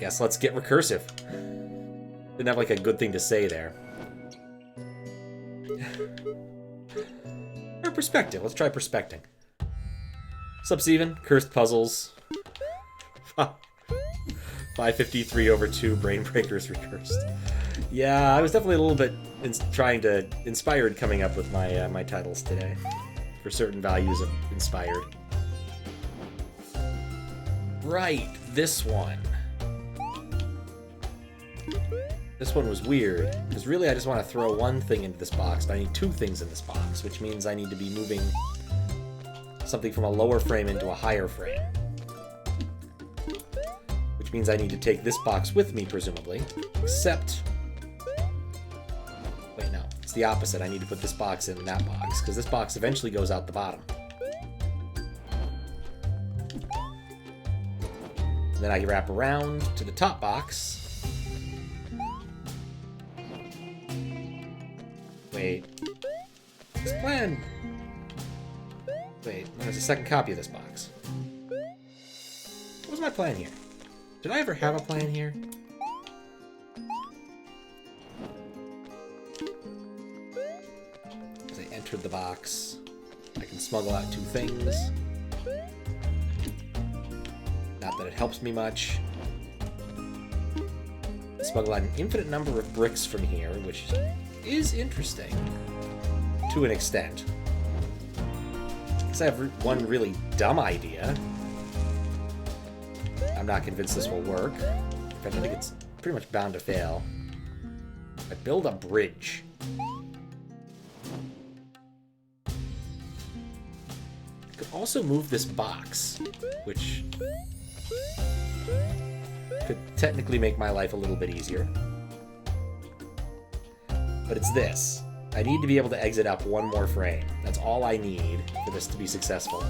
Guess let's get recursive. Didn't have like a good thing to say there. Or perspective. Let's try perspecting. What's up, Steven? Cursed puzzles. 553 over 2 Brain Breakers Recursed. Yeah, I was definitely a little bit inspired coming up with my my titles today. For certain values of inspired. Right, this one. This one was weird, because really I just want to throw one thing into this box, but I need two things in this box, which means I need to be moving something from a lower frame into a higher frame. Which means I need to take this box with me, presumably, except... Wait, no, it's the opposite. I need to put this box in that box, because this box eventually goes out the bottom. Then I wrap around to the top box. Wait. This plan... Wait, there's a second copy of this box. What was my plan here? Did I ever have a plan here? As I entered the box, I can smuggle out two things. Not that it helps me much. Smuggle out an infinite number of bricks from here, which is interesting. To an extent. Because I have one really dumb idea. I'm not convinced this will work. In fact, I think it's pretty much bound to fail. I build a bridge. I could also move this box, which could technically make my life a little bit easier. But it's this. I need to be able to exit up one more frame. That's all I need for this to be successful.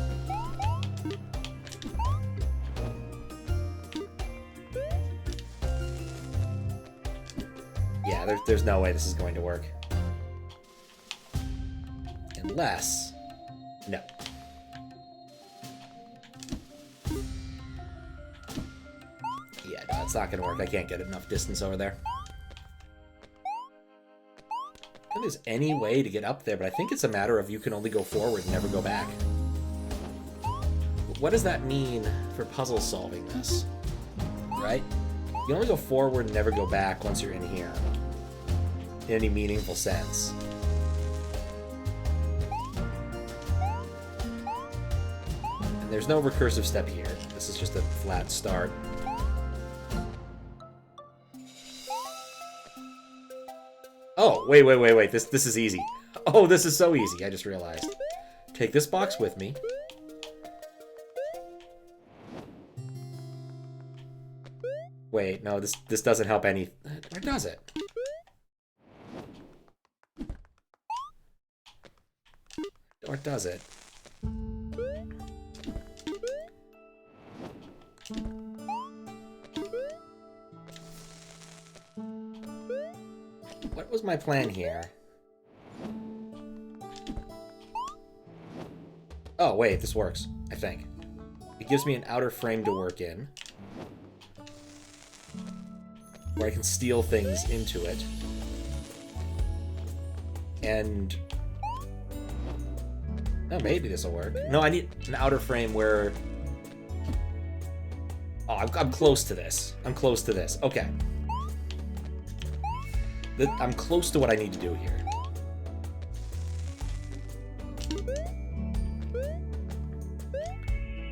Yeah, there's no way this is going to work. Unless... No. Yeah, no, it's not going to work. I can't get enough distance over there. I don't think there's any way to get up there, but I think it's a matter of you can only go forward and never go back. But what does that mean for puzzle solving this? Right? You can only go forward and never go back once you're in here. In any meaningful sense. And there's no recursive step here. This is just a flat start. Oh, wait. This is easy. Oh, this is so easy. I just realized. Take this box with me. Wait, no, this doesn't help any... Or does it? Or does it? What was my plan here? Oh, wait, this works, I think. It gives me an outer frame to work in. Where I can steal things into it. And... Oh, maybe this will work. No, I need an outer frame where... Oh, I'm close to this. I'm close to this. Okay. I'm close to what I need to do here.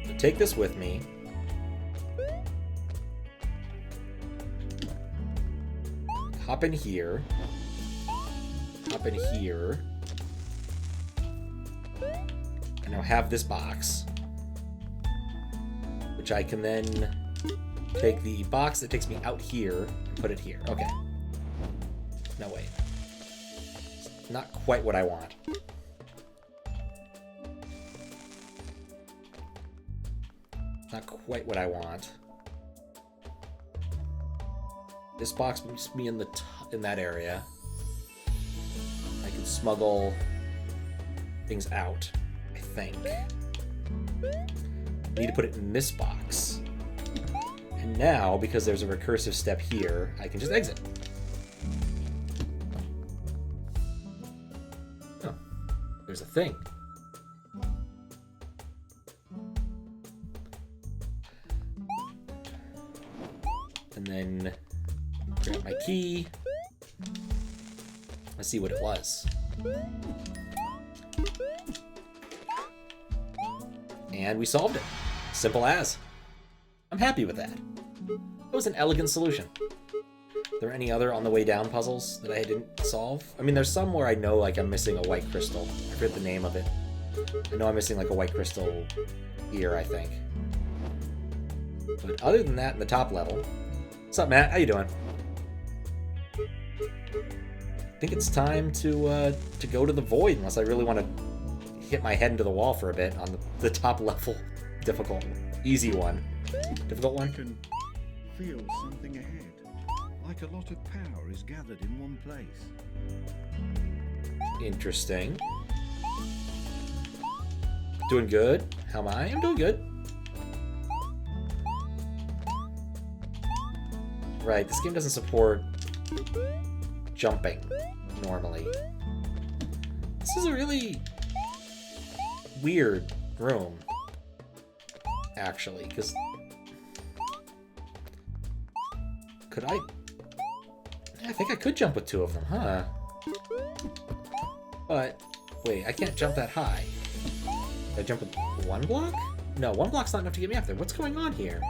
So take this with me. Hop in here. Hop in here. And now have this box. Which I can then take the box that takes me out here and put it here. Okay. No, wait. It's not quite what I want. Not quite what I want. This box moves me in that area. I can smuggle things out, I think. I need to put it in this box. And now, because there's a recursive step here, I can just exit. Oh, there's a thing. And then grab my key. Let's see what it was. And we solved it. Simple as. I'm happy with that. That was an elegant solution. Are there any other on the way down puzzles that I didn't solve? I mean, there's some where I know like I'm missing a white crystal. I forget the name of it. I know I'm missing like a white crystal here, I think. But other than that, in the top level... What's up, Matt? How you doing? I think it's time to go to the void, unless I really want to hit my head into the wall for a bit on the top level. Difficult. Easy one. Difficult one? I can feel something ahead. Like a lot of power is gathered in one place. Interesting. Doing good. How am I? I'm doing good. Right, this game doesn't support jumping normally. This is a really weird room, actually, because could I think I could jump with two of them, huh? But wait, I can't jump that high. Can I jump with one block? No, one block's not enough to get me up there. What's going on here?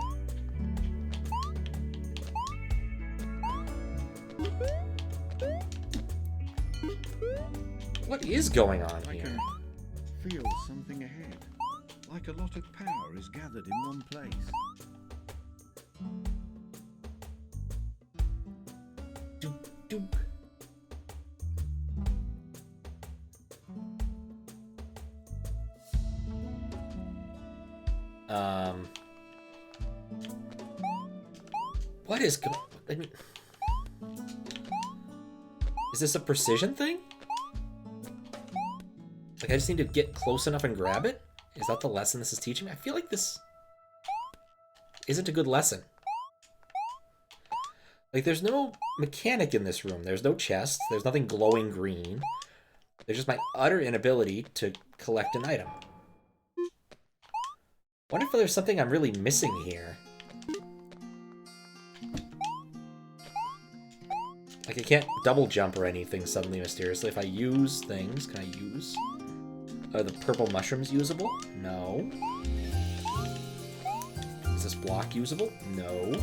What is going on here? I can feel something ahead. Like a lot of power is gathered in one place. Doop, doop. What is going... I mean... Is this a precision thing? Like, I just need to get close enough and grab it? Is that the lesson this is teaching me? I feel like this isn't a good lesson. Like, there's no mechanic in this room. There's no chest. There's nothing glowing green. There's just my utter inability to collect an item. What if there's something I'm really missing here? Like, I can't double jump or anything suddenly mysteriously. If I use things, can I use... Are the purple mushrooms usable? No. Is this block usable? No.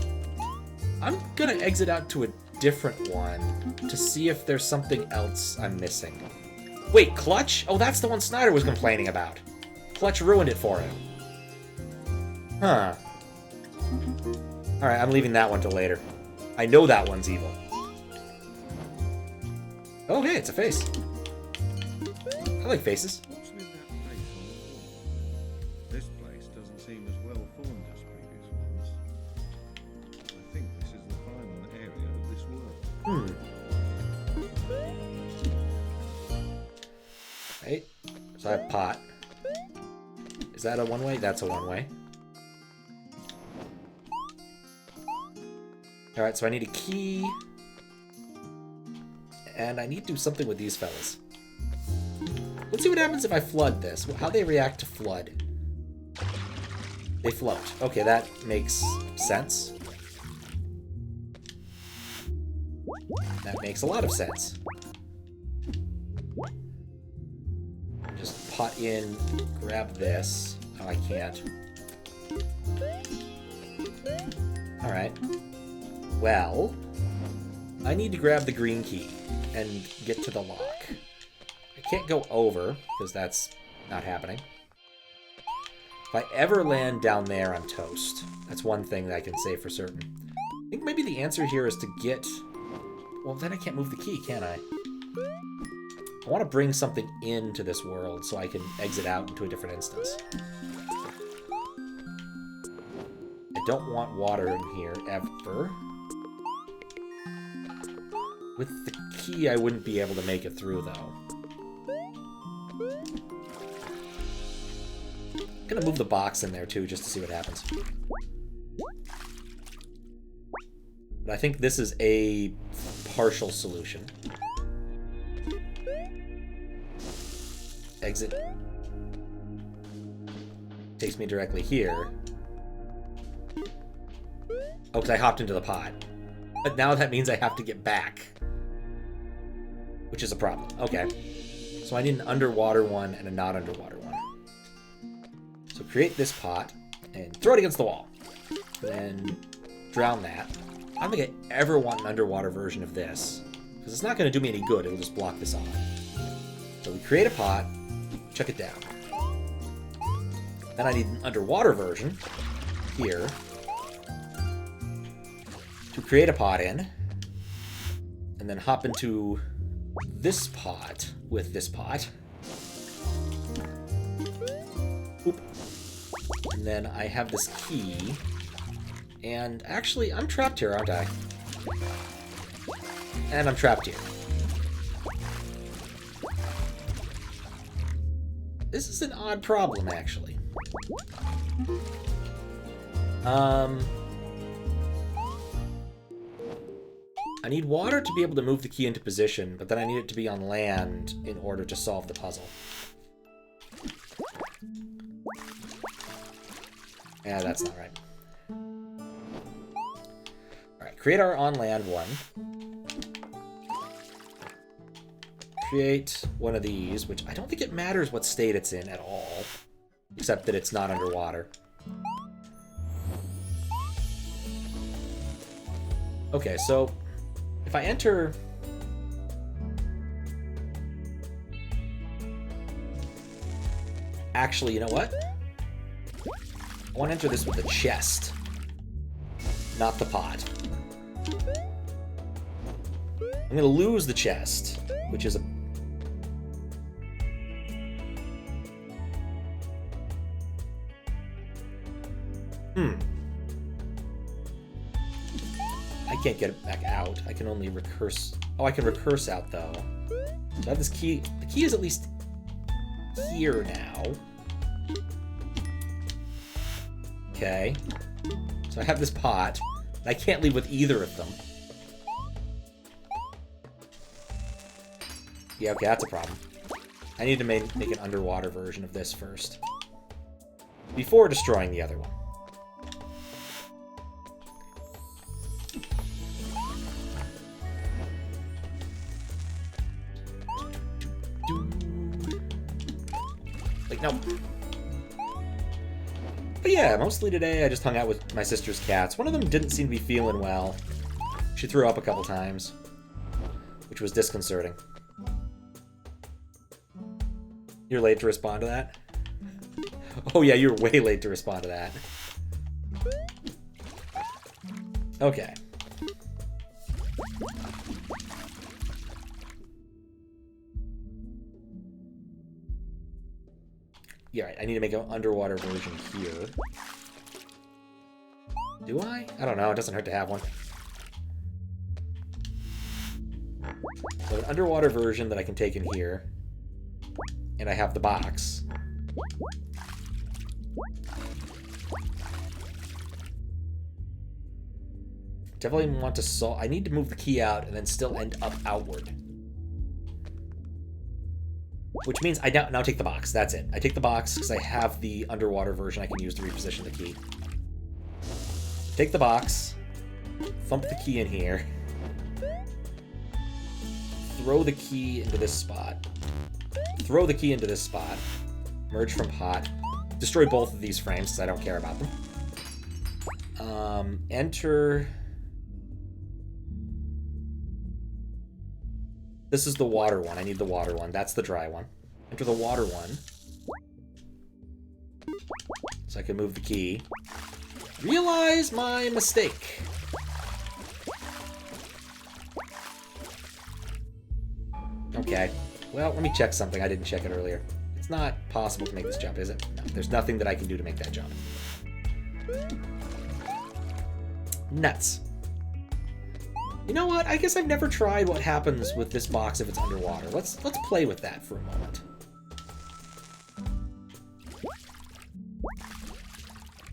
I'm gonna exit out to a different one to see if there's something else I'm missing. Wait, Clutch? Oh, that's the one Snyder was complaining about. Clutch ruined it for him. Huh. Alright, I'm leaving that one till later. I know that one's evil. Oh, hey, it's a face. I like faces. What's with that face on the wall? This place doesn't seem as well formed as previous ones. I think this is the final area of this world. Right. So I have pot. Is that a one-way? That's a one-way. Alright, so I need a key. And I need to do something with these fellas. Let's see what happens if I flood this. How they react to flood. They float. Okay, that makes sense. That makes a lot of sense. Just pot in, grab this. Oh, I can't. Alright. Well, I need to grab the green key and get to the lock. I can't go over, because that's not happening. If I ever land down there, I'm toast. That's one thing that I can say for certain. I think maybe the answer here is to get... Well, then I can't move the key, can I? I want to bring something into this world so I can exit out into a different instance. I don't want water in here, ever. With the key, I wouldn't be able to make it through, though. I'm gonna move the box in there, too, just to see what happens. But I think this is a partial solution. Exit. Takes me directly here. Oh, because I hopped into the pot. But now that means I have to get back. Which is a problem. Okay. So I need an underwater one and a not underwater one. So create this pot and throw it against the wall. Then drown that. I don't think I ever want an underwater version of this. Because it's not going to do me any good. It'll just block this off. So we create a pot. Chuck it down. Then I need an underwater version. Here. To create a pot in. And then hop into this pot with this pot. Oop. And then I have this key. And actually, I'm trapped here, aren't I? And I'm trapped here. This is an odd problem, actually. I need water to be able to move the key into position, but then I need it to be on land in order to solve the puzzle. Yeah, that's not right. Alright, create our on-land one. Create one of these, which I don't think it matters what state it's in at all, except that it's not underwater. Okay, so if I enter... Actually, you know what? I want to enter this with a chest, not the pot. I'm going to lose the chest, which is a... I can't get it back out. I can only recurse... Oh, I can recurse out, though. So I have this key. The key is at least here now. Okay. So I have this pot. And I can't leave with either of them. Yeah, okay, that's a problem. I need to make an underwater version of this first. Before destroying the other one. Like, no. But yeah, mostly today I just hung out with my sister's cats. One of them didn't seem to be feeling well. She threw up a couple times, which was disconcerting. You're late to respond to that? Oh yeah, you're way late to respond to that. Okay. Yeah, right. I need to make an underwater version here. Do I? I don't know. It doesn't hurt to have one. So an underwater version that I can take in here. And I have the box. Definitely want to solve... I need to move the key out and then still end up outward. Which means I now take the box. That's it. I take the box because I have the underwater version I can use to reposition the key. Take the box. Thump the key in here. Throw the key into this spot. Throw the key into this spot. Merge from pot. Destroy both of these frames because I don't care about them. Enter... This is the water one. I need the water one. That's the dry one. Enter the water one. So I can move the key. Realize my mistake. Okay. Well, let me check something. I didn't check it earlier. It's not possible to make this jump, is it? No, there's nothing that I can do to make that jump. Nuts. You know what? I guess I've never tried what happens with this box if it's underwater. Let's play with that for a moment.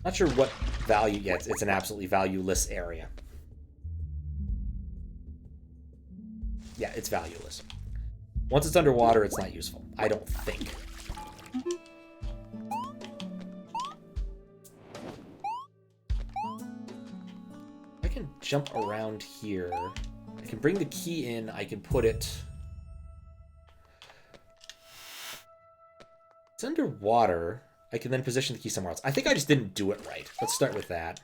Not sure what value yet. It's an absolutely valueless area. Yeah, it's valueless. Once it's underwater, it's not useful. I don't think. I can jump around here. I can bring the key in. I can put it... It's underwater. I can then position the key somewhere else. I think I just didn't do it right. Let's start with that.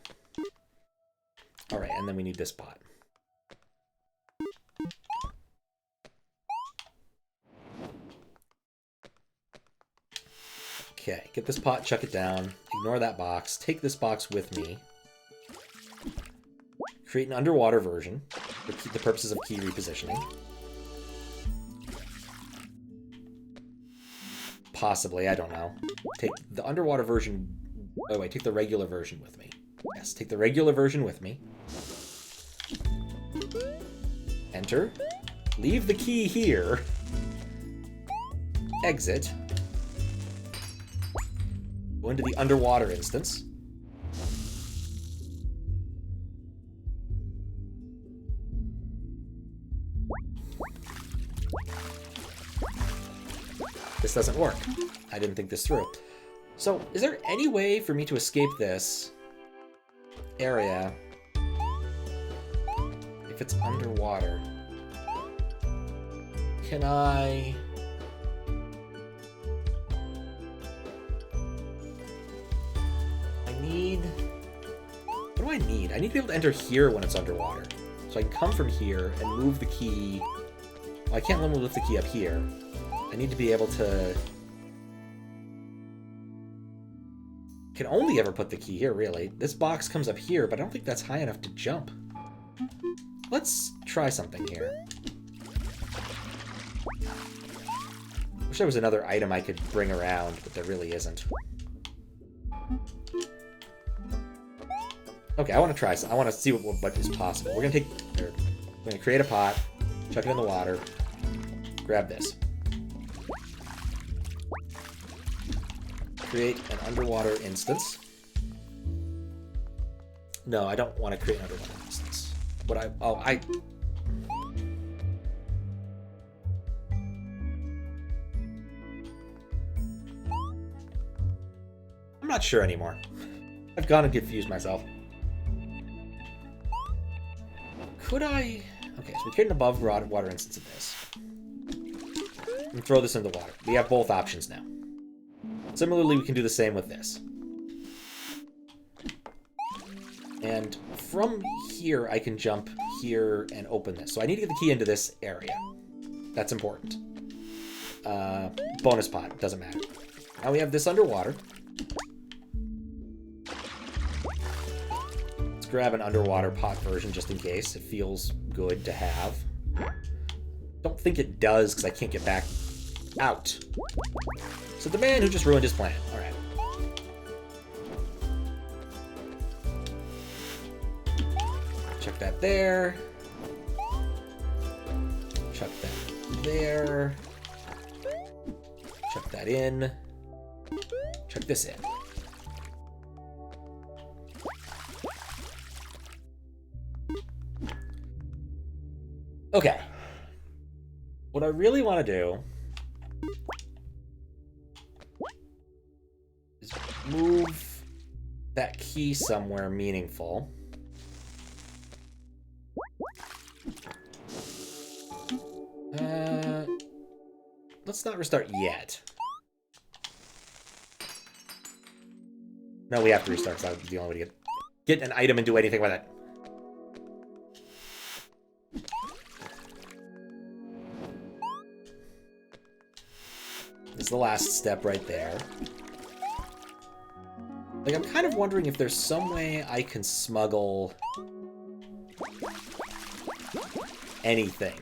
All right, and then we need this pot. Okay, get this pot, chuck it down. Ignore that box. Take this box with me. Create an underwater version for the purposes of key repositioning. Possibly, I don't know. Take the underwater version... Oh, wait, take the regular version with me. Yes, take the regular version with me. Enter. Leave the key here. Exit. Go into the underwater instance. This doesn't work. I didn't think this through. So, is there any way for me to escape this area if it's underwater? Can I... What do I need? I need to be able to enter here when it's underwater. So I can come from here and move the key... Well, I can't let me lift the key up here. I need to be able to... Can only ever put the key here, really. This box comes up here, but I don't think that's high enough to jump. Let's try something here. Wish there was another item I could bring around, but there really isn't. Okay, I want to try some. I want to see what is possible. We're gonna create a pot, chuck it in the water, grab this. Create an underwater instance. No, I don't want to create an underwater instance. I'm not sure anymore. I've gone and confused myself. Could I... Okay, so we create an above water instance of this. And throw this in the water. We have both options now. Similarly, we can do the same with this. And from here, I can jump here and open this. So I need to get the key into this area. That's important. Bonus pot, doesn't matter. Now we have this underwater. Let's grab an underwater pot version just in case. It feels good to have. Don't think it does because I can't get back out. So the man who just ruined his plan. Alright. Chuck that there. Chuck that there. Chuck that in. Chuck this in. Okay. What I really want to do is move that key somewhere meaningful. Let's not restart yet. No, we have to restart, so that would be the only way to get an item and do anything with it. This is the last step right there. Like, I'm kind of wondering if there's some way I can smuggle anything.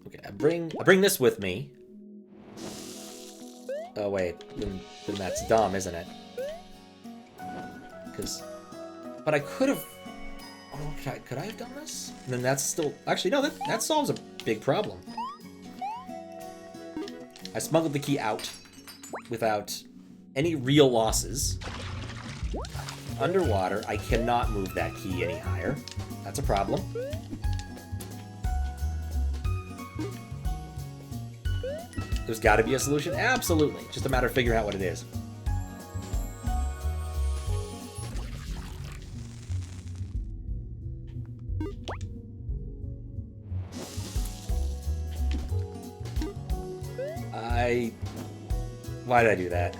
Okay, I bring this with me. Oh wait, then that's dumb, isn't it? But I could have. Oh, could I have done this? And then that's still actually no. That solves a big problem. I smuggled the key out without any real losses. Underwater, I cannot move that key any higher. That's a problem. There's got to be a solution? Absolutely. Just a matter of figuring out what it is. Why did I do that?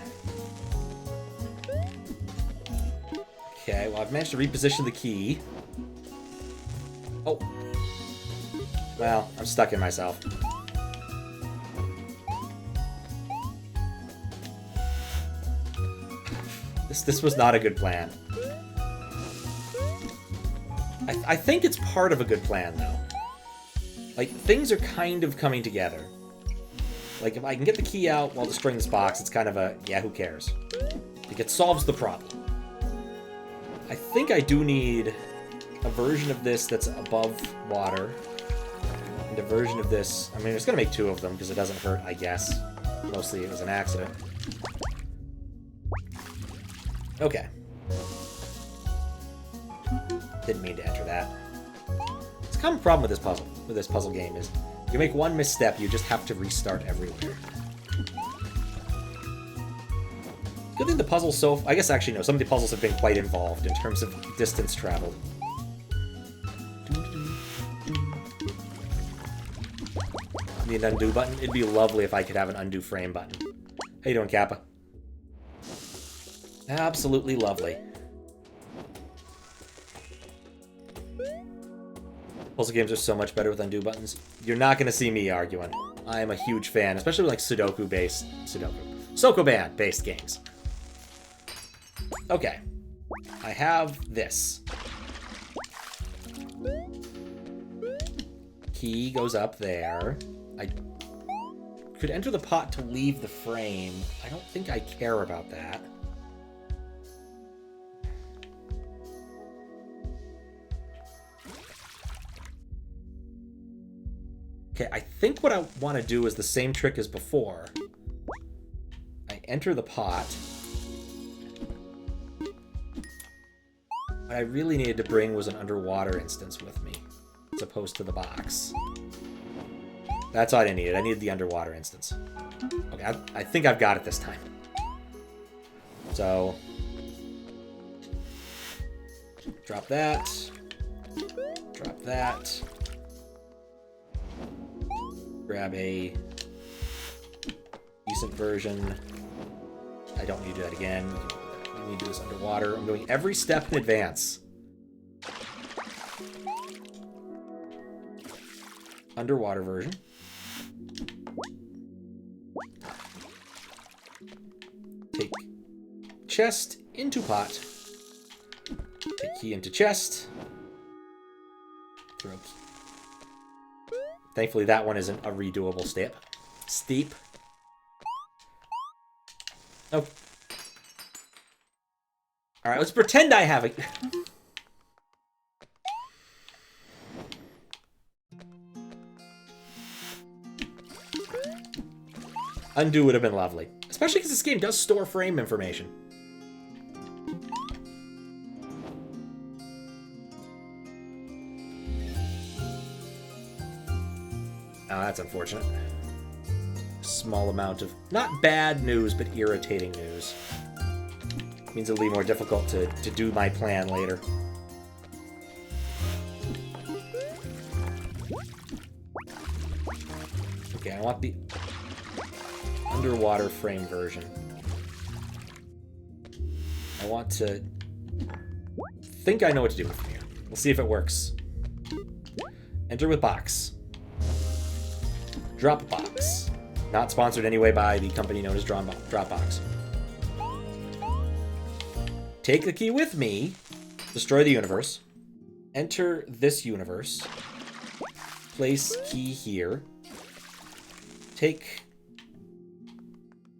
Okay, well, I've managed to reposition the key. Oh. Well, I'm stuck in myself. This was not a good plan. I think it's part of a good plan, though. Like, things are kind of coming together. Like, if I can get the key out while destroying this box, it's kind of a, yeah, who cares? Like, it solves the problem. I think I do need a version of this that's above water. And a version of this... I mean, it's going to make two of them, because it doesn't hurt, I guess. Mostly it was an accident. Okay. Didn't mean to enter that. It's a common problem with this puzzle game is you make one misstep, you just have to restart everywhere. Good thing the puzzle's so... I guess actually no, some of the puzzles have been quite involved in terms of distance traveled. Need an undo button? It'd be lovely if I could have an undo frame button. How you doing, Kappa? Absolutely lovely. Puzzle games are so much better with undo buttons. You're not going to see me arguing. I am a huge fan, especially with like Sokoban-based games. Okay. I have this. Key goes up there. I could enter the pot to leave the frame. I don't think I care about that. Okay, I think what I want to do is the same trick as before. I enter the pot. What I really needed to bring was an underwater instance with me, as opposed to the box. That's all I needed. I needed the underwater instance. Okay, I think I've got it this time. So... drop that. Drop that. Grab a decent version. I don't need to do that again. We need to do this underwater. I'm doing every step in advance. Underwater version. Take chest into pot. Take key into chest. Throw key. Thankfully, that one isn't a redoable step. Steep. Oh. Alright, let's pretend I have it. Undo would have been lovely. Especially because this game does store frame information. Oh, that's unfortunate. Small amount of, not bad news, but irritating news. Means it'll be more difficult to do my plan later. Okay, I want the underwater frame version. I want to think I know what to do with it here. We'll see if it works. Enter with box. Dropbox. Not sponsored anyway by the company known as Dropbox. Take the key with me. Destroy the universe. Enter this universe. Place key here. Take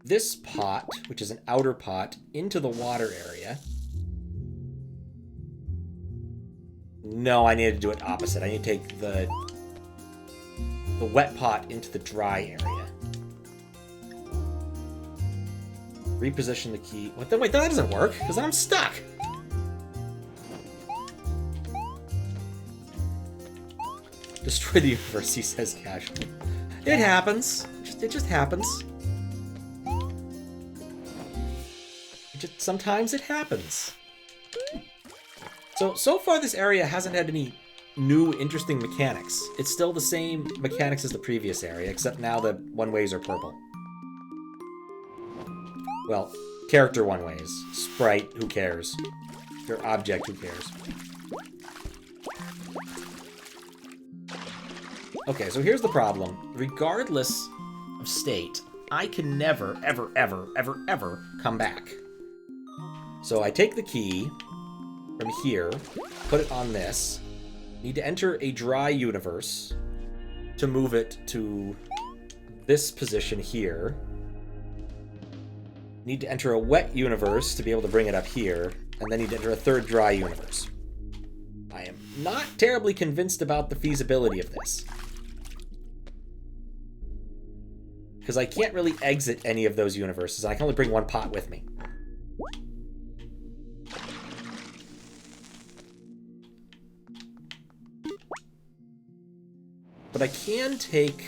this pot, which is an outer pot, into the water area. No, I needed to do it opposite. I need to take the wet pot into the dry area. Reposition the key. What the? Wait, that doesn't work, because then I'm stuck. Destroy the universe, he says casually. It happens. It just happens. Sometimes it happens. So far this area hasn't had any new interesting mechanics. It's still the same mechanics as the previous area, except now the one-ways are purple. Well, character one-ways. Sprite, who cares? Your object, who cares? Okay, so here's the problem. Regardless of state, I can never, ever, ever, ever, ever come back. So I take the key from here, put it on this, need to enter a dry universe to move it to this position here. Need to enter a wet universe to be able to bring it up here, and then need to enter a third dry universe. I am not terribly convinced about the feasibility of this, because I can't really exit any of those universes, and I can only bring one pot with me. But I can take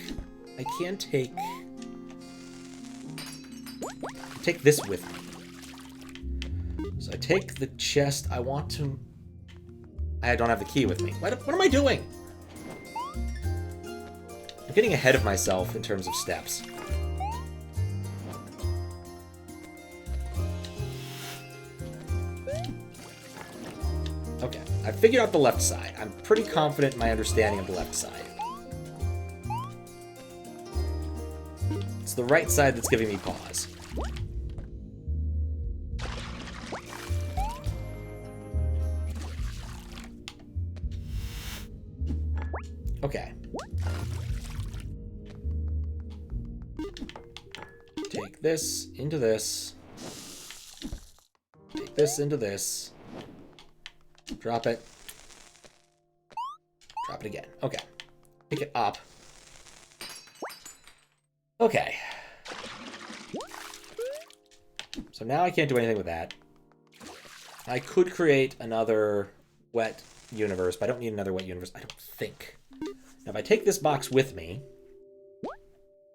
this with me. So I take the chest. I don't have the key with me. What am I doing? I'm getting ahead of myself in terms of steps. Okay, I figured out the left side. I'm pretty confident in my understanding of the left side. It's the right side that's giving me pause. Okay. Take this into this. Take this into this. Drop it. Drop it again. Okay. Pick it up. Okay. So now I can't do anything with that. I could create another wet universe, but I don't need another wet universe, I don't think. Now if I take this box with me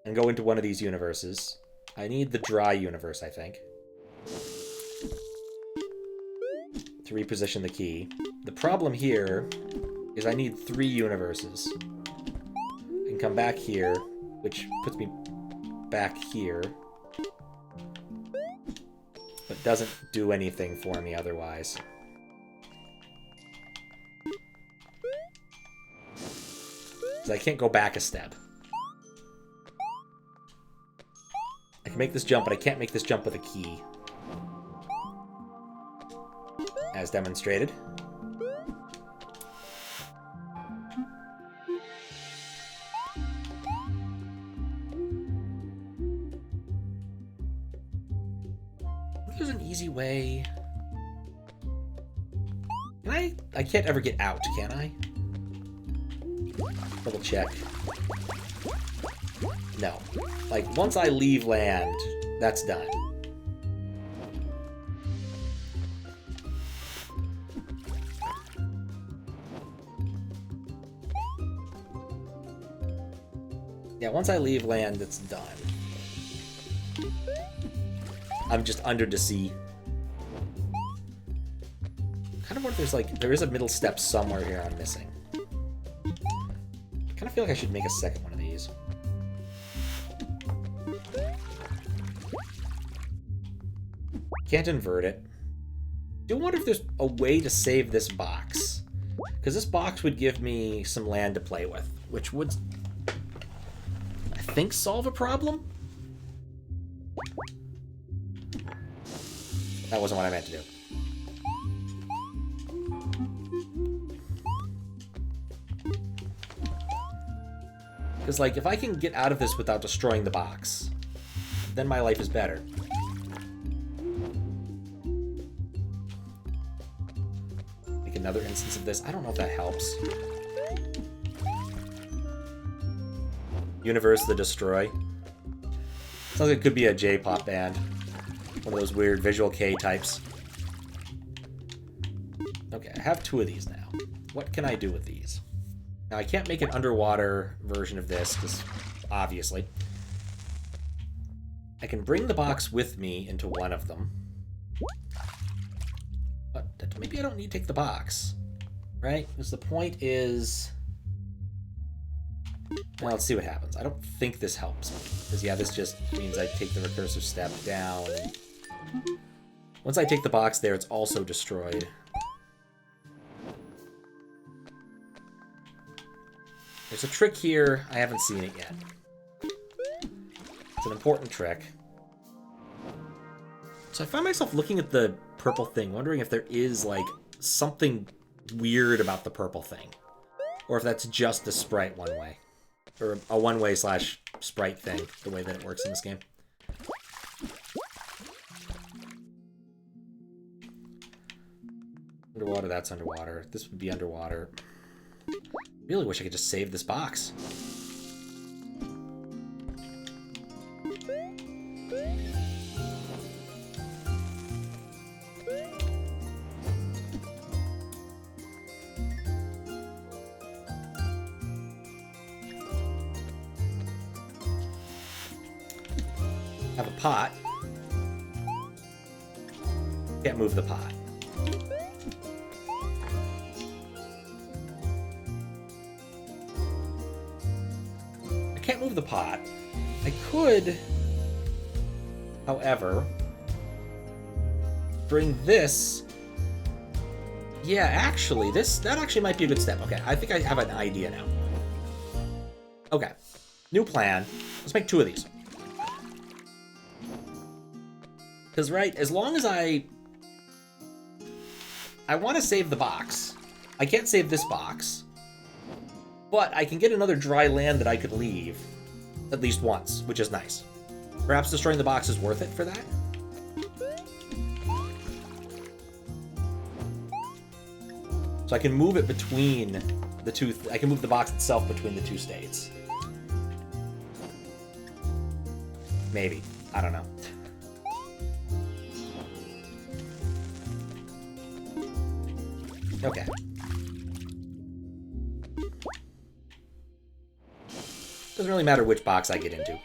and go into one of these universes, I need the dry universe, I think, to reposition the key. The problem here is I need 3 universes. I can come back here, which puts me back here, but doesn't do anything for me otherwise. So I can't go back a step. I can make this jump, but I can't make this jump with a key, as demonstrated. There's an easy way. Can I can't ever get out, can I? Double check. No. Like, once I leave land, that's done. Yeah, once I leave land, it's done. I'm just under the sea. Kind of wonder if there's like, there is a middle step somewhere here I'm missing. I kind of feel like I should make a second one of these. Can't invert it. Do wonder if there's a way to save this box. Because this box would give me some land to play with, which would, I think, solve a problem? That wasn't what I meant to do. Because, like, if I can get out of this without destroying the box, then my life is better. Make another instance of this. I don't know if that helps. Universe the Destroy. Sounds like it could be a J-pop band. One of those weird Visual K types. Okay, I have 2 of these now. What can I do with these? Now, I can't make an underwater version of this, because obviously. I can bring the box with me into one of them. But maybe I don't need to take the box, right? Because the point is... Well, let's see what happens. I don't think this helps me. Because, yeah, this just means I take the recursive step down. Once I take the box there, it's also destroyed. There's a trick here. I haven't seen it yet. It's an important trick. So I find myself looking at the purple thing, wondering if there is, like, something weird about the purple thing. Or if that's just the sprite one way. Or a one-way slash sprite thing, the way that it works in this game. Underwater, that's underwater. This would be underwater. Really wish I could just save this box. Have a pot. Can't move the pot. I can't move the pot. I could, however, bring this. Yeah, actually, that actually might be a good step. Okay, I think I have an idea now. Okay, new plan. Let's make 2 of these. Because, right, as long as I want to save the box. I can't save this box. But I can get another dry land that I could leave at least once, which is nice. Perhaps destroying the box is worth it for that? So I can move it between the two... I can move the box itself between the 2 states. Maybe. I don't know. Okay. Doesn't really matter which box I get into.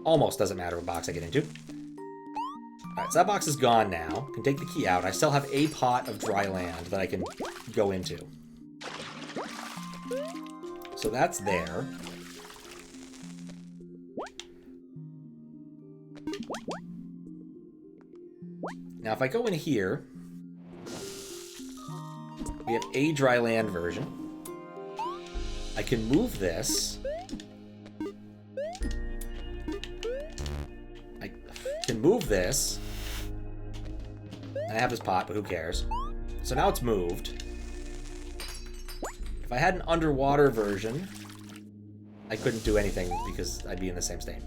Almost doesn't matter what box I get into. Alright, so that box is gone now. Can take the key out. I still have a pot of dry land that I can go into. So that's there. Now, if I go in here, we have a dry land version. I can move this. I can move this. And I have this pot, but who cares? So now it's moved. If I had an underwater version, I couldn't do anything because I'd be in the same state.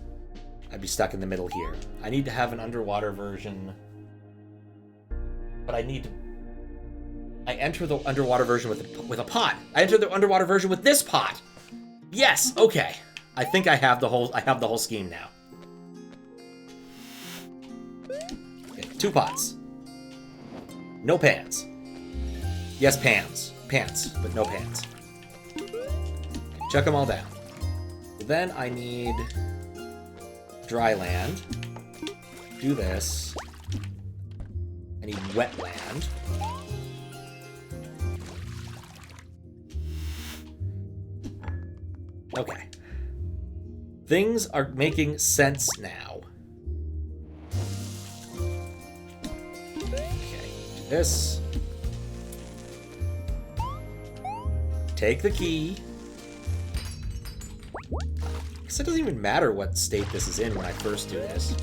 I'd be stuck in the middle here. I need to have an underwater version... But I need to... I enter the underwater version with a pot. I enter the underwater version with this pot. Yes, okay. I think I have the whole scheme now. Okay, 2 pots. No pans. Yes, pans. Pants, but no pans. Okay, chuck them all down. Then I need dry land. Do this. I need wet land. Okay. Things are making sense now. Okay, do this. Take the key. I guess it doesn't even matter what state this is in when I first do this.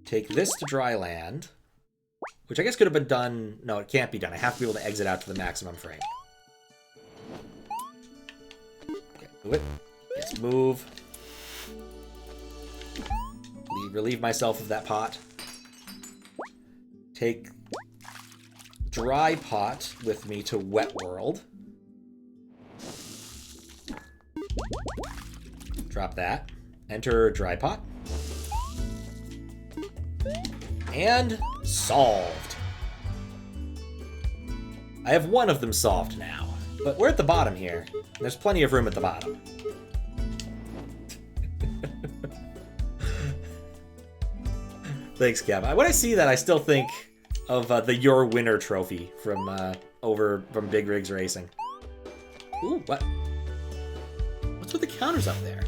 Take this to dry land, which I guess could have been done. No, it can't be done. I have to be able to exit out to the maximum frame. Okay, move it. Yes, move. Relieve myself of that pot. Take dry pot with me to wet world. Drop that. Enter dry pot. And solved. I have one of them solved now. But we're at the bottom here. There's plenty of room at the bottom. Thanks, Kev. When I see that, I still think of the Your Winner trophy from Big Rigs Racing. Ooh, what? What's with the counters up there?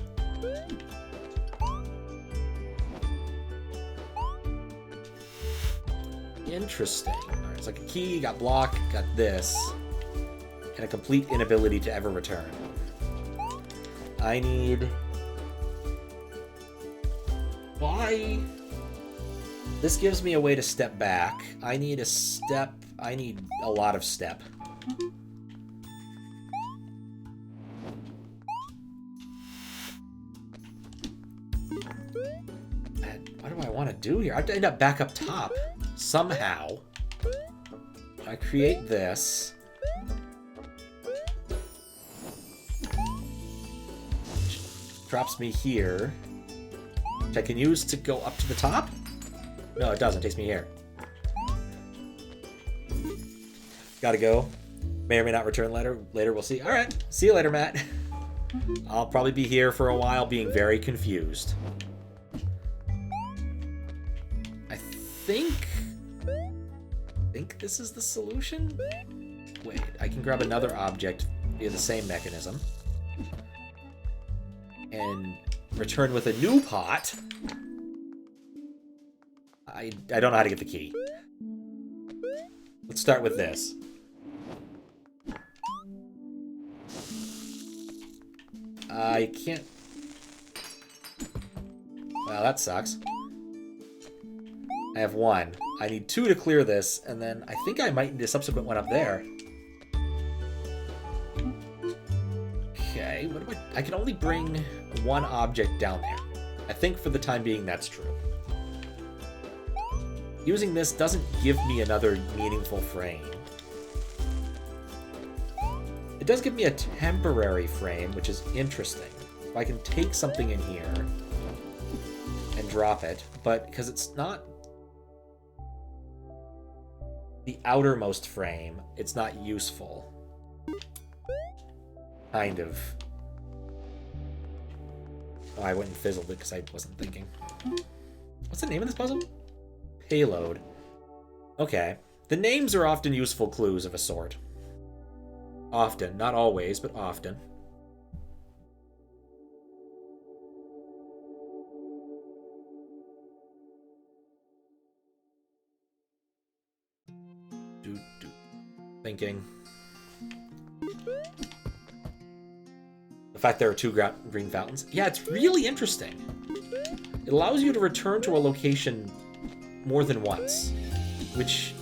Interesting. Alright, it's like a key, got block, got this, and a complete inability to ever return. I need... Why? This gives me a way to step back. I need a step. I need a lot of step. What do I want to do here? I have to end up back up top. Somehow. I create this. Which drops me here. Which I can use to go up to the top? No, it doesn't. It takes me here. Gotta go. May or may not return later. We'll see. Alright. See you later, Matt. I'll probably be here for a while being very confused. I think this is the solution? Wait, I can grab another object via the same mechanism. And return with a new pot. I don't know how to get the key. Let's start with this. I can't... Well, that sucks. I have one. I need two to clear this, and then I think I might need a subsequent one up there. Okay, what do I can only bring one object down there. I think for the time being that's true. Using this doesn't give me another meaningful frame. It does give me a temporary frame, which is interesting. So I can take something in here and drop it, but because it's not the outermost frame, it's not useful. Kind of. Oh, I went and fizzled it because I wasn't thinking. What's the name of this puzzle? Payload. Okay. The names are often useful clues of a sort. Often. Not always, but often. Thinking. The fact there are two green fountains. Yeah, it's really interesting. It allows you to return to a location more than once, which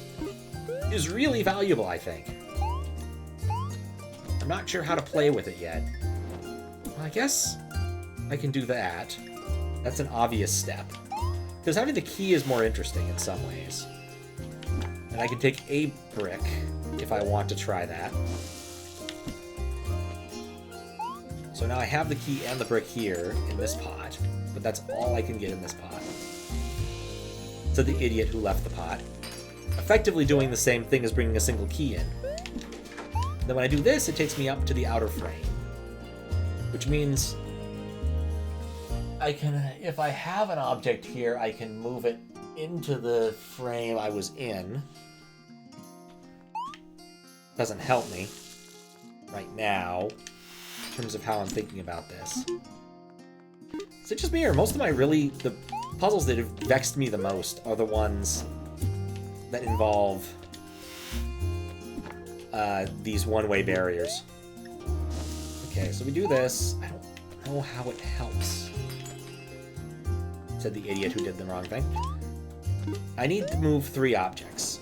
is really valuable, I think. I'm not sure how to play with it yet. Well, I guess I can do that. That's an obvious step. Because having the key is more interesting in some ways. And I can take a brick if I want to try that. So now I have the key and the brick here in this pot, but that's all I can get in this pot. Said the idiot who left the pot. Effectively doing the same thing as bringing a single key in. Then when I do this, it takes me up to the outer frame. Which means I can, if I have an object here, I can move it into the frame I was in. Doesn't help me right now in terms of how I'm thinking about this. Is it just me, or most of my the puzzles that have vexed me the most are the ones that involve these one-way barriers. Okay, so we do this. I don't know how it helps. Said the idiot who did the wrong thing. I need to move 3 objects.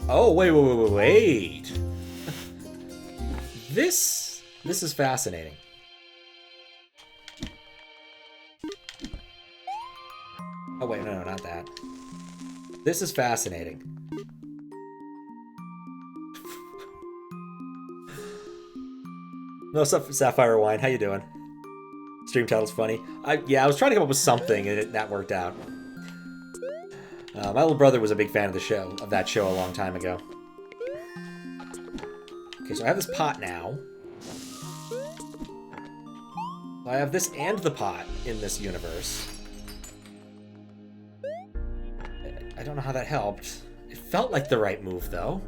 Oh, wait. This is fascinating. Oh, wait, no, not that. This is fascinating. No, Sapphire Wine, how you doing? Stream title's funny. Yeah, I was trying to come up with something, and that worked out. My little brother was a big fan of that show a long time ago. Okay, so I have this pot now. I have this and the pot in this universe. I don't know how that helped. It felt like the right move, though.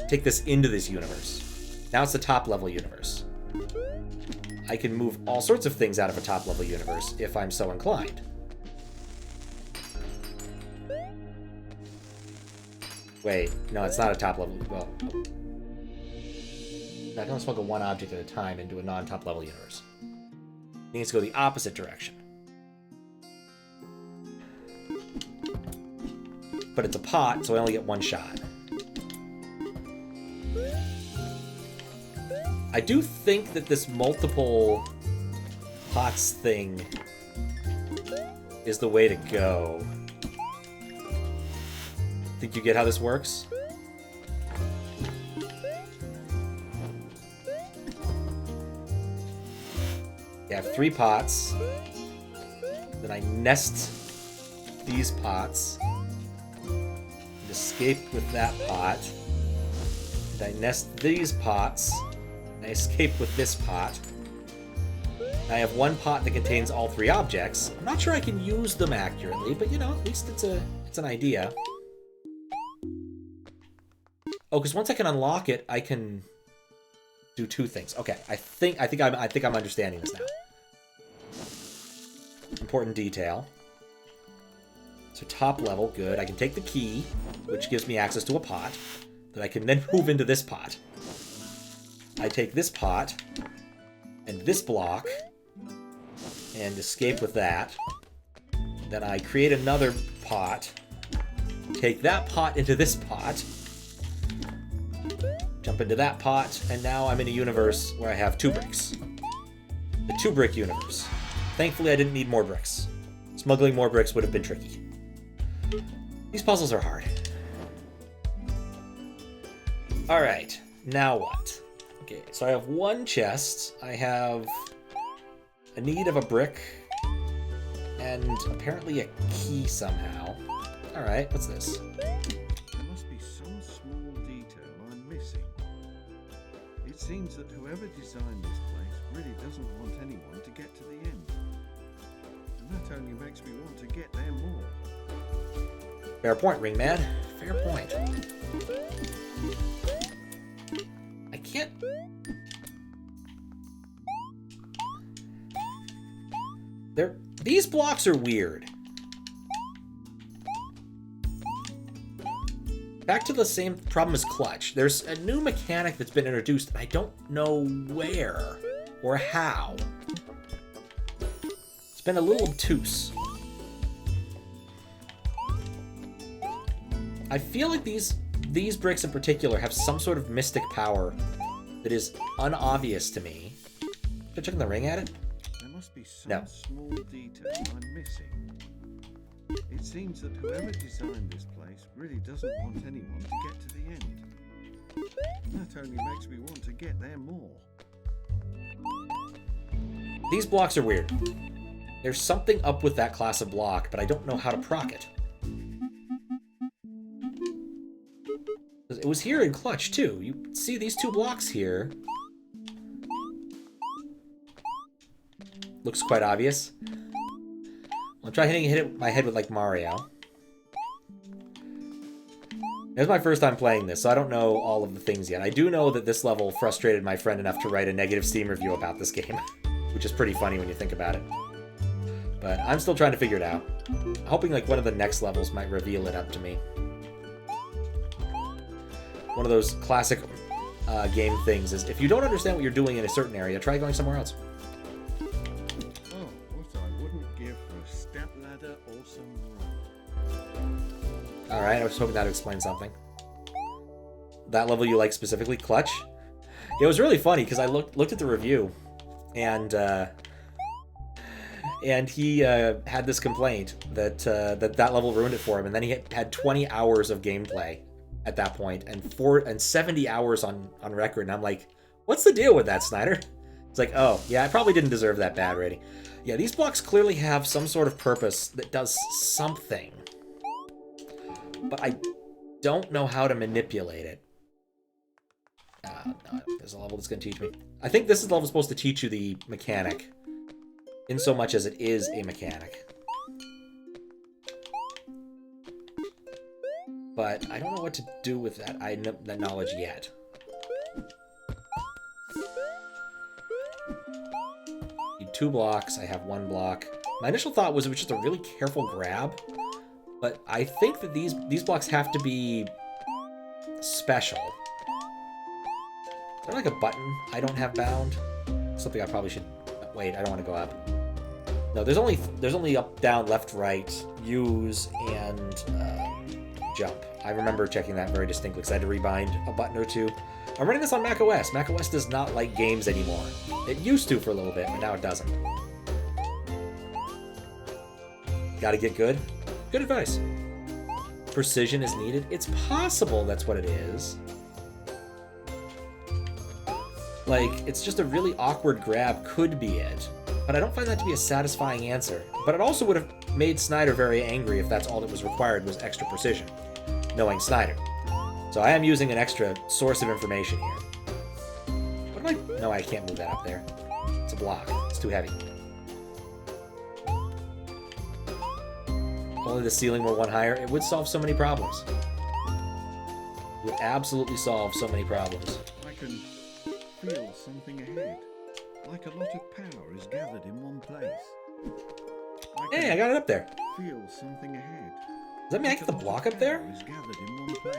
Take this into this universe. Now it's the top-level universe. I can move all sorts of things out of a top-level universe if I'm so inclined. Wait, no, it's not a top-level... Well, I can only smuggle one object at a time into a non-top-level universe. It needs to go the opposite direction. But it's a pot, so I only get one shot. I do think that this multiple pots thing is the way to go. Think you get how this works? You have 3 pots. Then I nest these pots. And escape with that pot. Then I nest these pots. And I escape with this pot. I have 1 pot that contains all 3 objects. I'm not sure I can use them accurately, but you know, at least it's an idea. Oh, because once I can unlock it, I can do 2 things. Okay, I think I'm understanding this now. Important detail. So top level, good. I can take the key, which gives me access to a pot, that I can then move into this pot. I take this pot and this block and escape with that. Then I create another pot, take that pot into this pot, jump into that pot, and now I'm in a universe where I have 2 bricks. The 2-brick universe. Thankfully, I didn't need more bricks. Smuggling more bricks would have been tricky. These puzzles are hard. Alright, now what? Okay, so I have 1 chest. I have a need of a brick, and apparently a key somehow. Alright, what's this? There must be some small detail I'm missing. It seems that whoever designed this place really doesn't want anyone to get to the end. And that only makes me want to get there more. Fair point, Ringman. Fair point. I can't... These blocks are weird. Back to the same problem as Clutch. There's a new mechanic that's been introduced, and I don't know where or how. It's been a little obtuse. I feel like these bricks in particular have some sort of mystic power that is unobvious to me. Should I check the ring at it? There must be some small detail I'm missing. It seems that whoever designed this place really doesn't want anyone to get to the end. That only makes me want to get there more. These blocks are weird. There's something up with that class of block, but I don't know how to proc it. It was here in Clutch, too. You see these 2 blocks here. Looks quite obvious. I'll try hit it with my head with, like, Mario. It's my first time playing this, so I don't know all of the things yet. I do know that this level frustrated my friend enough to write a negative Steam review about this game, which is pretty funny when you think about it. But I'm still trying to figure it out. I'm hoping, like, one of the next levels might reveal it up to me. One of those classic game things is, if you don't understand what you're doing in a certain area, try going somewhere else. Oh, what I wouldn't give for a step ladder or some rope. Alright, I was hoping that would explain something. That level you like specifically, Clutch? It was really funny, because I looked at the review, and he had this complaint that that level ruined it for him, and then he had 20 hours of gameplay at that point, and 70 hours on record, and I'm like, What's the deal with that, Snyder? It's like, oh, yeah, I probably didn't deserve that bad rating. Yeah, these blocks clearly have some sort of purpose that does something. But I don't know how to manipulate it. No, there's a level that's going to teach me. I think this is the level supposed to teach you the mechanic, in so much as it is a mechanic. But I don't know what to do with that knowledge yet. Need 2 blocks. I have 1 block. My initial thought was it was just a really careful grab, but I think that these blocks have to be special. Is there like a button I don't have bound? Something I probably should... Wait, I don't want to go up. No, there's only up, down, left, right, use, and jump. I remember checking that very distinctly because I had to rebind a button or two. I'm running this on macOS. macOS does not like games anymore. It used to for a little bit, but now it doesn't. Gotta get good. Good advice. Precision is needed. It's possible that's what it is. Like, it's just a really awkward grab could be it. But I don't find that to be a satisfying answer. But it also would have made Snyder very angry if that's all that was required was extra precision, knowing Snyder. So I am using an extra source of information here. What am I... No, I can't move that up there. It's a block. It's too heavy. If only the ceiling were 1 higher, it would solve so many problems. It would absolutely solve so many problems. I can feel something ahead. Like a lot of power is gathered in one place. Hey, I got it up there. Feel something ahead. Does that mean I get the block up there? Is gathered in one place.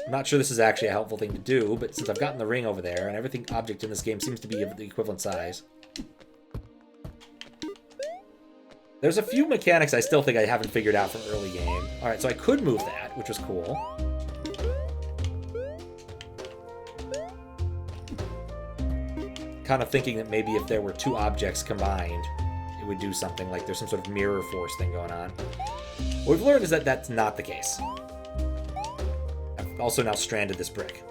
I'm not sure this is actually a helpful thing to do, but since I've gotten the ring over there, and everything object in this game seems to be of the equivalent size. There's a few mechanics I still think I haven't figured out from early game. Alright, so I could move that, which was cool. Kind of thinking that maybe if there were 2 objects combined, it would do something, like there's some sort of mirror force thing going on. What we've learned is that that's not the case. I've also now stranded this brick.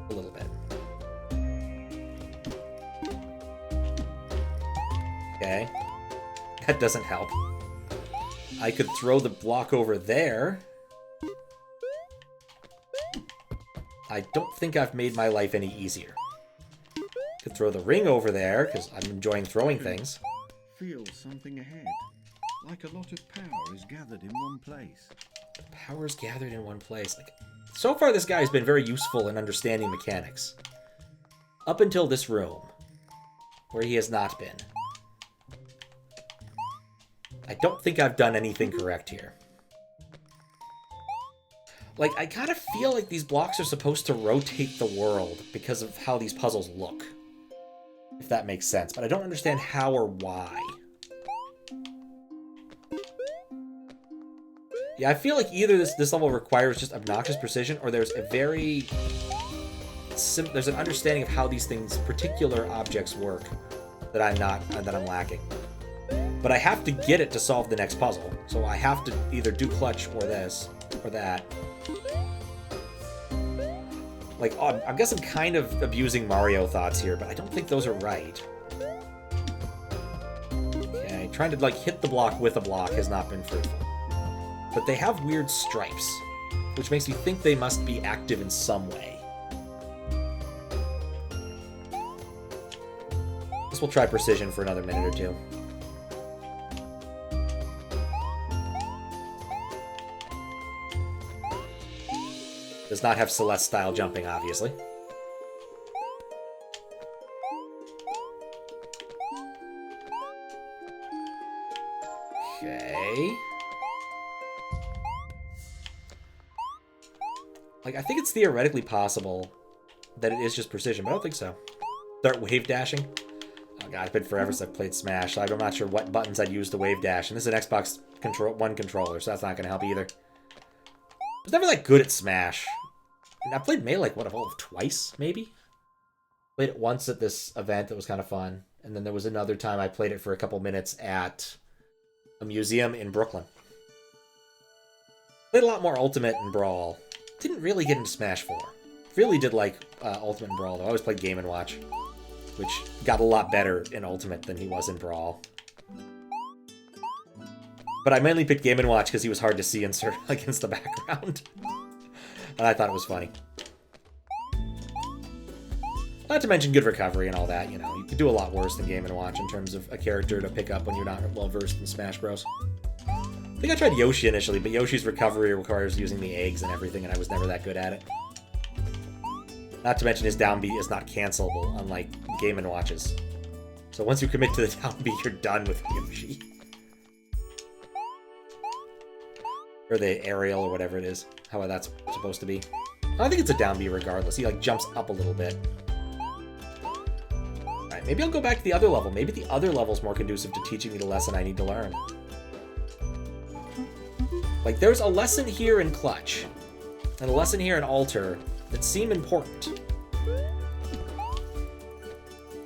A little bit. Okay. That doesn't help. I could throw the block over there. I don't think I've made my life any easier. Could throw the ring over there, because I'm enjoying throwing things. Feel something ahead. Like a lot of power is gathered in one place. Power is gathered in one place. Like, so far this guy's been very useful in understanding mechanics. Up until this room, where he has not been. I don't think I've done anything correct here. Like, I kind of feel like these blocks are supposed to rotate the world because of how these puzzles look. If that makes sense. But I don't understand how or why. Yeah, I feel like either this level requires just obnoxious precision, or there's a very... there's an understanding of how these things, particular objects, work that I'm lacking. But I have to get it to solve the next puzzle. So I have to either do clutch or this, or that. Like, I guess I'm kind of abusing Mario thoughts here, but I don't think those are right. Okay, trying to, like, hit the block with a block has not been fruitful. But they have weird stripes, which makes me think they must be active in some way. Guess we'll try precision for another minute or two. Does not have Celeste-style jumping, obviously. Okay. Like, I think it's theoretically possible that it is just precision, but I don't think so. Start wave dashing? Oh god, it's been forever since I've played Smash, so I'm not sure what buttons I'd use to wave dash. And this is an Xbox One controller, so that's not going to help either. I was never that good at Smash. And I played Melee, like, what, twice, maybe? Played it once at this event that was kind of fun. And then there was another time I played it for a couple minutes at a museum in Brooklyn. Played a lot more Ultimate and Brawl. Didn't really get into Smash 4. Really did like Ultimate and Brawl, though. I always played Game & Watch, which got a lot better in Ultimate than he was in Brawl. But I mainly picked Game & Watch because he was hard to see insert against the background. And I thought it was funny. Not to mention good recovery and all that, you know. You could do a lot worse than Game & Watch in terms of a character to pick up when you're not well-versed in Smash Bros. I think I tried Yoshi initially, but Yoshi's recovery requires using the eggs and everything, and I was never that good at it. Not to mention his down B is not cancelable, unlike Game & Watch's. So once you commit to the down B, you're done with Yoshi. Or the aerial, or whatever it is. How that's supposed to be. I think it's a down B regardless. He, like, jumps up a little bit. Alright, maybe I'll go back to the other level. Maybe the other level's more conducive to teaching me the lesson I need to learn. Like, there's a lesson here in Clutch, and a lesson here in Alter that seem important.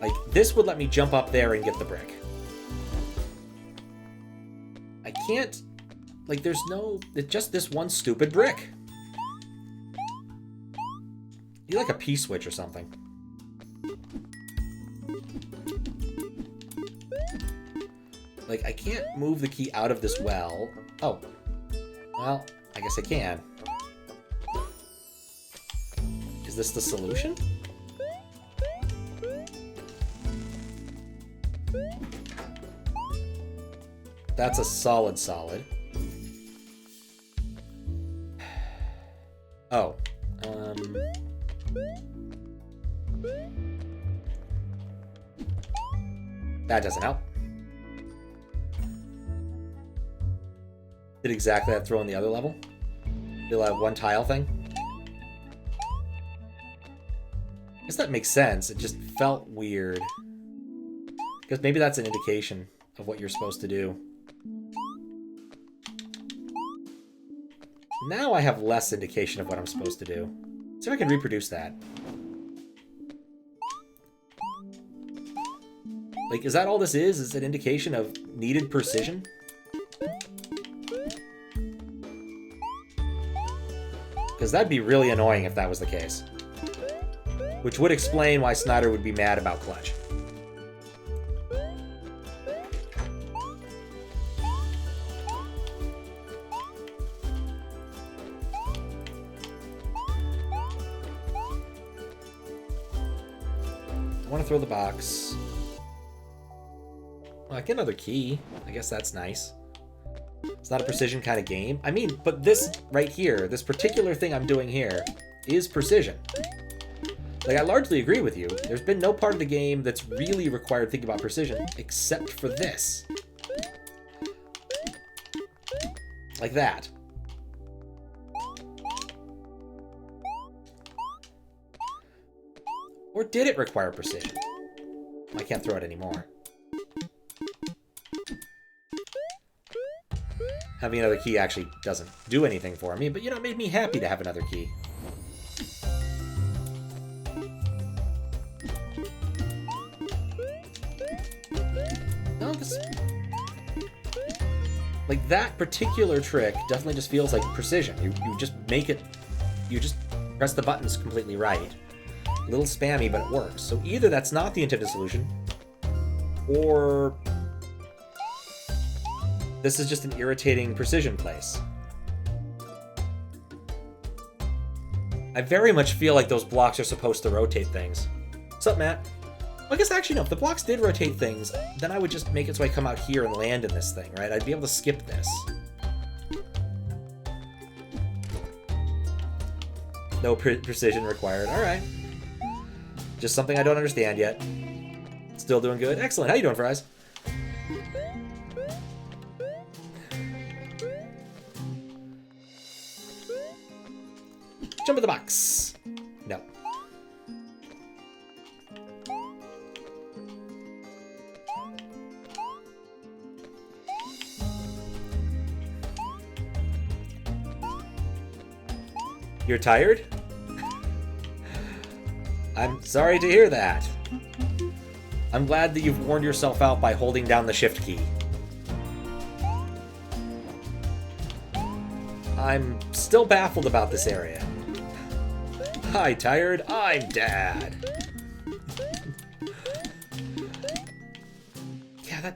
Like, this would let me jump up there and get the brick. I can't... Like, there's no... It's just this one stupid brick. You like a P-switch or something. Like, I can't move the key out of this well. Oh. Well, I guess I can. Is this the solution? That's a solid. Oh. That doesn't help. Did exactly that throw in the other level? You'll have one tile thing? I guess that makes sense. It just felt weird. Because maybe that's an indication of what you're supposed to do. Now I have less indication of what I'm supposed to do. See if I can reproduce that. Like, is that all this is? Is it an indication of needed precision? Because that'd be really annoying if that was the case. Which would explain why Snyder would be mad about Clutch. I want to throw the box. Well, I get another key. I guess that's nice. It's not a precision kind of game. I mean, but this right here, this particular thing I'm doing here, is precision. Like, I largely agree with you. There's been no part of the game that's really required thinking about precision, except for this. Like that. Or did it require precision? I can't throw it anymore. Having another key actually doesn't do anything for me, but, you know, it made me happy to have another key. No, this... Like, that particular trick definitely just feels like precision. You just make it... You just press the buttons completely right. A little spammy, but it works. So either that's not the intended solution, or... this is just an irritating precision place. I very much feel like those blocks are supposed to rotate things. What's up, Matt? Well, I guess actually no, if the blocks did rotate things, then I would just make it so I come out here and land in this thing, right? I'd be able to skip this. No precision required. Alright. Just something I don't understand yet. Still doing good. Excellent. How you doing, Fries? Jump in the box. No. You're tired? I'm sorry to hear that. I'm glad that you've worn yourself out by holding down the shift key. I'm still baffled about this area. Hi, tired. I'm Dad. Yeah,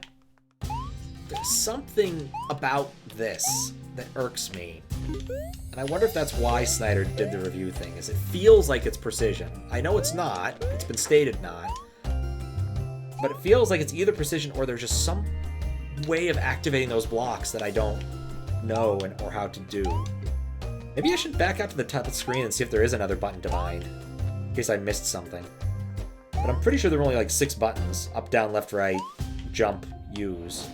there's something about this that irks me. And I wonder if that's why Snyder did the review thing, is it feels like it's precision. I know it's not. It's been stated not. But it feels like it's either precision or there's just some way of activating those blocks that I don't know or how to do. Maybe I should back out to the top of the screen and see if there is another button to find, in case I missed something. But I'm pretty sure there are only like 6 buttons. Up, down, left, right, jump, use.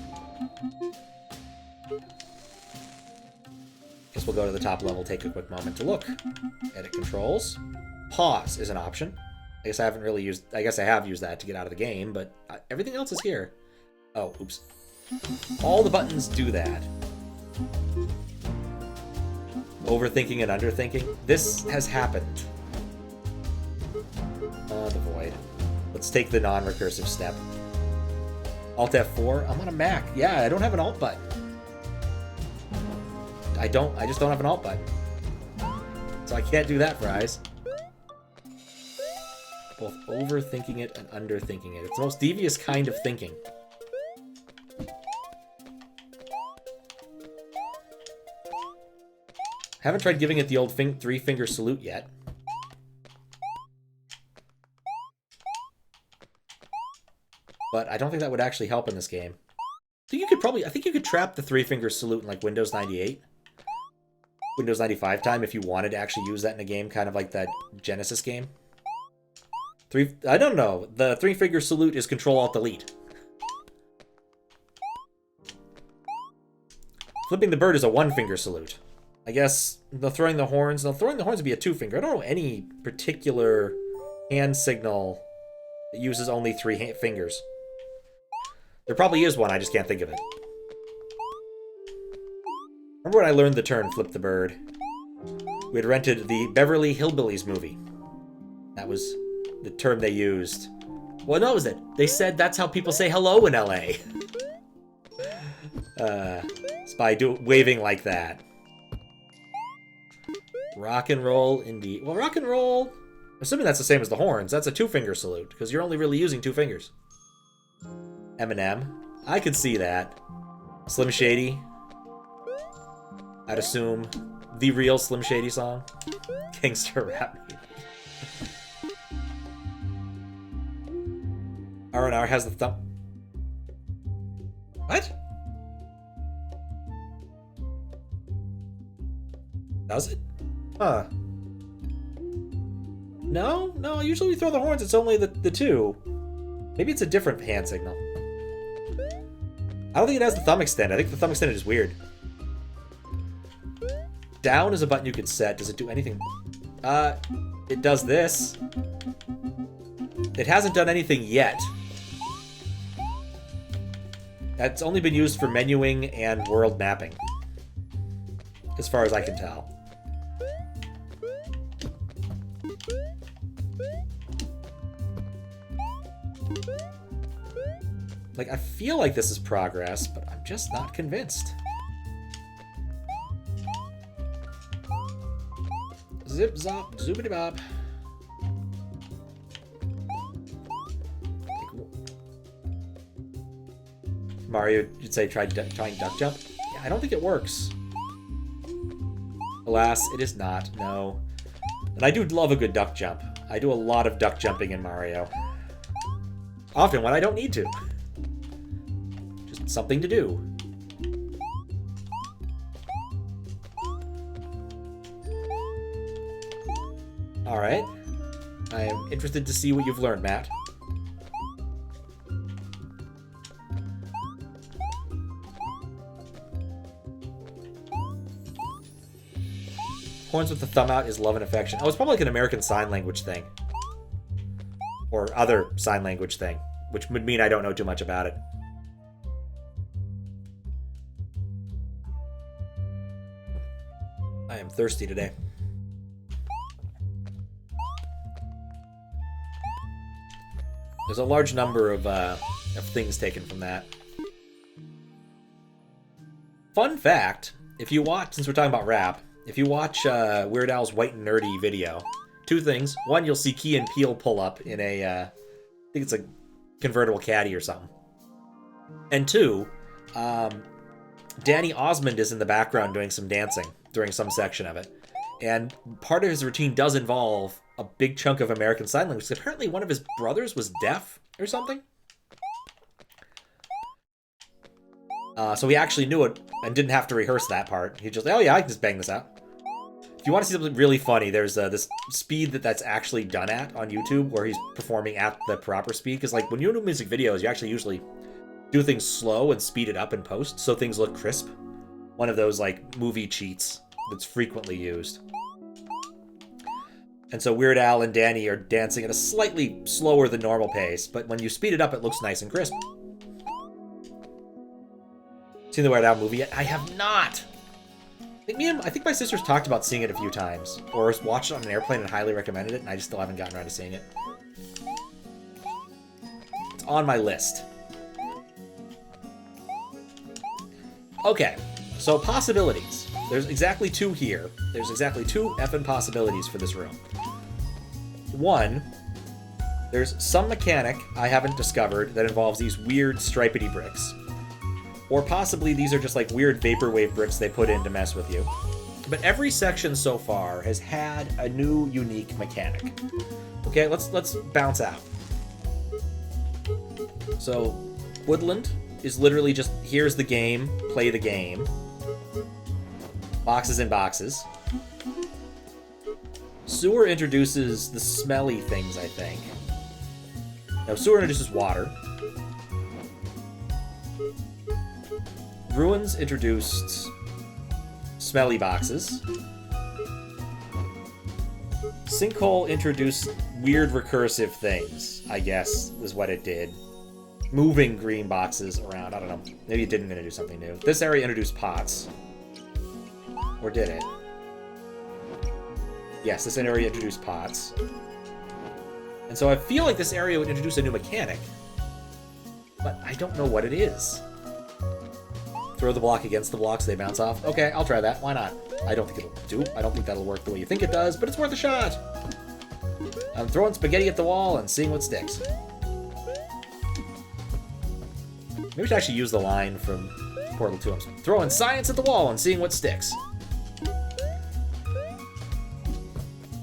Guess we'll go to the top level, take a quick moment to look. Edit controls. Pause is an option. I guess I haven't really used... I guess I have used that to get out of the game, but everything else is here. Oh, oops. All the buttons do that. Overthinking and underthinking. This has happened. The void. Let's take the non-recursive step. Alt F4. I'm on a Mac. Yeah, I don't have an alt button. I just don't have an alt button. So I can't do that, fries. Both overthinking it and underthinking it. It's the most devious kind of thinking. Haven't tried giving it the old 3-finger salute yet. But I don't think that would actually help in this game. I think you could trap the 3-finger salute in like Windows 98. Windows 95 time if you wanted to actually use that in a game, kind of like that Genesis game. I don't know. The 3-finger salute is Control-Alt-Delete. Flipping the bird is a 1-finger salute. I guess the throwing the horns would be a 2-finger. I don't know any particular hand signal that uses only 3 fingers. There probably is one, I just can't think of it. Remember when I learned the term flip the bird? We had rented the Beverly Hillbillies movie. That was the term they used. Well, no, was it? They said that's how people say hello in LA. It's by waving like that. Rock and roll, indeed. Well, rock and roll... Assuming that's the same as the horns, that's a 2-finger salute, because you're only really using 2 fingers. Eminem. I could see that. Slim Shady. I'd assume the real Slim Shady song. Gangster rap. R&R has the thumb... What? Does it? Huh. No, usually we throw the horns, it's only the 2. Maybe it's a different hand signal. I don't think it has the thumb extend. I think the thumb extended is weird. Down is a button you could set. Does it do anything? It does this. It hasn't done anything yet. That's only been used for menuing and world mapping, as far as I can tell. Like, I feel like this is progress, but I'm just not convinced. Zip, zop, zoobity bop. Mario, you'd say trying duck jump? Yeah, I don't think it works. Alas, it is not, no. And I do love a good duck jump. I do a lot of duck jumping in Mario. Often when I don't need to. Just something to do. Alright. I am interested to see what you've learned, Matt. Horns with the thumb out is love and affection. Oh, it's probably like an American Sign Language thing. Or other sign language thing. Which would mean I don't know too much about it. I am thirsty today. There's a large number of things taken from that. Fun fact, if you watch, since we're talking about rap, if you watch Weird Al's White and Nerdy video, two things. One, you'll see Key and Peele pull up in a, I think it's a convertible caddy or something. And two, Danny Osmond is in the background doing some dancing during some section of it. And part of his routine does involve a big chunk of American Sign Language. Apparently one of his brothers was deaf or something. So he actually knew it and didn't have to rehearse that part. He just, oh yeah, I can just bang this out. If you want to see something really funny, there's this speed that's actually done at on YouTube where he's performing at the proper speed. Because like when you do music videos, you actually usually do things slow and speed it up in post so things look crisp. One of those like movie cheats that's frequently used. And so Weird Al and Danny are dancing at a slightly slower than normal pace, but when you speed it up, it looks nice and crisp. Seen the Weird Al movie yet? I have not! I think my sister's talked about seeing it a few times, or watched it on an airplane and highly recommended it, and I just still haven't gotten around to seeing it. It's on my list. Okay, so possibilities. There's exactly two here. There's exactly two effing possibilities for this room. One, there's some mechanic I haven't discovered that involves these weird stripedy bricks. Or possibly these are just like weird vaporwave bricks they put in to mess with you. But every section so far has had a new unique mechanic. Okay, let's bounce out. So, Woodland is literally just, here's the game, play the game. Boxes in boxes. Sewer introduces the smelly things, I think. No, Sewer introduces water. Ruins introduced smelly boxes. Sinkhole introduced weird recursive things, I guess, is what it did. Moving green boxes around, I don't know. Maybe it didn't introduce something new. This area introduced pots. Or did it? Yes, this area introduced pots. And so I feel like this area would introduce a new mechanic. But I don't know what it is. Throw the block against the block so they bounce off. Okay, I'll try that. Why not? I don't think it'll do. I don't think that'll work the way you think it does, but it's worth a shot. I'm throwing spaghetti at the wall and seeing what sticks. Maybe we should actually use the line from Portal 2. I'm throwing science at the wall and seeing what sticks.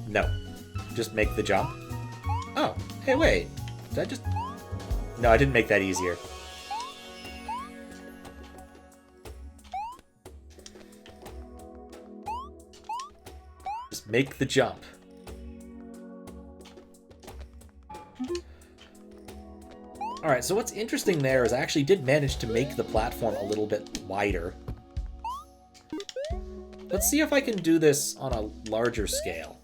No. Just make the jump. Oh, hey, wait. Did I just... No, I didn't make that easier. Just make the jump. Alright, so what's interesting there is I actually did manage to make the platform a little bit wider. Let's see if I can do this on a larger scale.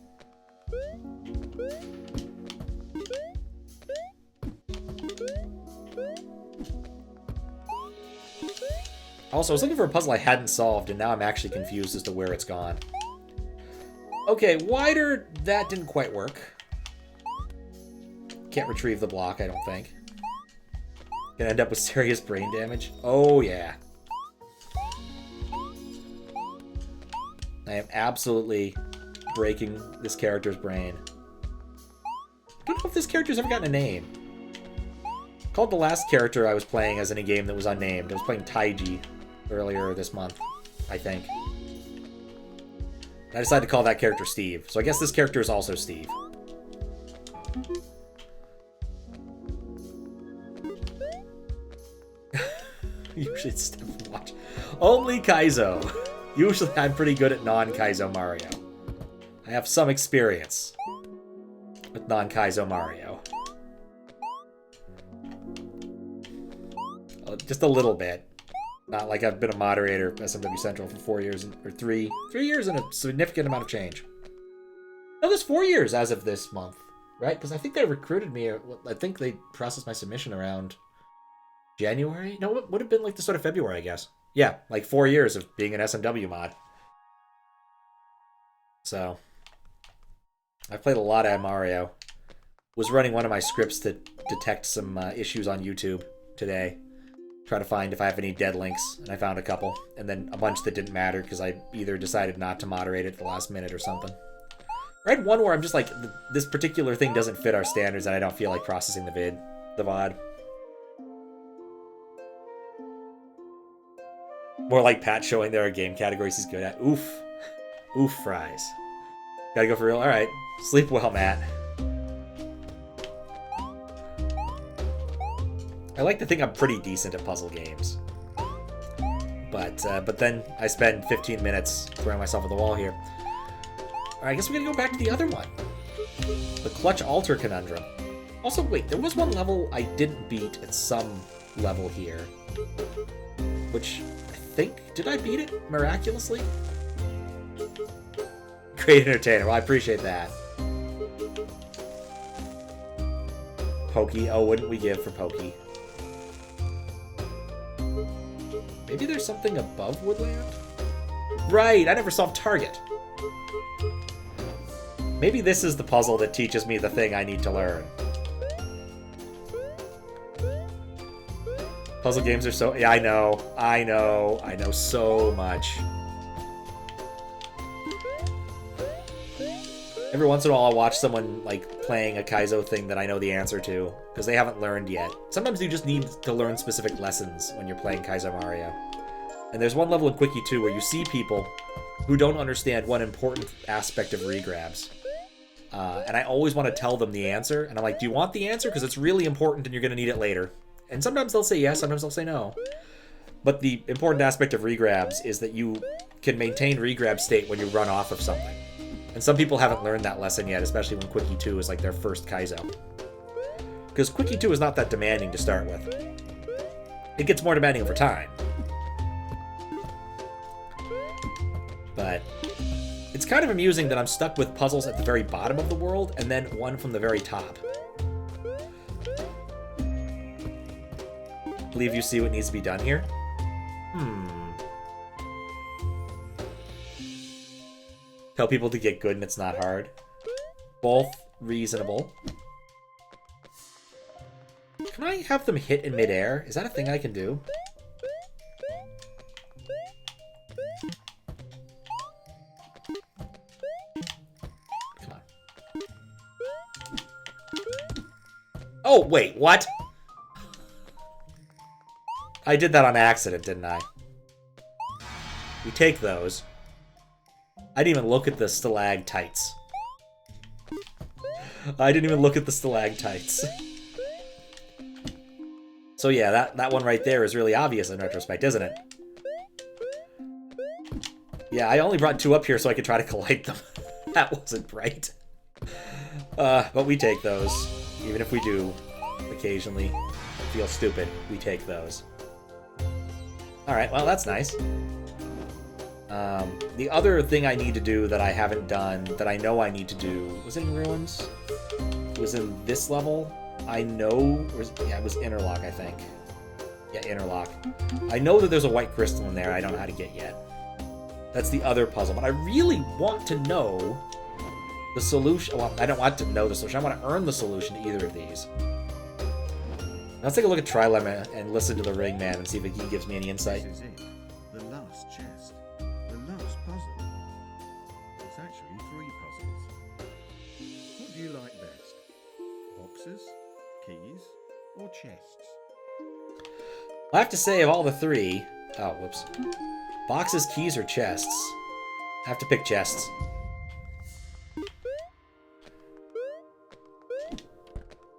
Also, I was looking for a puzzle I hadn't solved, and now I'm actually confused as to where it's gone. Okay, wider, that didn't quite work. Can't retrieve the block, I don't think. Gonna end up with serious brain damage. Oh, yeah. I am absolutely breaking this character's brain. I don't know if this character's ever gotten a name. Called the last character I was playing as in a game that was unnamed. I was playing Taiji earlier this month, I think. I decided to call that character Steve. So I guess this character is also Steve. Usually it's step and watch. Only Kaizo. Usually I'm pretty good at non-Kaizo Mario. I have some experience with non-Kaizo Mario. Just a little bit. Not like I've been a moderator at SMW Central for 4 years, or 3 years and a significant amount of change. No, there's 4 years as of this month, right? Because I think they recruited me, I think they processed my submission around January? No, it would have been like the sort of February, I guess. Yeah, like 4 years of being an SMW mod. So, I've played a lot of Mario. Was running one of my scripts to detect some issues on YouTube today. try to find if I have any dead links, and I found a couple, and then a bunch that didn't matter because I either decided not to moderate it at the last minute or something. I had one where I'm just like, this particular thing doesn't fit our standards, and I don't feel like processing the VOD. More like Pat showing there are game categories he's good at. Oof. Oof fries. Gotta go for real? Alright. Sleep well, Matt. I like to think I'm pretty decent at puzzle games. But then I spend 15 minutes throwing myself at the wall here. Alright, I guess we're gonna go back to the other one. The Clutch Altar Conundrum. Also, wait, there was one level I didn't beat at some level here. Which, I think, did I beat it miraculously? Great entertainer, well, I appreciate that. Pokey, oh, wouldn't we give for Pokey? Maybe there's something above Woodland? Right, I never solved Target. Maybe this is the puzzle that teaches me the thing I need to learn. Puzzle games are so... Yeah, I know so much. Every once in a while I'll watch someone, like, playing a Kaizo thing that I know the answer to, because they haven't learned yet. Sometimes you just need to learn specific lessons when you're playing Kaizo Mario. And there's one level in Quickie 2 where you see people who don't understand one important aspect of regrabs. And I always want to tell them the answer, and I'm like, do you want the answer? Because it's really important and you're going to need it later. And sometimes they'll say yes, sometimes they'll say no. But the important aspect of regrabs is that you can maintain regrab state when you run off of something. And some people haven't learned that lesson yet, especially when Quickie 2 is like their first Kaizo. Because Quickie 2 is not that demanding to start with. It gets more demanding over time. But it's kind of amusing that I'm stuck with puzzles at the very bottom of the world and then one from the very top. Believe you see what needs to be done here? Tell people to get good and it's not hard. Both reasonable. Can I have them hit in midair? Is that a thing I can do? Come on. Oh, wait, what? I did that on accident, didn't I? We take those. I didn't even look at the stalactites. I didn't even look at the stalactites. So yeah, that one right there is really obvious in retrospect, isn't it? Yeah, I only brought 2 up here so I could try to collide them. That wasn't right. But we take those. Even if we do occasionally feel stupid, we take those. Alright, well that's nice. The other thing I need to do that I haven't done, that I know I need to do, was it in Ruins? Was in this level? I know, yeah, it was Interlock, I think. Yeah, Interlock. I know that there's a white crystal in there I don't know how to get yet. That's the other puzzle, but I really want to know the solution. Well, I don't want to know the solution, I want to earn the solution to either of these. Let's take a look at Trilemma and listen to the Ring Man and see if he gives me any insight. This is it. The last chest. The last puzzle. It's actually 3 puzzles. What do you like best? Boxes, keys, or chests? I have to say, of all the 3... Oh, whoops. Boxes, keys, or chests? I have to pick chests.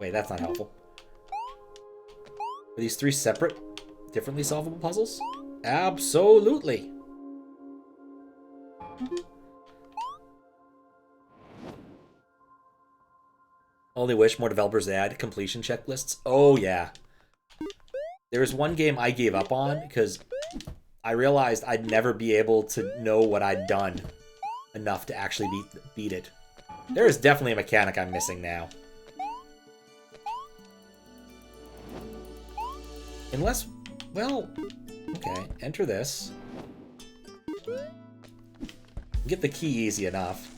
Wait, that's not helpful. Are these 3 separate, differently solvable puzzles? Absolutely! Only wish more developers add completion checklists. Oh, yeah. There was one game I gave up on because I realized I'd never be able to know what I'd done enough to actually beat it. There is definitely a mechanic I'm missing now. Unless, well, okay, enter this. Get the key easy enough.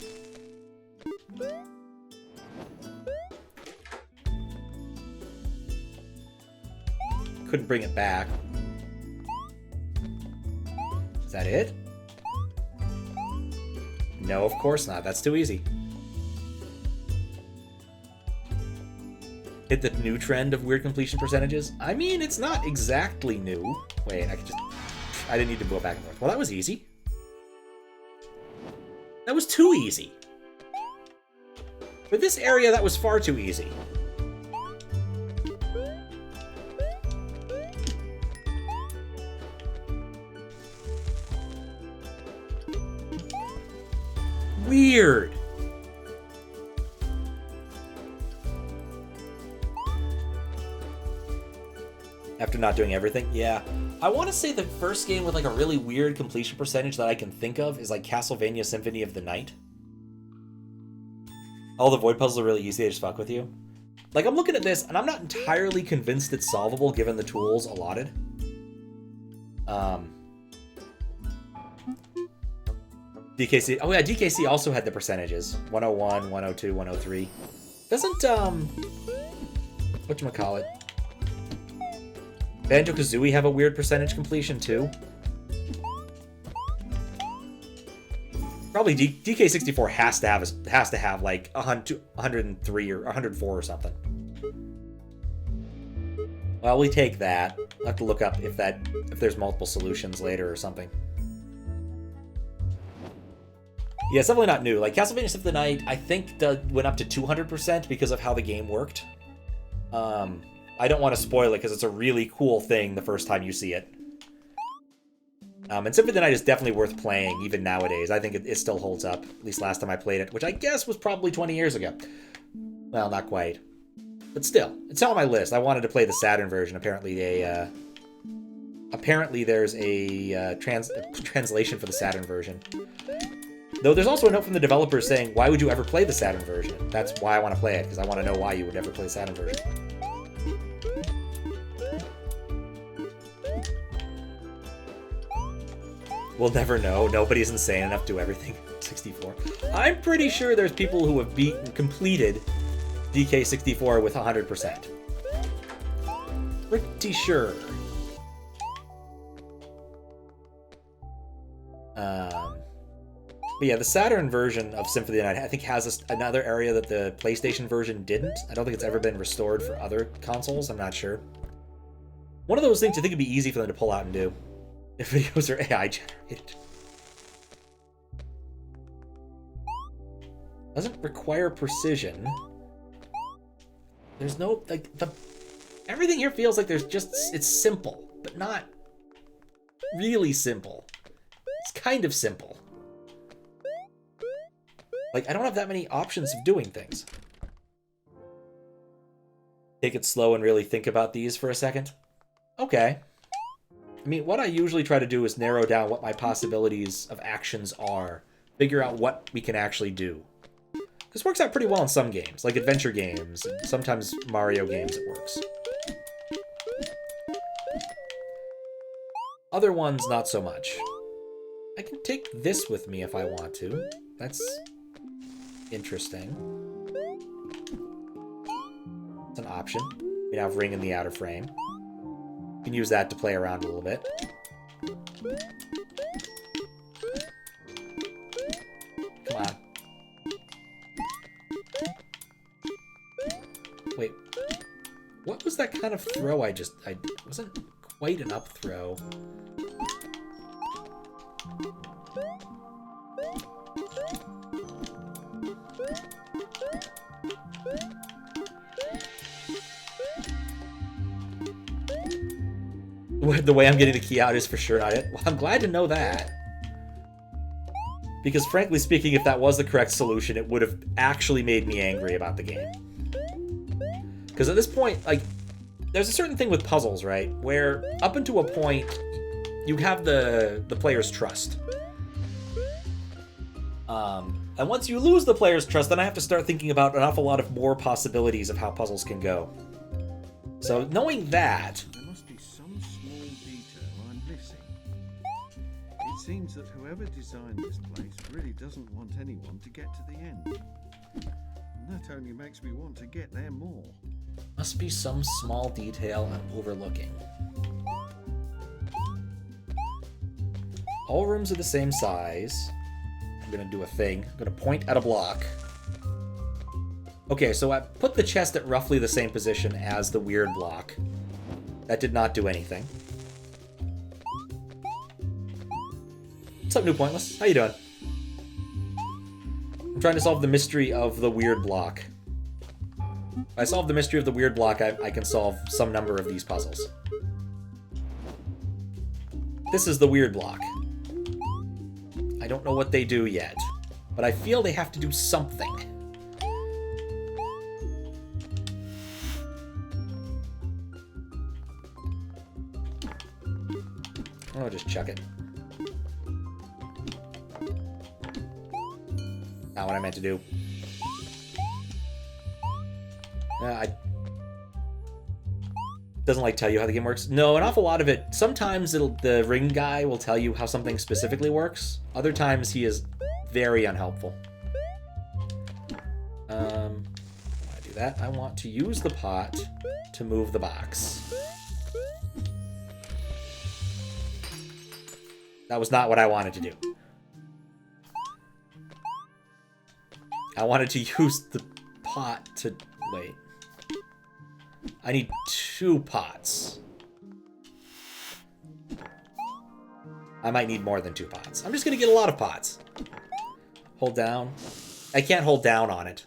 Couldn't bring it back. that it? No, of course not. That's too easy. Hit the new trend of weird completion percentages? I mean, it's not exactly new. Wait, I didn't need to go back and forth. Well, that was easy. That was too easy. For this area, that was far too easy. Weird. After not doing everything? Yeah. I want to say the first game with like a really weird completion percentage that I can think of is like Castlevania Symphony of the Night. All the void puzzles are really easy, they just fuck with you. Like, I'm looking at this, and I'm not entirely convinced it's solvable given the tools allotted. DKC, oh yeah, DKC also had the percentages. 101, 102, 103. Doesn't, whatchamacallit? Banjo-Kazooie have a weird percentage completion, too? Probably DK64 has to have like 103 or 104 or something. Well, we take that. I'll have to look up if there's multiple solutions later or something. Yeah, it's definitely not new. Like Castlevania Symphony of the Night, I think went up to 200% because of how the game worked. I don't want to spoil it because it's a really cool thing the first time you see it. And Symphony of the Night is definitely worth playing, even nowadays. I think it still holds up, at least last time I played it, which I guess was probably 20 years ago. Well, not quite. But still, it's on my list. I wanted to play the Saturn version. Apparently there's a translation for the Saturn version. Though there's also a note from the developers saying, why would you ever play the Saturn version? That's why I want to play it, because I want to know why you would ever play the Saturn version. We'll never know. Nobody's insane enough to do everything. 64. I'm pretty sure there's people who have completed DK64 with 100%. Pretty sure. But yeah, the Saturn version of Symphony of the Night, I think, has another area that the PlayStation version didn't. I don't think it's ever been restored for other consoles. I'm not sure. One of those things I think would be easy for them to pull out and do. If videos are AI generated. Doesn't require precision. There's no, like, everything here feels like it's simple, but not really simple. It's kind of simple. Like, I don't have that many options of doing things. Take it slow and really think about these for a second. Okay. I mean, what I usually try to do is narrow down what my possibilities of actions are. Figure out what we can actually do. This works out pretty well in some games, like adventure games, and sometimes Mario games it works. Other ones, not so much. I can take this with me if I want to. That's interesting. It's an option. We now have ring in the outer frame. You can use that to play around a little bit. Come on. Wait. What was that kind of throw I wasn't quite an up throw. The way I'm getting the key out is for sure not it. Well, I'm glad to know that. Because frankly speaking, if that was the correct solution, it would have actually made me angry about the game. Because at this point, like, there's a certain thing with puzzles, right? Where up until a point, you have the player's trust. And once you lose the player's trust, then I have to start thinking about an awful lot of more possibilities of how puzzles can go. So knowing that... It seems that whoever designed this place really doesn't want anyone to get to the end. And that only makes me want to get there more. Must be some small detail I'm overlooking. all rooms are the same size. I'm gonna do a thing. I'm gonna point at a block. Okay, so I put the chest at roughly the same position as the weird block. That did not do anything. What's up, New Pointless? How you doing? I'm trying to solve the mystery of the weird block. If I solve the mystery of the weird block, I can solve some number of these puzzles. This is the weird block. I don't know what they do yet, but I feel they have to do something. I'll just chuck it. Not what I meant to do. Doesn't like tell you how the game works. No, an awful lot of it. Sometimes the ring guy will tell you how something specifically works. Other times he is very unhelpful. I want to do that. I want to use the pot to move the box. That was not what I wanted to do. I wanted to use the pot to... Wait. I need 2 pots. I might need more than 2 pots. I'm just going to get a lot of pots. Hold down. I can't hold down on it.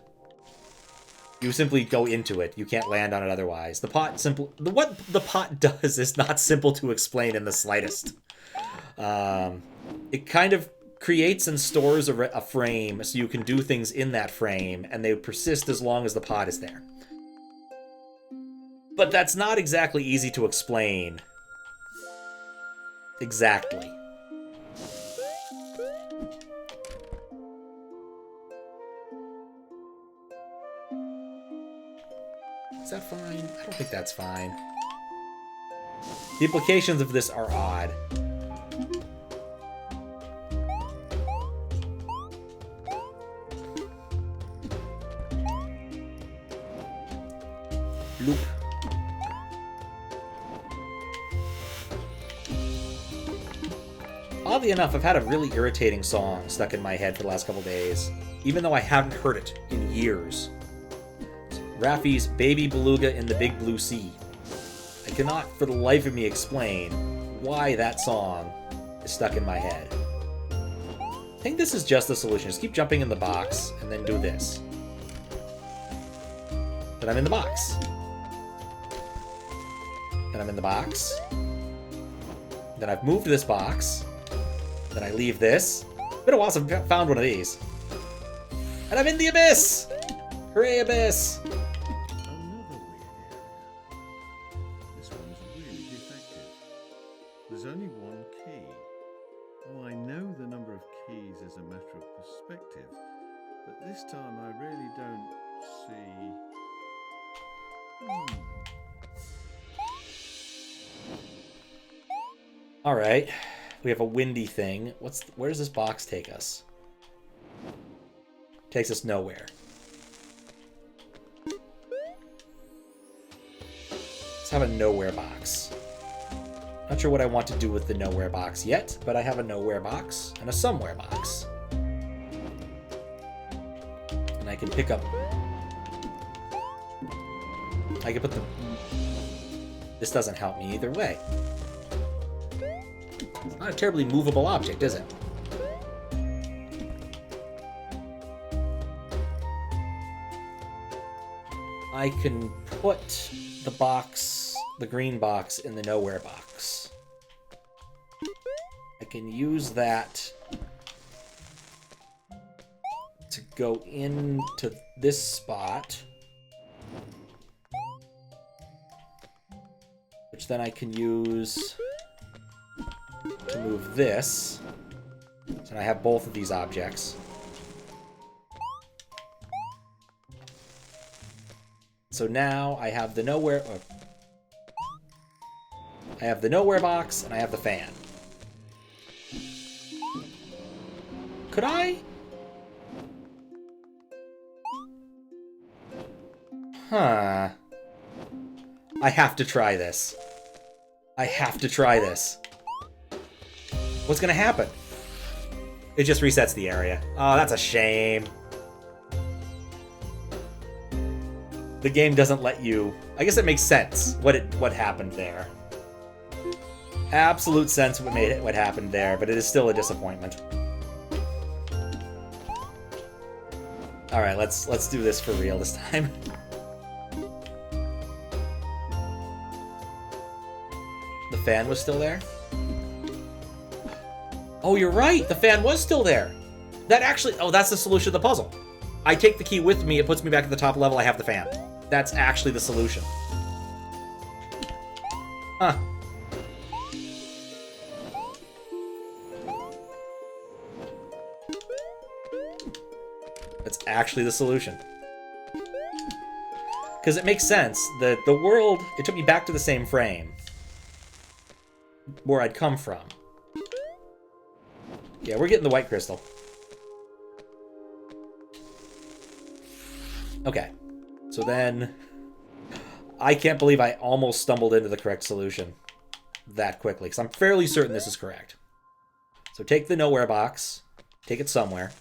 You simply go into it. You can't land on it otherwise. The pot what the pot does is not simple to explain in the slightest. It kind of creates and stores a frame so you can do things in that frame, and they persist as long as the pot is there. But that's not exactly easy to explain. Exactly. Is that fine? I don't think that's fine. The implications of this are odd. Loop. Oddly enough, I've had a really irritating song stuck in my head for the last couple days, even though I haven't heard it in years. Raffi's Baby Beluga in the Big Blue Sea. I cannot for the life of me explain why that song is stuck in my head. I think this is just the solution. Just keep jumping in the box and then do this. Then I'm in the box. Then I'm in the box. Then I've moved this box. Then I leave this. It's been a while since I've found one of these. And I'm in the abyss! Hooray, abyss! Another weird area. This one's really defective. There's only 1 key. Oh, I know the number of keys is a matter of perspective, but this time I really don't see... Alright. We have a windy thing. Where does this box take us? Takes us nowhere. Let's have a nowhere box. Not sure what I want to do with the nowhere box yet, but I have a nowhere box and a somewhere box. And I can pick up... I can put the... This doesn't help me either way. It's not a terribly movable object, is it? I can put the box, the green box, in the nowhere box. I can use that to go into this spot, which then I can use to move this. So I have both of these objects. So now I have the nowhere... I have the nowhere box, and I have the fan. Could I? Huh. I have to try this. I have to try this. What's gonna happen? It just resets the area. Oh, that's a shame. The game doesn't let you... I guess it makes sense what happened there. Absolute sense what happened there, but it is still a disappointment. All right, let's do this for real this time. The fan was still there? Oh, you're right. The fan was still there. That actually... Oh, that's the solution to the puzzle. I take the key with me. It puts me back at the top level. I have the fan. That's actually the solution. Huh. That's actually the solution. Because it makes sense that the world... It took me back to the same frame where I'd come from. Yeah, we're getting the white crystal. Okay. So then... I can't believe I almost stumbled into the correct solution that quickly, because I'm fairly certain this is correct. So take the nowhere box. Take it somewhere.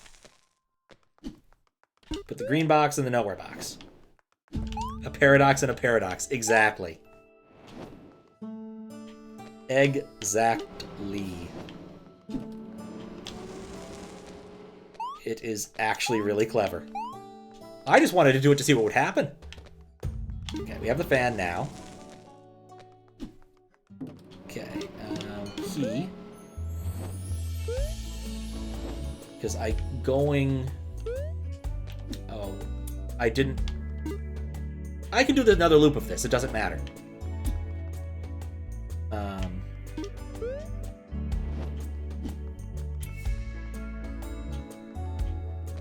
Put the green box in the nowhere box. A paradox and a paradox. Exactly. Exactly. It is actually really clever. I just wanted to do it to see what would happen. Okay, we have the fan now. Okay, key. Because going... Oh, I didn't... I can do another loop of this. It doesn't matter.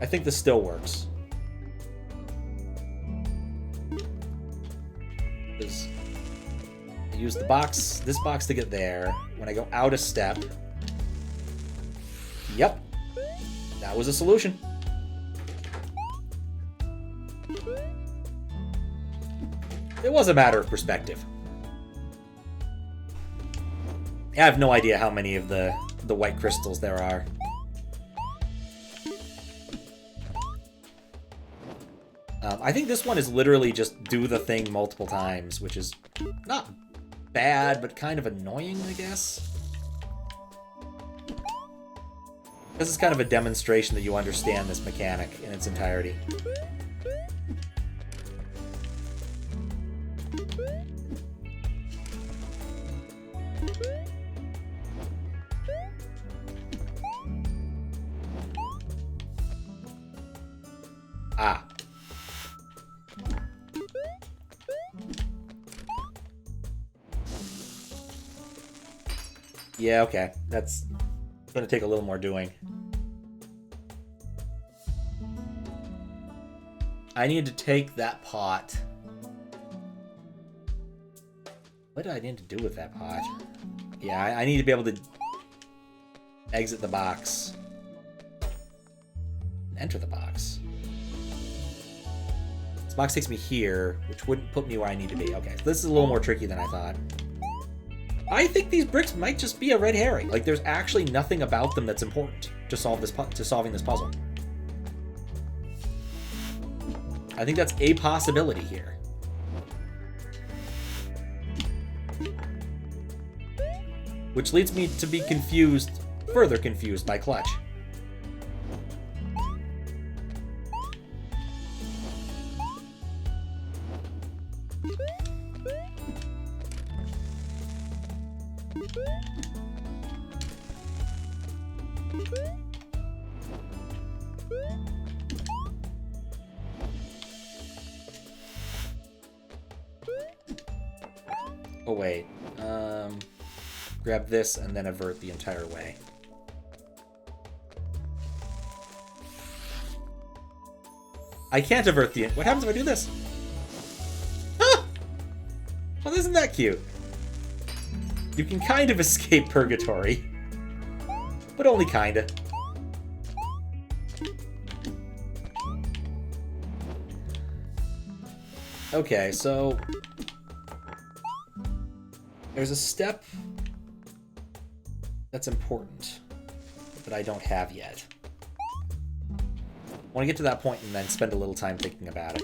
I think this still works. I use the box, this box to get there. When I go out a step... Yep. That was a solution. It was a matter of perspective. I have no idea how many of the white crystals there are. I think this one is literally just do the thing multiple times, which is not bad, but kind of annoying, I guess. This is kind of a demonstration that you understand this mechanic in its entirety. Ah. Yeah, okay. That's going to take a little more doing. I need to take that pot. What do I need to do with that pot? Yeah, I need to be able to exit the box. And enter the box. This box takes me here, which wouldn't put me where I need to be. Okay, so this is a little more tricky than I thought. I think these bricks might just be a red herring. Like, there's actually nothing about them that's important to solving this puzzle. I think that's a possibility here. Which leads me to be further confused by Clutch. Oh, wait. Grab this and then avert the entire way. I can't avert the... What happens if I do this? Ah! Well, isn't that cute? You can kind of escape purgatory. But only kinda. Okay, so... There's a step that's important that I don't have yet. I want to get to that point and then spend a little time thinking about it.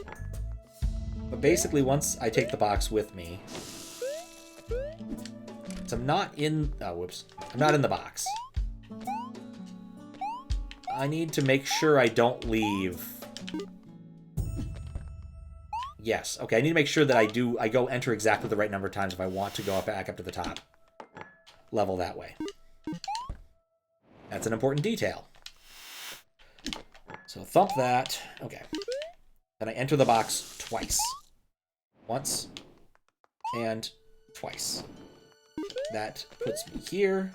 But basically, once I take the box with me... So I'm not in... Oh, whoops. I'm not in the box. I need to make sure I don't leave... Yes. Okay, I need to make sure that I go enter exactly the right number of times if I want to go back up to the top level that way. That's an important detail. So thump that. Okay. Then I enter the box twice. Once and twice. That puts me here.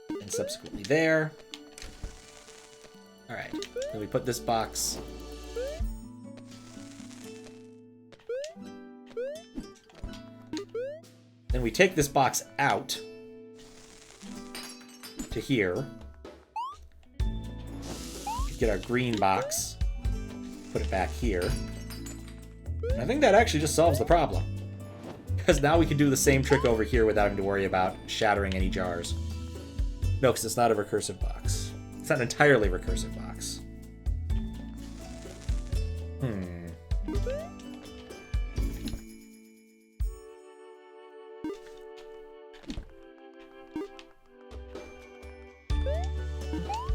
And subsequently there. Alright. Then we put this box... Then we take this box out to here. Get our green box. Put it back here. And I think that actually just solves the problem. Because now we can do the same trick over here without having to worry about shattering any jars. No, because it's not a recursive box. It's not an entirely recursive box.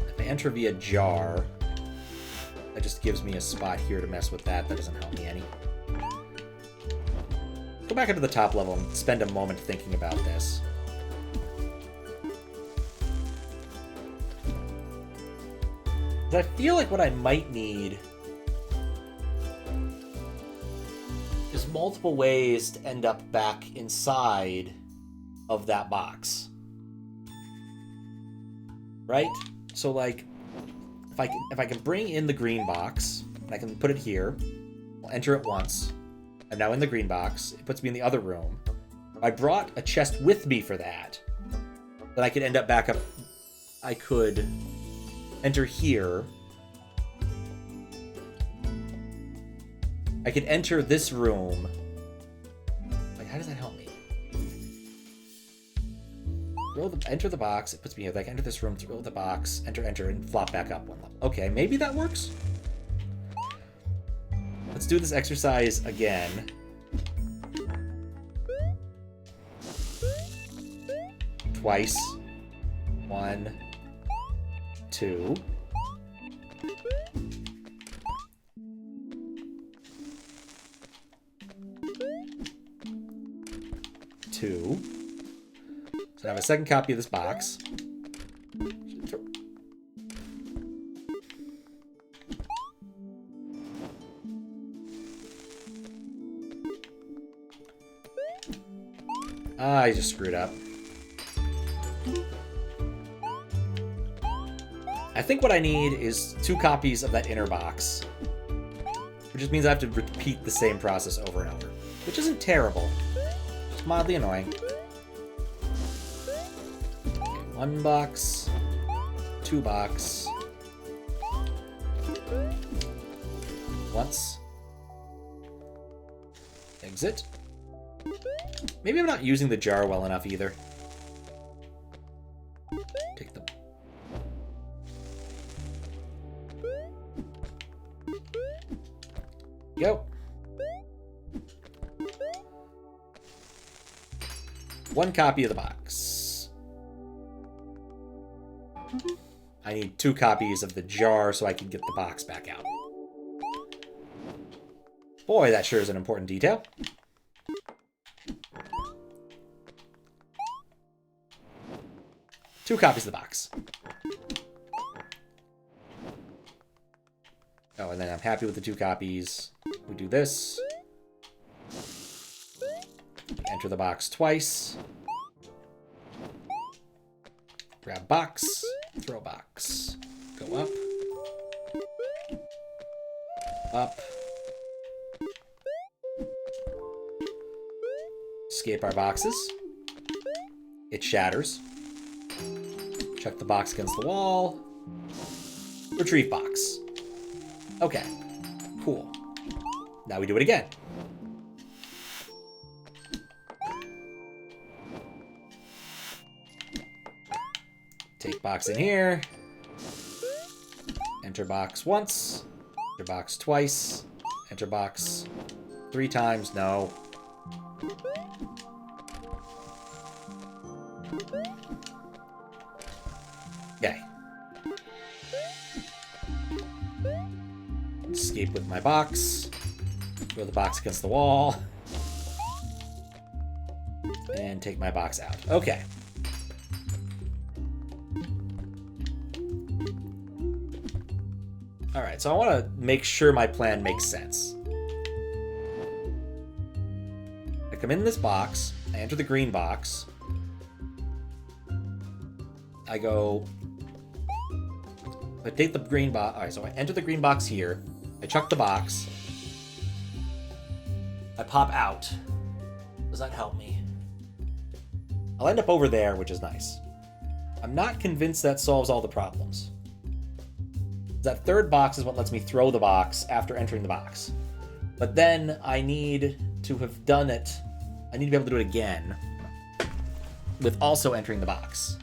If I enter via jar, that just gives me a spot here to mess with that. That doesn't help me any. Go back up to the top level and spend a moment thinking about this. I feel like what I might need is multiple ways to end up back inside of that box. Right? So like, if I can bring in the green box, and I can put it here, I'll enter it once. I'm now in the green box. It puts me in the other room. I brought a chest with me for that. Then I could end up back up. I could enter here. I could enter this room. Like, how does that help me? Enter the box. It puts me here. Like, enter this room, throw the box, enter, and flop back up one level. Okay, maybe that works. Let's do this exercise again. Twice. 1, 2. Two. So I have a second copy of this box. I just screwed up. I think what I need is 2 copies of that inner box. Which just means I have to repeat the same process over and over. Which isn't terrible. Just mildly annoying. Okay, 1 box. 2 box. Once. Exit. Maybe I'm not using the jar well enough either. Take the... Go. 1 copy of the box. I need 2 copies of the jar so I can get the box back out. Boy, that sure is an important detail. Two copies of the box. Oh, and then I'm happy with the 2 copies. We do this. Enter the box twice. Grab box. Throw box. Go up. Up. Escape our boxes. It shatters. Check the box against the wall. Retrieve box. Okay. Cool. Now we do it again. Take box in here. Enter box once. Enter box twice. Enter box 3 times. No. Okay. Escape with my box. Throw the box against the wall. And take my box out. Okay. Alright, so I want to make sure my plan makes sense. I come in this box. I enter the green box. I go... I take the green box. Alright, so I enter the green box here. I chuck the box. I pop out. Does that help me? I'll end up over there, which is nice. I'm not convinced that solves all the problems. That third box is what lets me throw the box after entering the box. But then I need to have done it. I need to be able to do it again with also entering the box.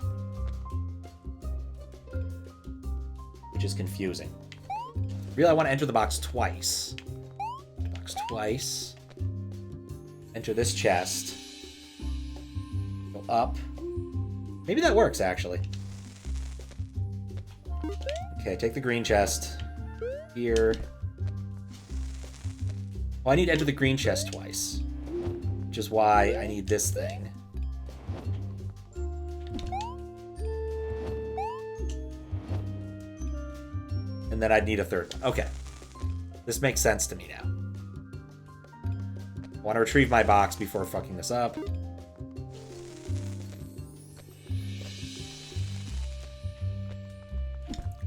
Which is confusing. Really, I want to enter the box twice. Box twice. Enter this chest. Go up. Maybe that works, actually. Okay, take the green chest. Here. Well, I need to enter the green chest twice. Which is why I need this thing. And then I'd need a third one. Okay. This makes sense to me now. I want to retrieve my box before fucking this up.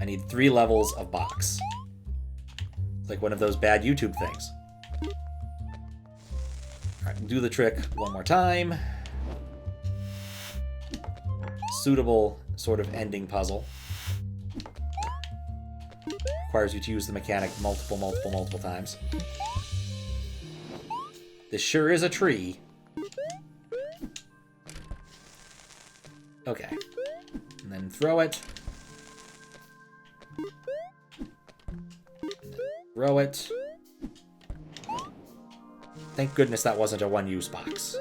I need 3 levels of box. It's like one of those bad YouTube things. Alright, we'll do the trick one more time. Suitable sort of ending puzzle. Requires you to use the mechanic multiple times. This sure is a tree. Okay. And then throw it. And then throw it. Thank goodness that wasn't a one-use box.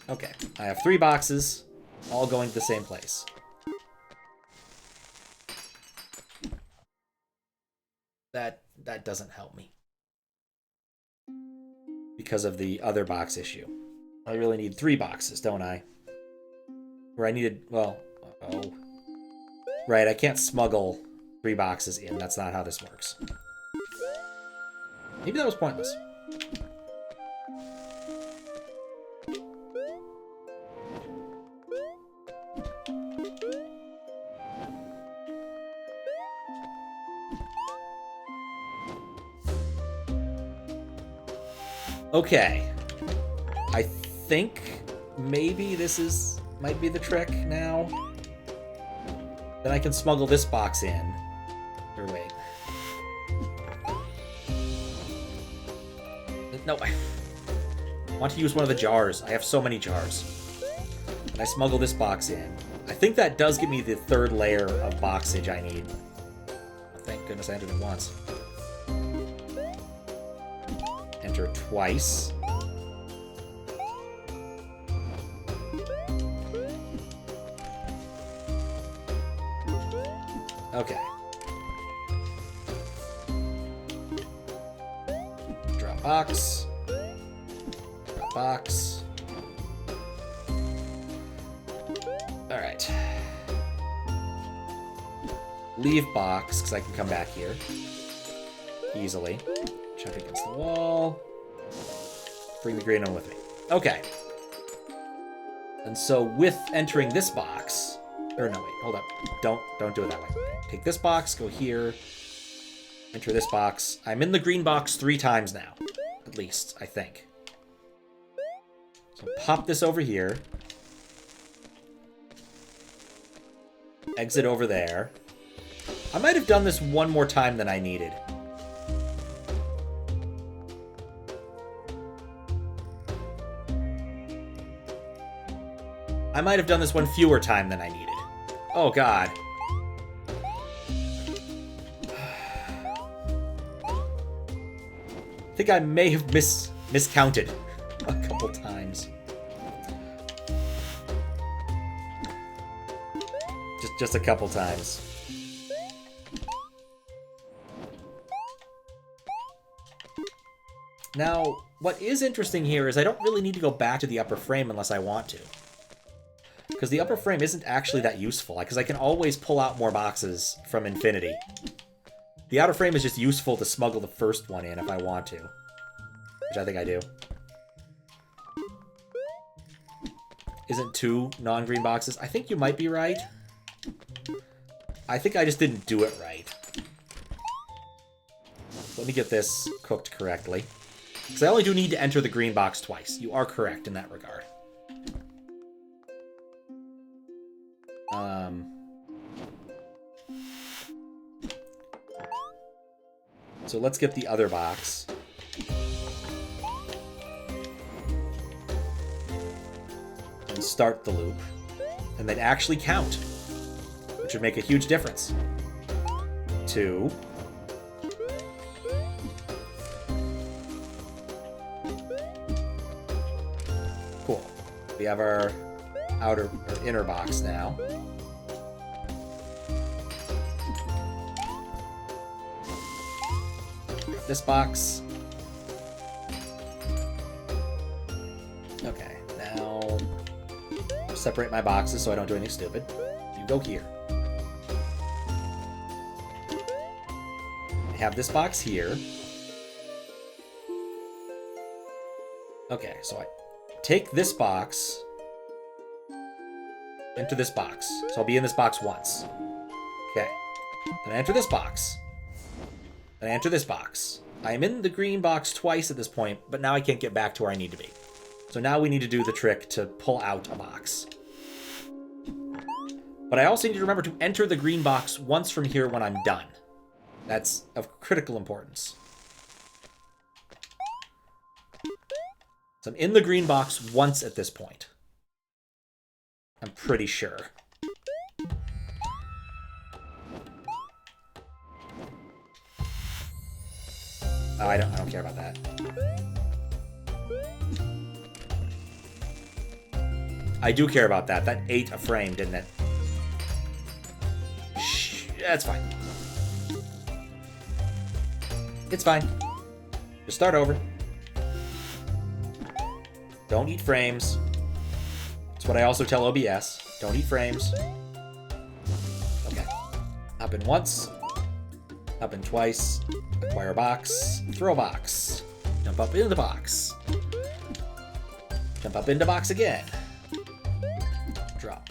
Okay. I have 3 boxes, all going to the same place. That doesn't help me. Because of the other box issue. I really need 3 boxes, don't I? Where I needed, well, oh. Right, I can't smuggle 3 boxes in. That's not how this works. Maybe that was pointless. Okay. I think maybe this might be the trick now. Then I can smuggle this box in. Or wait. No, I want to use one of the jars. I have so many jars. And I smuggle this box in. I think that does give me the 3rd layer of boxage I need. Oh, thank goodness I entered it once. Enter twice. Okay. Drop box. Drop box. Alright. Leave box, because I can come back here. Easily. Chuck against the wall. Bring the green one with me. Okay. And so with entering this box... Or no, wait, hold up. Don't do it that way. Take this box, go here. Enter this box. I'm in the green box 3 times now. At least, I think. So pop this over here. Exit over there. I might have done this one more time than I needed. I might have done this one fewer time than I needed. Oh, God. I think I may have miscounted a couple times. Just a couple times. Now, what is interesting here is I don't really need to go back to the upper frame unless I want to. Because the upper frame isn't actually that useful, because I can always pull out more boxes from infinity. The outer frame is just useful to smuggle the first one in if I want to. Which I think I do. Isn't 2 non-green boxes? I think you might be right. I think I just didn't do it right. Let me get this cooked correctly. Because I only do need to enter the green box twice. You are correct in that regard. So let's get the other box. And start the loop. And then actually count. Which would make a huge difference. 2. Cool. We have our inner box now. This box. Okay, now separate my boxes so I don't do anything stupid. You go here. I have this box here. Okay, so I take this box into this box. So I'll be in this box once. Okay. Then I enter this box. Then I enter this box. I am in the green box twice at this point, but now I can't get back to where I need to be. So now we need to do the trick to pull out a box. But I also need to remember to enter the green box once from here when I'm done. That's of critical importance. So I'm in the green box once at this point. I'm pretty sure. Oh, I don't care about that. I do care about that. That ate a frame, didn't it? Shh, that's fine. It's fine. Just start over. Don't eat frames. That's what I also tell OBS. Don't eat frames. Okay. Up in once. Up in twice. Acquire a box. Throw a box. Jump up into the box. Jump up into box again. Drop.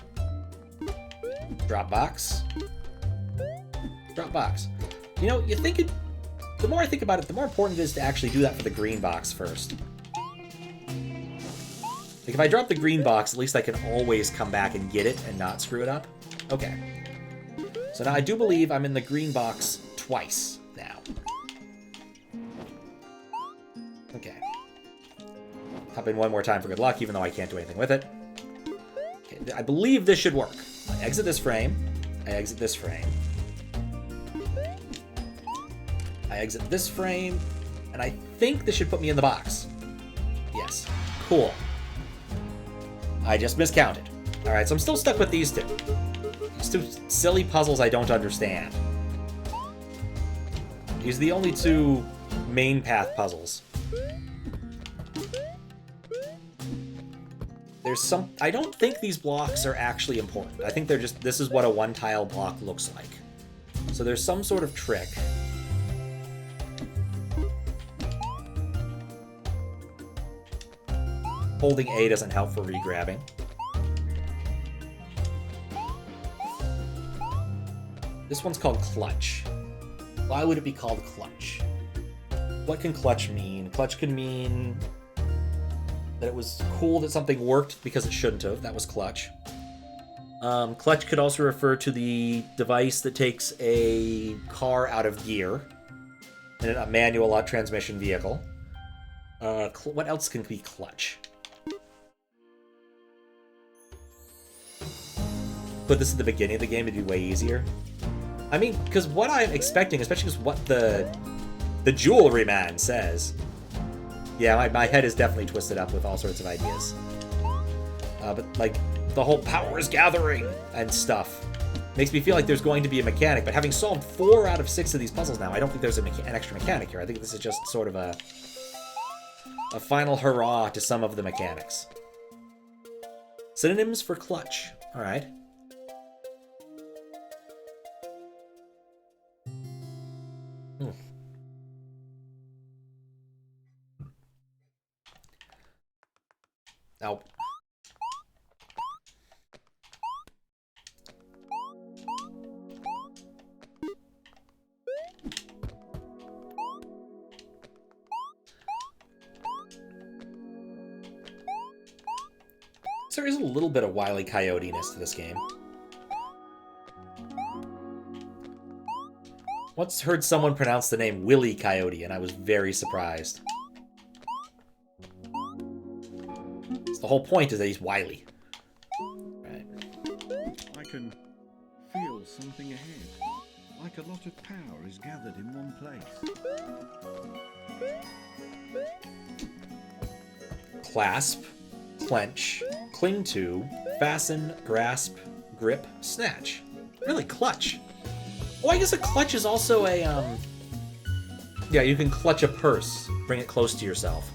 Drop box. Drop box. You know, you think it... The more I think about it, the more important it is to actually do that for the green box first. Like, if I drop the green box, at least I can always come back and get it and not screw it up. Okay. So now I do believe I'm in the green box twice now. Okay. Hop in one more time for good luck, even though I can't do anything with it. Okay, I believe this should work. I exit this frame. I exit this frame. I exit this frame. And I think this should put me in the box. Yes. Cool. I just miscounted. Alright, so I'm still stuck with these two. These two silly puzzles I don't understand. These are the only two main path puzzles. There's some... I don't think these blocks are actually important. I think they're just... This is what a one-tile block looks like. So there's some sort of trick. Holding A doesn't help for regrabbing. This one's called Clutch. Why would it be called Clutch? What can Clutch mean? Clutch can mean that it was cool that something worked because it shouldn't have. That was Clutch. Clutch could also refer to the device that takes a car out of gear in a manual transmission vehicle. What else can be Clutch? put this at the beginning of the game, it'd be way easier. I mean, because what I'm expecting, especially because what the jewelry man says. Yeah, my head is definitely twisted up with all sorts of ideas. But, like, the whole power is gathering and stuff makes me feel like there's going to be a mechanic. But having solved 4 out of 6 of these puzzles now, I don't think there's an extra mechanic here. I think this is just sort of a final hurrah to some of the mechanics. Synonyms for clutch. All right. Oh. There is a little bit of Wile E. Coyote-ness to this game. Once heard someone pronounce the name Willie Coyote, and I was very surprised. So the whole point is that he's wily. Right. I can feel something ahead. Like a lot of power is gathered in one place. Clasp, clench, cling to, fasten, grasp, grip, snatch. Really, clutch. Oh, I guess a clutch is also a, yeah, you can clutch a purse. Bring it close to yourself.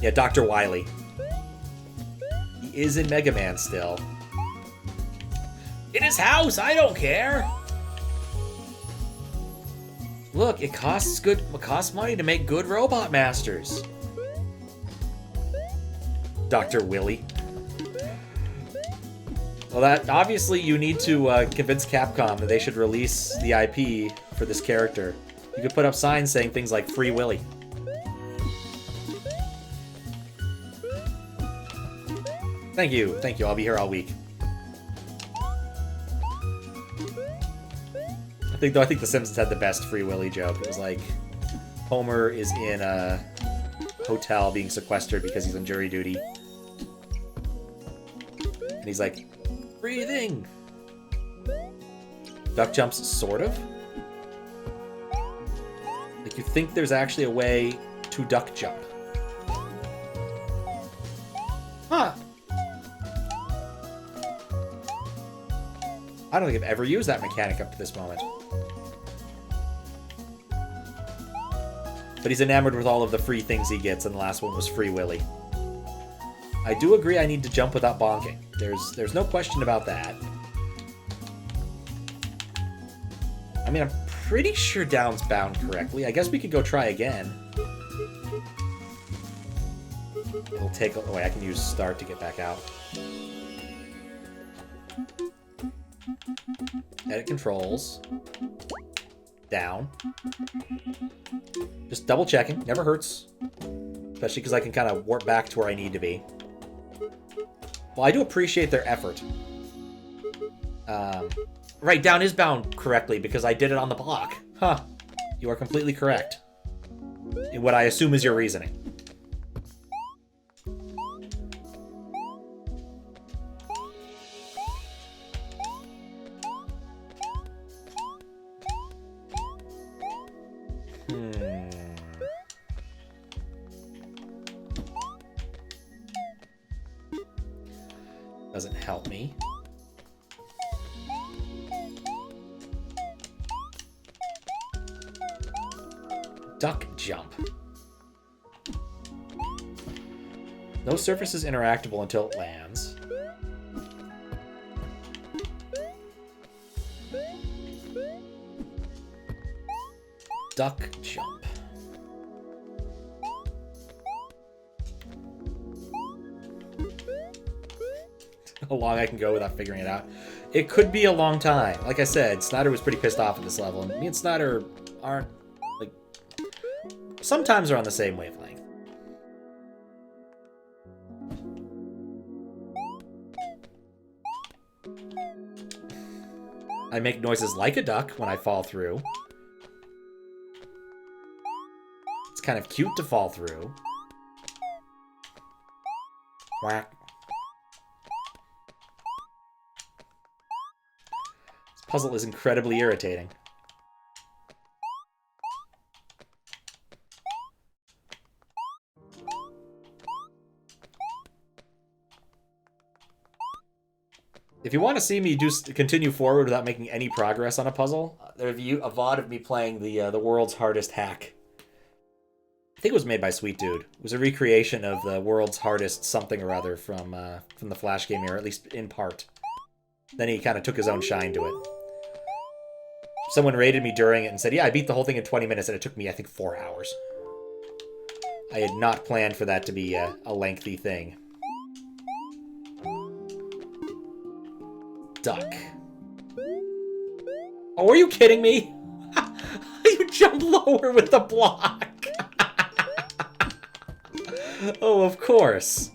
Yeah, Dr. Wily. He is in Mega Man still. In his house, I don't care! Look, it costs money to make good robot masters. Dr. Willy. Well, that obviously you need to convince Capcom that they should release the IP for this character. You could put up signs saying things like Free Willy. Thank you, I'll be here all week. I think The Simpsons had the best Free Willy joke. It was like, Homer is in a hotel being sequestered because he's on jury duty. And he's like, breathing! Duck jumps, sort of? Like, you think there's actually a way to duck jump. Huh. I don't think I've ever used that mechanic up to this moment. But he's enamored with all of the free things he gets, and the last one was Free Willy. I do agree I need to jump without bonking. There's no question about that. I mean, I'm pretty sure down's bound correctly. I guess we could go try again. It'll take... Oh, wait, I can use start to get back out. Edit controls. Down. Just double checking. Never hurts. Especially because I can kind of warp back to where I need to be. Well, I do appreciate their effort. Right, down is bound correctly because I did it on the block. Huh. You are completely correct. In what I assume is your reasoning. Doesn't help me. Duck jump. No surface is interactable until it lands. Duck jump. How long I can go without figuring it out. It could be a long time. Like I said, Snyder was pretty pissed off at this level, and me and Snyder aren't, like, sometimes are on the same wavelength. I make noises like a duck when I fall through. It's kind of cute to fall through. Whack. Puzzle is incredibly irritating. If you want to see me continue forward without making any progress on a puzzle, there's a VOD of me playing the world's hardest hack. I think it was made by Sweet Dude. It was a recreation of the world's hardest something or other from the Flash game era, at least in part. Then he kind of took his own shine to it. Someone rated me during it and said, yeah, I beat the whole thing in 20 minutes, and it took me, I think, 4 hours. I had not planned for that to be a lengthy thing. Duck. Oh, are you kidding me? You jump lower with the block. Oh, of course.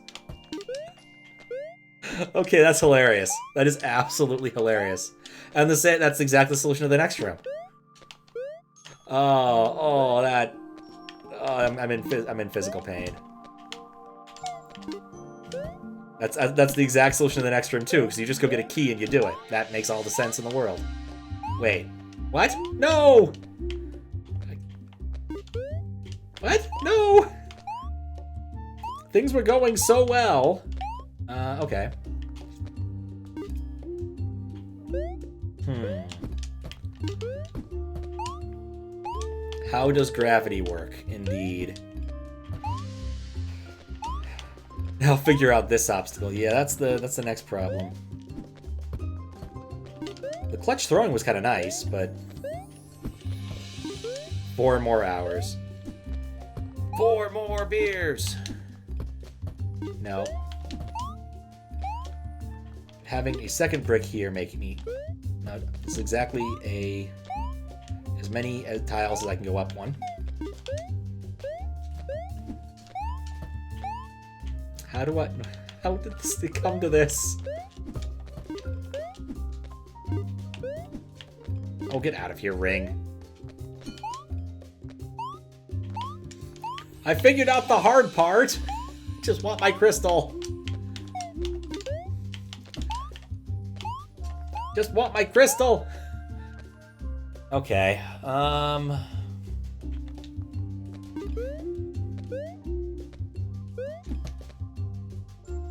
Okay, that's hilarious. That is absolutely hilarious. And that's exactly the solution to the next room. I'm in physical pain. That's the exact solution to the next room too, because you just go get a key and you do it. That makes all the sense in the world. Wait, what? No! What? No! Things were going so well. Okay. How does gravity work? Indeed. I'll figure out this obstacle. Yeah, that's the next problem. The clutch throwing was kind of nice, but 4 more hours. 4 more beers. No. Having a second brick here making me... No, it's exactly as many tiles as I can go up one. How did this come to this? Oh, get out of here, ring. I figured out the hard part. Just want my crystal. Just want my crystal. Okay.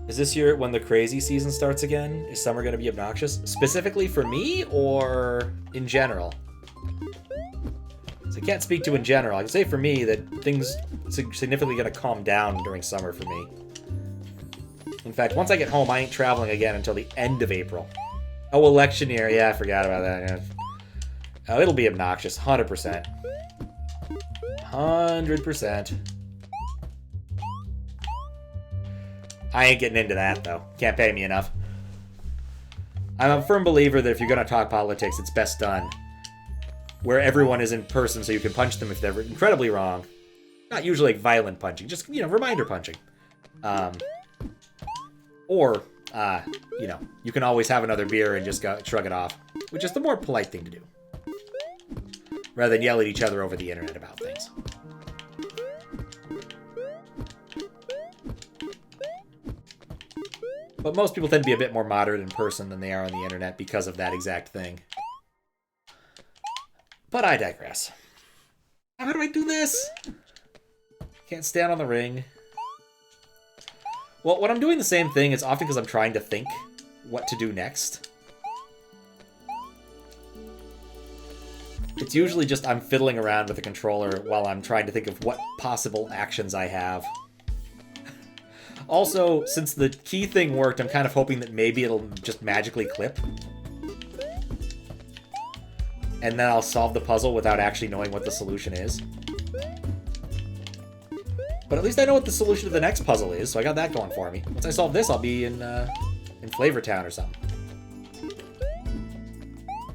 Is this year when the crazy season starts again? Is summer going to be obnoxious? Specifically for me or in general? So I can't speak to in general. I can say for me that things significantly going to calm down during summer for me. In fact, once I get home, I ain't traveling again until the end of April. Oh, election year. Yeah, I forgot about that. Yeah. Oh, it'll be obnoxious. 100%. 100%. I ain't getting into that, though. Can't pay me enough. I'm a firm believer that if you're going to talk politics, it's best done where everyone is in person so you can punch them if they're incredibly wrong. Not usually like violent punching, just, reminder punching. Or, you can always have another beer and just shrug it off, which is the more polite thing to do. Rather than yell at each other over the internet about things. But most people tend to be a bit more moderate in person than they are on the internet because of that exact thing. But I digress. How do I do this? Can't stand on the ring. Well, when I'm doing the same thing, it's often because I'm trying to think what to do next. It's usually just I'm fiddling around with the controller while I'm trying to think of what possible actions I have. Also, since the key thing worked, I'm kind of hoping that maybe it'll just magically clip. And then I'll solve the puzzle without actually knowing what the solution is. But at least I know what the solution to the next puzzle is, so I got that going for me. Once I solve this, I'll be in Flavortown or something.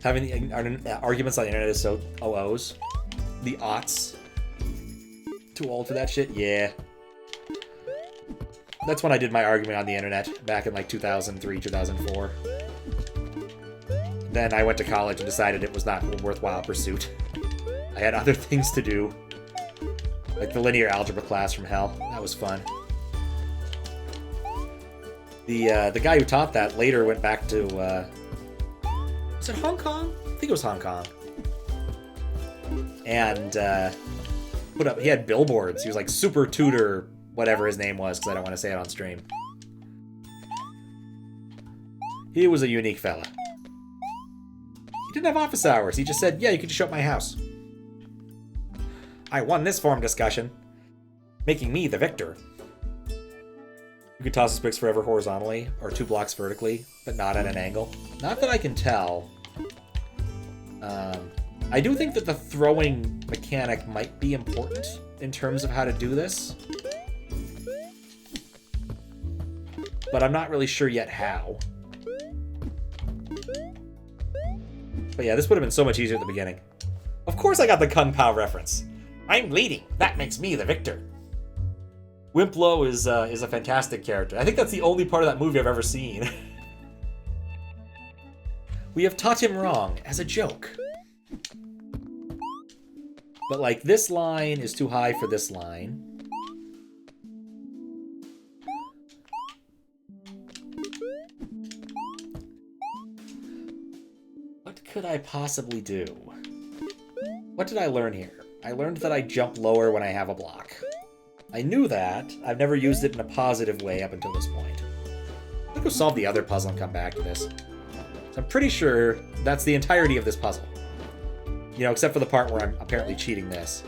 Having the arguments on the internet is so OOs. The aughts. Too old for that shit? Yeah. That's when I did my argument on the internet, back in like 2003, 2004. Then I went to college and decided it was not a worthwhile pursuit. I had other things to do. Like the linear algebra class from hell. That was fun. The guy who taught that later went back to... Was it Hong Kong? I think it was Hong Kong. And he had billboards. He was like Super Tutor, whatever his name was, because I don't want to say it on stream. He was a unique fella. He didn't have office hours. He just said, yeah, you can just show up my house. I won this forum discussion, making me the victor. You can toss the bricks forever horizontally, or 2 blocks vertically, but not at an angle. Not that I can tell. I do think that the throwing mechanic might be important in terms of how to do this. But I'm not really sure yet how. But yeah, this would have been so much easier at the beginning. Of course I got the Kung Pao reference. I'm leading. That makes me the victor. Wimplo is a fantastic character. I think that's the only part of that movie I've ever seen. We have taught him wrong as a joke. But like, this line is too high for this line. What could I possibly do? What did I learn here? I learned that I jump lower when I have a block. I knew that. I've never used it in a positive way up until this point. I'll go solve the other puzzle and come back to this. So I'm pretty sure that's the entirety of this puzzle. You know, except for the part where I'm apparently cheating this.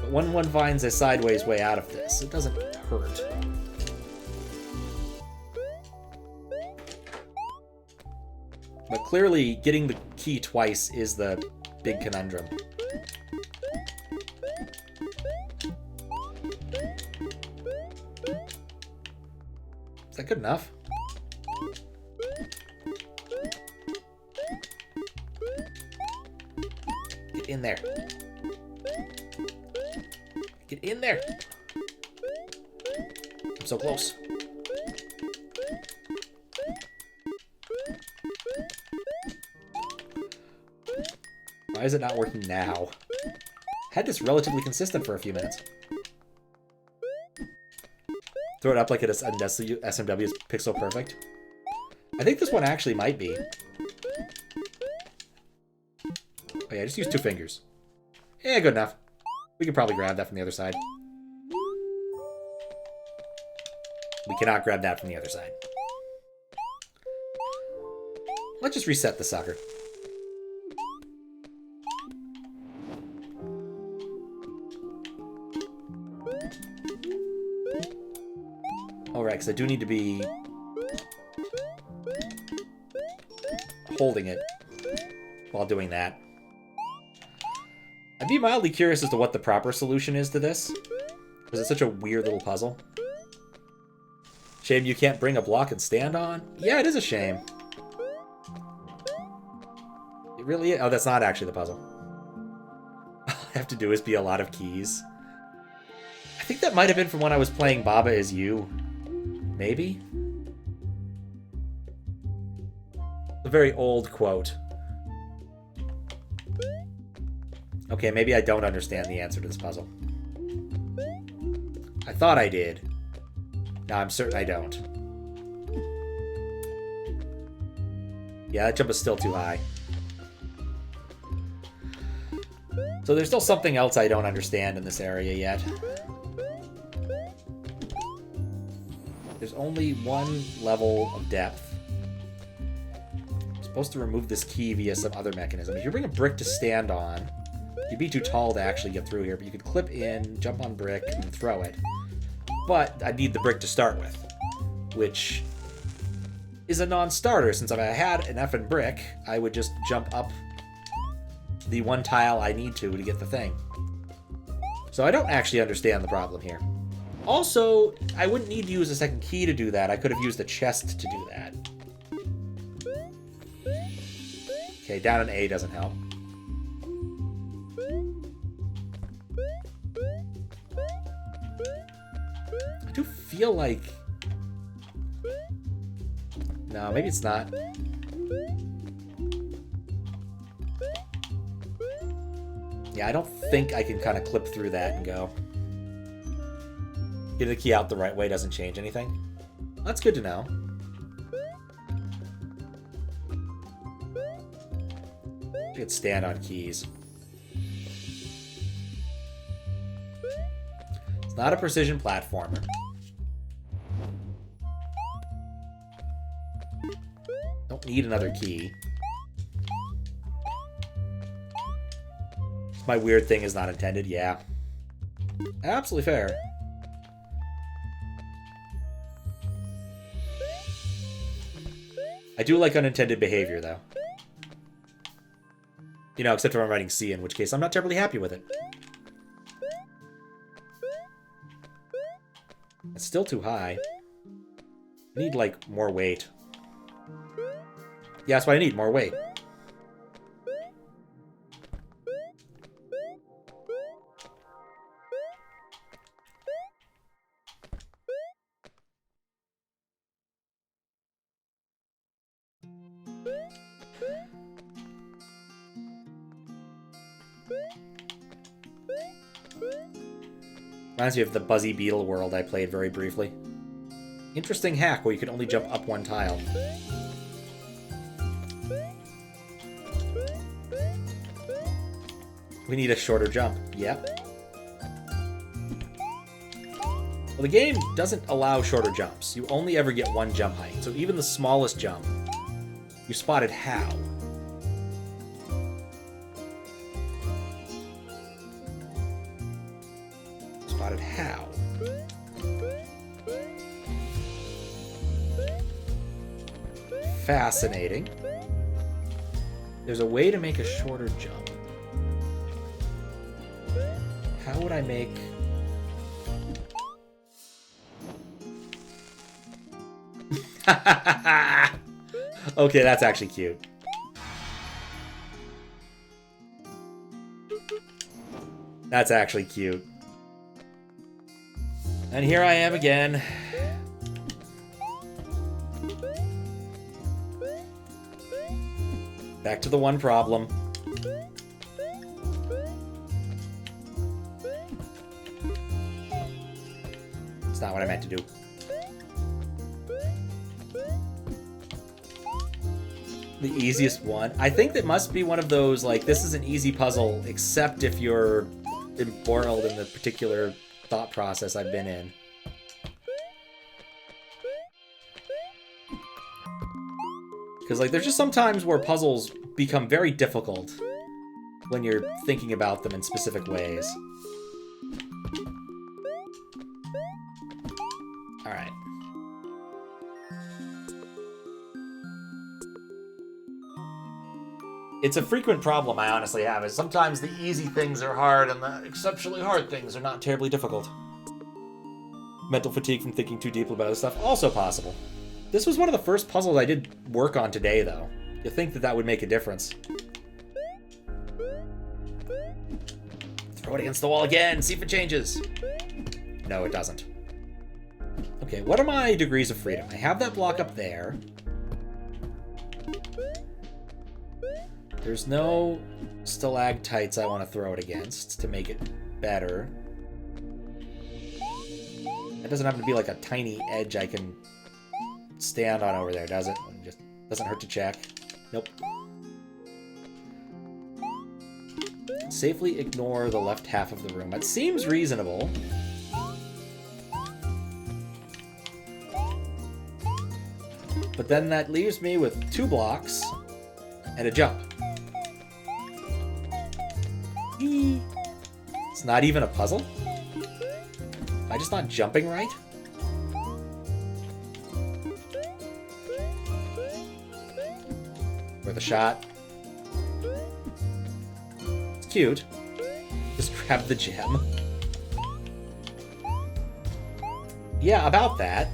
But when one finds a sideways way out of this, it doesn't hurt. But clearly, getting the key twice is the big conundrum. Is that good enough? Get in there. Get in there. I'm so close. Why is it not working now? Had this relatively consistent for a few minutes. Throw it up like it is SMW's Pixel Perfect. I think this one actually might be. Oh yeah, just use 2 fingers. Yeah, good enough. We can probably grab that from the other side. We cannot grab that from the other side. Let's just reset the sucker. Alright, because I do need to be holding it while doing that. I'd be mildly curious as to what the proper solution is to this, because it's such a weird little puzzle. Shame you can't bring a block and stand on? Yeah, it is a shame. It really is. Oh, that's not actually the puzzle. All I have to do is be a lot of keys. I think that might have been from when I was playing Baba Is You. Maybe? A very old quote. Okay, maybe I don't understand the answer to this puzzle. I thought I did. Now I'm certain I don't. Yeah, that jump is still too high. So there's still something else I don't understand in this area yet. There's only one level of depth. I'm supposed to remove this key via some other mechanism. If you bring a brick to stand on, you'd be too tall to actually get through here, but you could clip in, jump on brick, and throw it. But I need the brick to start with, which is a non-starter, since if I had an effing brick, I would just jump up the one tile I need to get the thing. So I don't actually understand the problem here. Also, I wouldn't need to use a second key to do that. I could have used the chest to do that. Okay, down an A doesn't help. I do feel like... No, maybe it's not. Yeah, I don't think I can kind of clip through that and go. Getting the key out the right way doesn't change anything. That's good to know. I could stand on keys. It's not a precision platformer. Don't need another key. My weird thing is not intended, yeah. Absolutely fair. I do like unintended behavior, though. You know, except if I'm writing C, in which case I'm not terribly happy with it. It's still too high. I need, like, more weight. Yeah, that's what I need, more weight. Reminds me of the Buzzy Beetle world I played very briefly. Interesting hack where you can only jump up one tile. We need a shorter jump. Yep. Well, the game doesn't allow shorter jumps. You only ever get one jump height. So even the smallest jump, you spotted how. Spotted how. Fascinating. There's a way to make a shorter jump. How would I make... Okay, that's actually cute. That's actually cute. And here I am again. Back to the one problem. It's not what I meant to do. The easiest one. I think that must be one of those, like, this is an easy puzzle, except if you're embroiled in the particular thought process I've been in. Because, like, there's just some times where puzzles become very difficult when you're thinking about them in specific ways. Alright. It's a frequent problem I honestly have, is sometimes the easy things are hard and the exceptionally hard things are not terribly difficult. Mental fatigue from thinking too deeply about this stuff, also possible. This was one of the first puzzles I did work on today, though. You'd think that that would make a difference. Throw it against the wall again, see if it changes. No, it doesn't. Okay, what are my degrees of freedom? I have that block up there. There's no stalactites I want to throw it against to make it better. It doesn't happen to be like a tiny edge I can stand on over there, does it? It just doesn't hurt to check. Nope. Safely ignore the left half of the room. That seems reasonable. But then that leaves me with 2 blocks and a jump. It's not even a puzzle? Am I just not jumping right? Worth a shot. It's cute. Just grab the gem. Yeah, about that.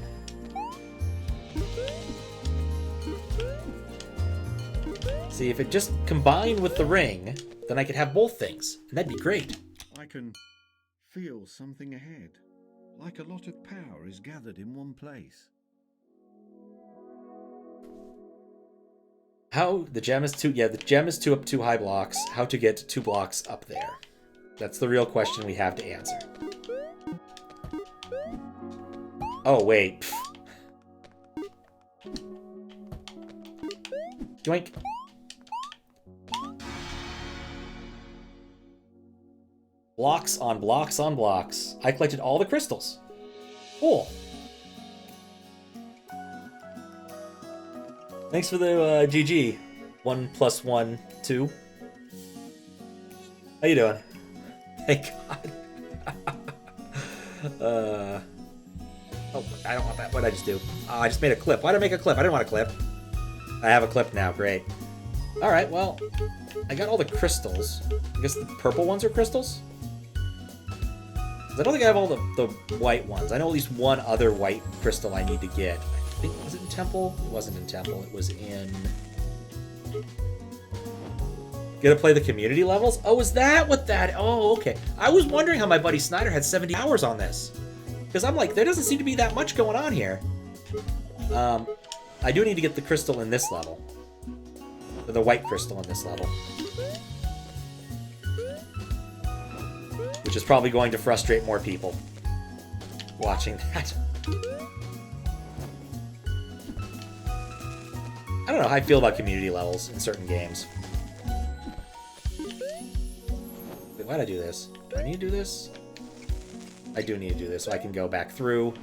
See, if it just combined with the ring, then I could have both things, and that'd be great. I can feel something ahead, like a lot of power is gathered in one place. How the gem is 2? Yeah, the gem is 2 up 2 high blocks. How to get 2 blocks up there? That's the real question we have to answer. Oh, wait. Joink. Blocks on blocks on blocks. I collected all the crystals. Cool. Thanks for the GG. 1 + 1, 2. How you doing? Thank God. Oh, I don't want that. What did I just do? Oh, I just made a clip. Why did I make a clip? I didn't want a clip. I have a clip now. Great. All right, well, I got all the crystals. I guess the purple ones are crystals? I don't think I have all the white ones. I know at least one other white crystal I need to get. I think, was it in Temple? It wasn't in Temple. It was in... Gonna play the community levels? Oh, is that what that... Oh, okay. I was wondering how my buddy Snyder had 70 hours on this. Because I'm like, there doesn't seem to be that much going on here. I do need to get the crystal in this level. Or the white crystal in this level. Which is probably going to frustrate more people watching that. I don't know how I feel about community levels in certain games. Wait, why'd I do this? Do I need to do this? I do need to do this so I can go back through.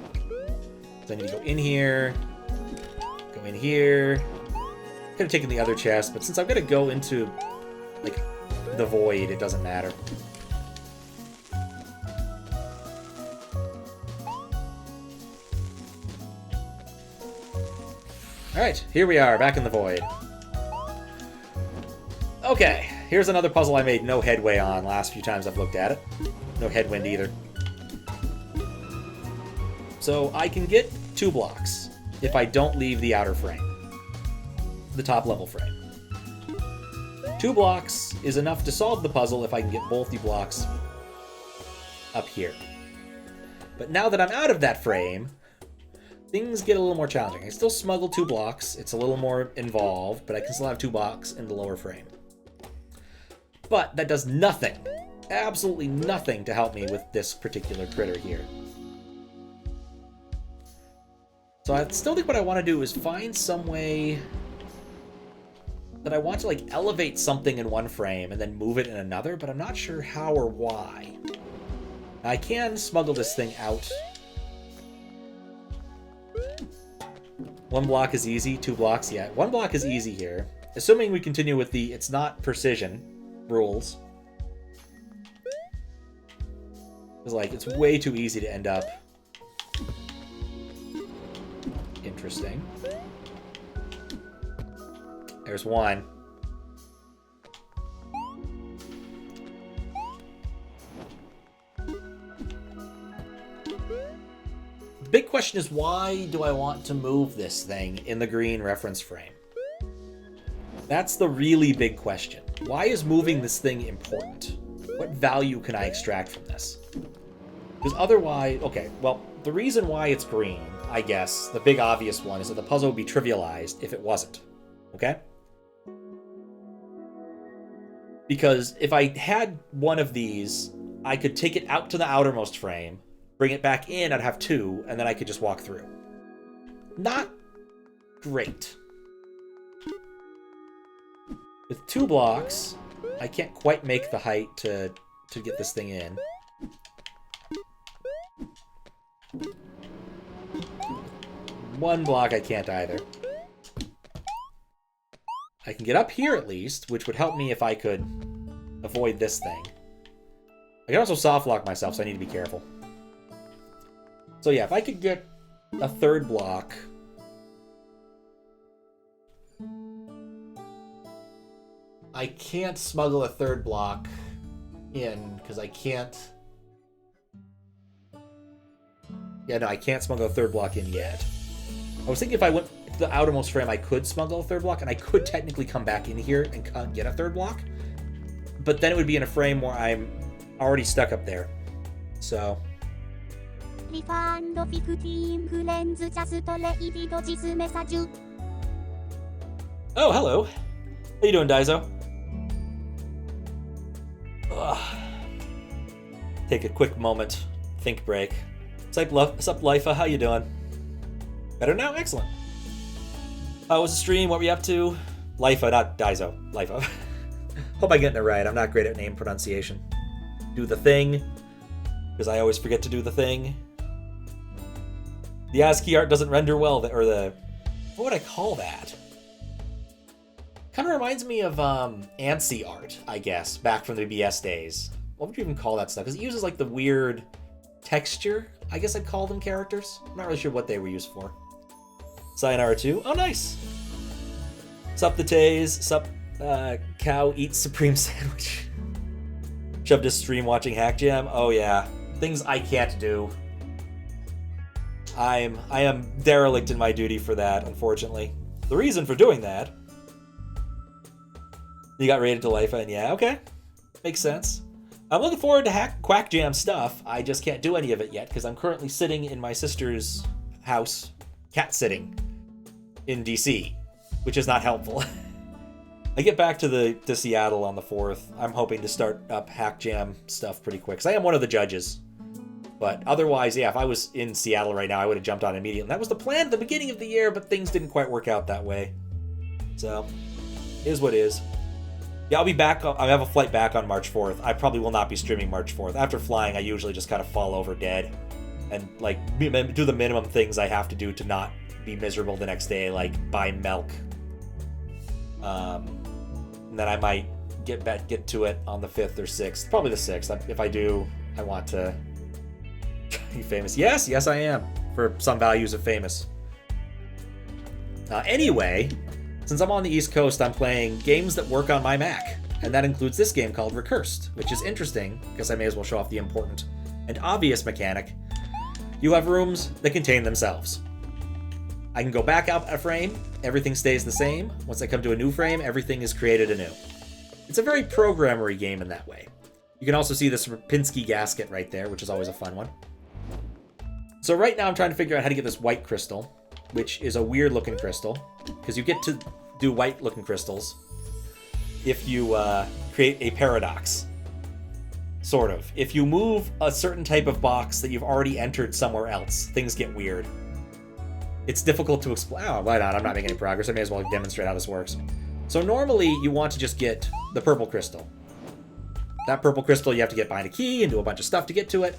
So I need to go in here. Go in here. Could have taken the other chest, but since I'm going to go into, like, the void, it doesn't matter. Alright, here we are, back in the void. Okay, here's another puzzle I made no headway on last few times I've looked at it. No headwind either. So I can get 2 blocks if I don't leave the outer frame. The top level frame. 2 blocks is enough to solve the puzzle if I can get both the blocks up here. But now that I'm out of that frame, things get a little more challenging. I still smuggle 2 blocks. It's a little more involved, but I can still have 2 blocks in the lower frame. But that does nothing, absolutely nothing to help me with this particular critter here. So I still think what I want to do is find some way that I want to, like, elevate something in one frame and then move it in another, but I'm not sure how or why. I can smuggle this thing out. 1 block is easy, 2 blocks, yeah. 1 block is easy here. Assuming we continue with the it's not precision rules. It's like, it's way too easy to end up. Interesting. There's 1. The big question is, why do I want to move this thing in the green reference frame? That's the really big question. Why is moving this thing important? What value can I extract from this? Because otherwise... Okay, well, the reason why it's green, I guess, the big obvious one, is that the puzzle would be trivialized if it wasn't. Okay? Because if I had one of these, I could take it out to the outermost frame, bring it back in, I'd have 2, and then I could just walk through. Not great. With 2 blocks, I can't quite make the height to get this thing in. One block I can't either. I can get up here at least, which would help me if I could avoid this thing. I can also soft lock myself, so I need to be careful. So yeah, if I could get a 3rd block... I can't smuggle a 3rd block in, because I can't... Yeah, no, I can't smuggle a 3rd block in yet. I was thinking if I went to the outermost frame, I could smuggle a 3rd block, and I could technically come back in here and get a 3rd block. But then it would be in a frame where I'm already stuck up there. So... Oh, hello. How you doing, Daizo? Ugh. Take a quick moment. Think break. What's up, Lifa? How you doing? Better now? Excellent. How was the stream? What were you up to? Lifa, not Daizo. Lifa. Hope I'm getting it right. I'm not great at name pronunciation. Do the thing. Because I always forget to do the thing. The ASCII art doesn't render well, or the... What would I call that? Kind of reminds me of ANSI art, I guess, back from the BS days. What would you even call that stuff? Because it uses like the weird texture. I guess I'd call them characters. I'm not really sure what they were used for. Sayonara 2. Oh, nice. Sup the Tays. Sup Cow Eats Supreme Sandwich. Shoved his stream watching Hack Jam. Oh yeah. Things I can't do. I am derelict in my duty for that, unfortunately. The reason for doing that... You got rated to Lifa, and yeah, okay. Makes sense. I'm looking forward to Quack Jam stuff. I just can't do any of it yet, because I'm currently sitting in my sister's house, cat-sitting, in DC, which is not helpful. I get back to Seattle on the 4th. I'm hoping to start up Hack Jam stuff pretty quick, because I am one of the judges. But otherwise, yeah, if I was in Seattle right now, I would have jumped on immediately. And that was the plan at the beginning of the year, but things didn't quite work out that way. So, is what is. Yeah, I'll be back. I have a flight back on March 4th. I probably will not be streaming March 4th. After flying, I usually just kind of fall over dead. And, like, do the minimum things I have to do to not be miserable the next day, like buy milk. And then I might get to it on the 5th or 6th. Probably the 6th. If I do, I want to... You famous? Yes, I am. For some values of famous. Anyway, since I'm on the East Coast, I'm playing games that work on my Mac. And that includes this game called Recursed, which is interesting, because I may as well show off the important and obvious mechanic. You have rooms that contain themselves. I can go back out a frame, everything stays the same. Once I come to a new frame, everything is created anew. It's a very programmery game in that way. You can also see this Rapinski gasket right there, which is always a fun one. So right now I'm trying to figure out how to get this white crystal, which is a weird looking crystal, because you get to do white looking crystals if you create a paradox. Sort of. If you move a certain type of box that you've already entered somewhere else, things get weird. It's difficult to explain. Oh, why not? I'm not making any progress. I may as well demonstrate how this works. So normally you want to just get the purple crystal. That purple crystal you have to get behind a key and do a bunch of stuff to get to it.